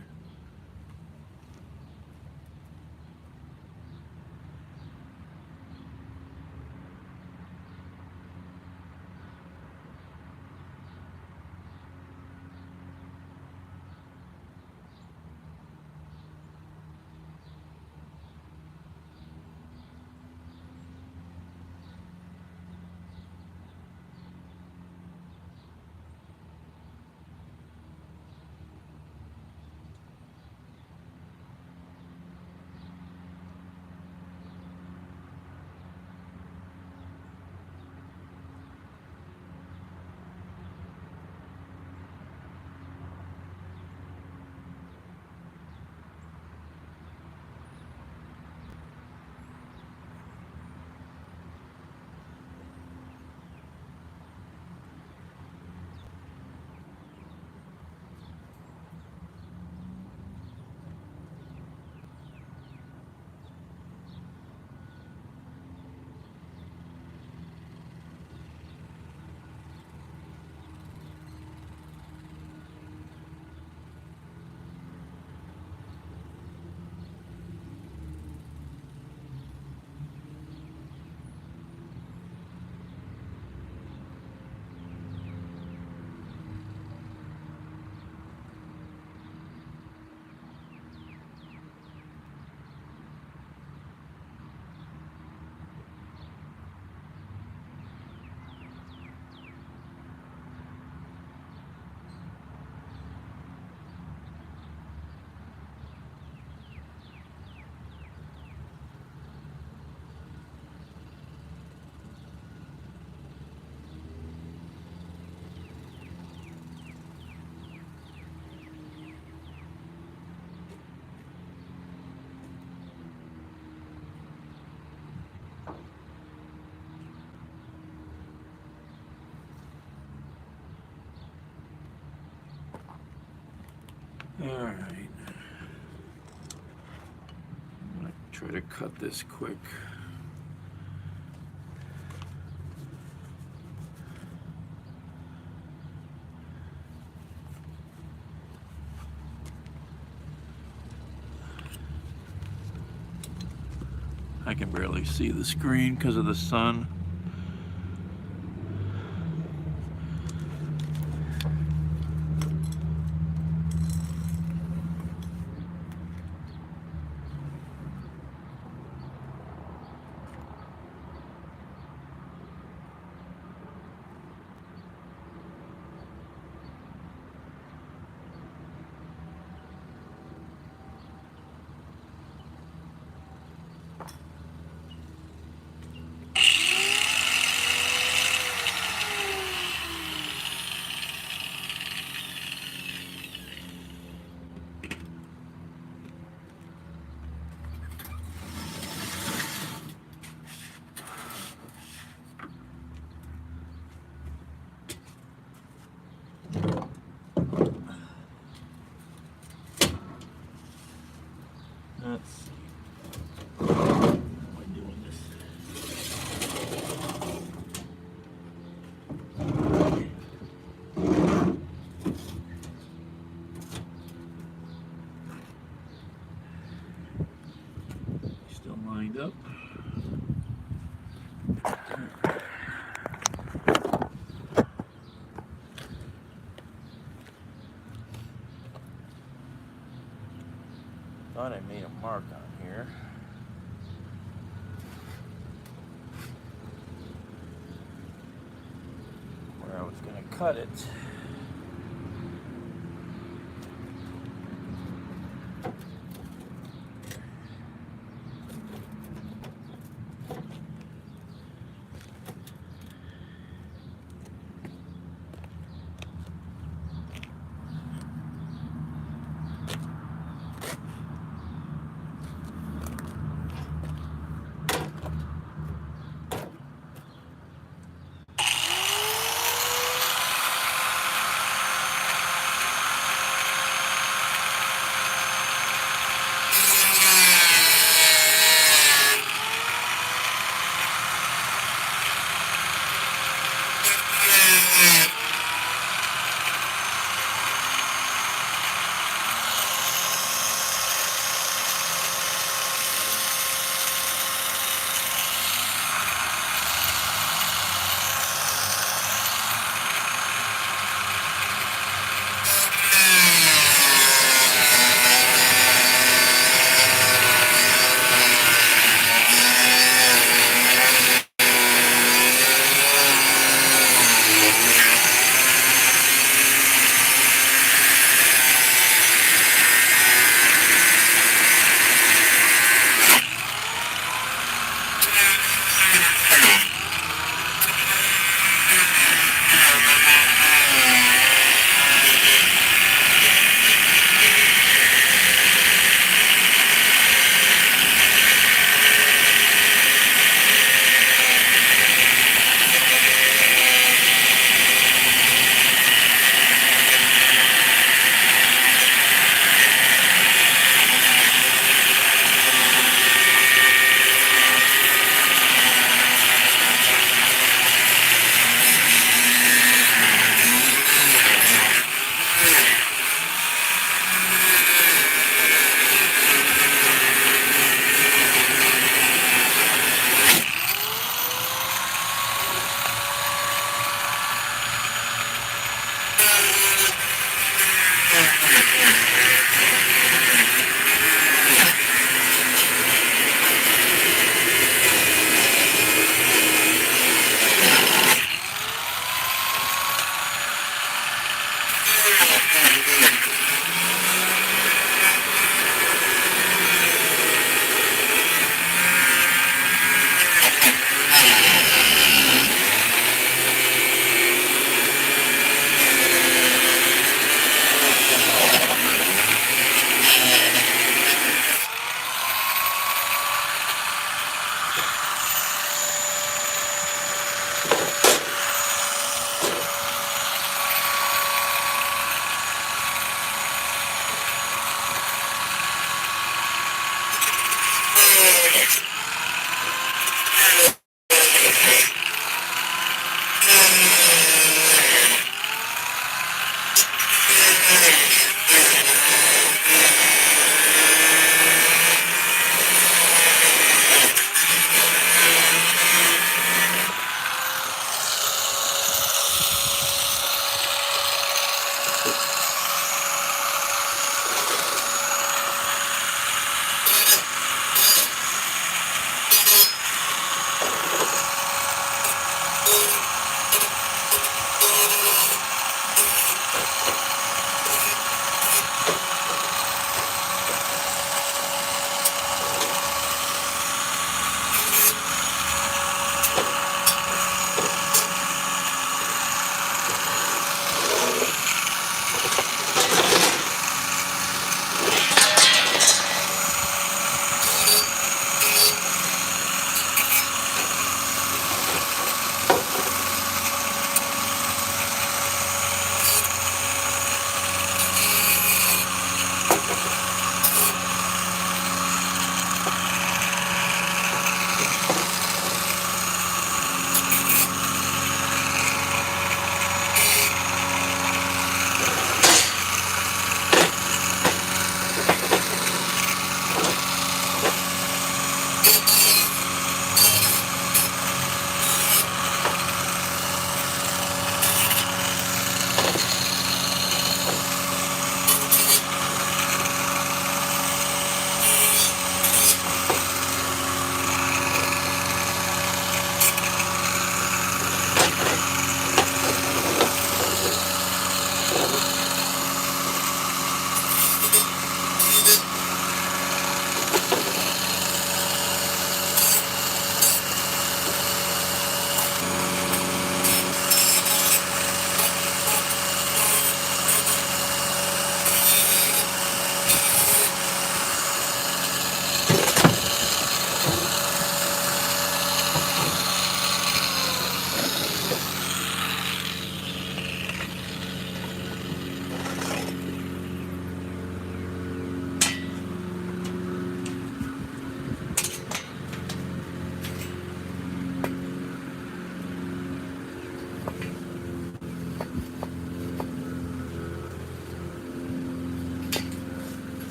All right. I'm gonna try to cut this quick. I can barely see the screen because of the sun. lined up. Thought I made a mark on here. Where I was going to cut it.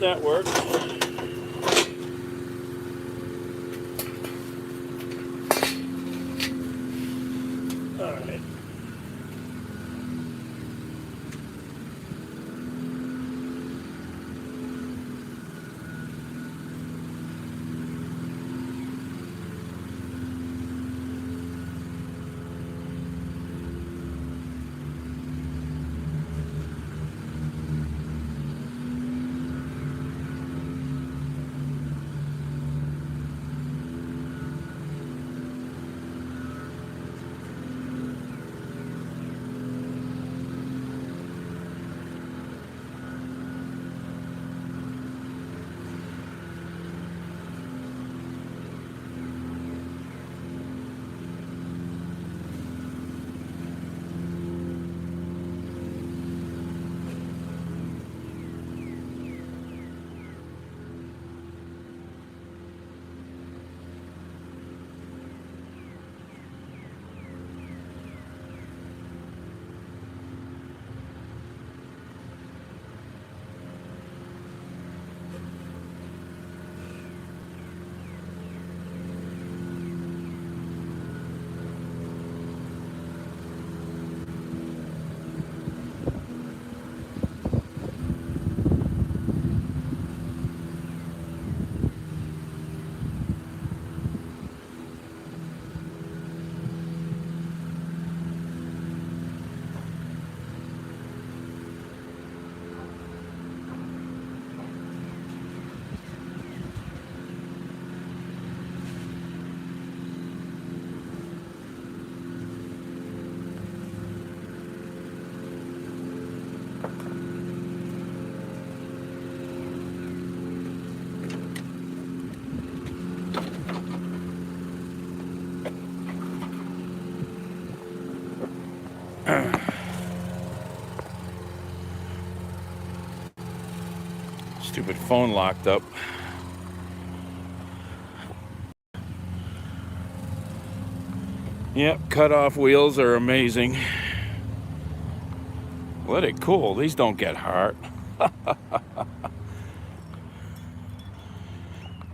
that works. All right. Stupid phone locked up. Yep, cut-off wheels are amazing. Let it cool. These don't get hot.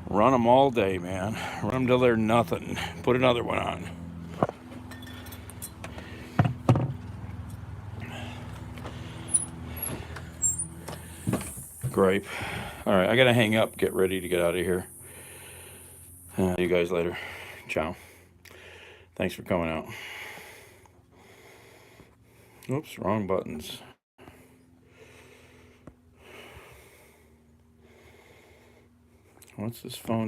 Run them all day, man. Run them till they're nothing. Put another one on. Gripe. All right, I gotta hang up. Get ready to get out of here. See you guys later. Ciao. Thanks for coming out. Oops, wrong buttons. What's this phone?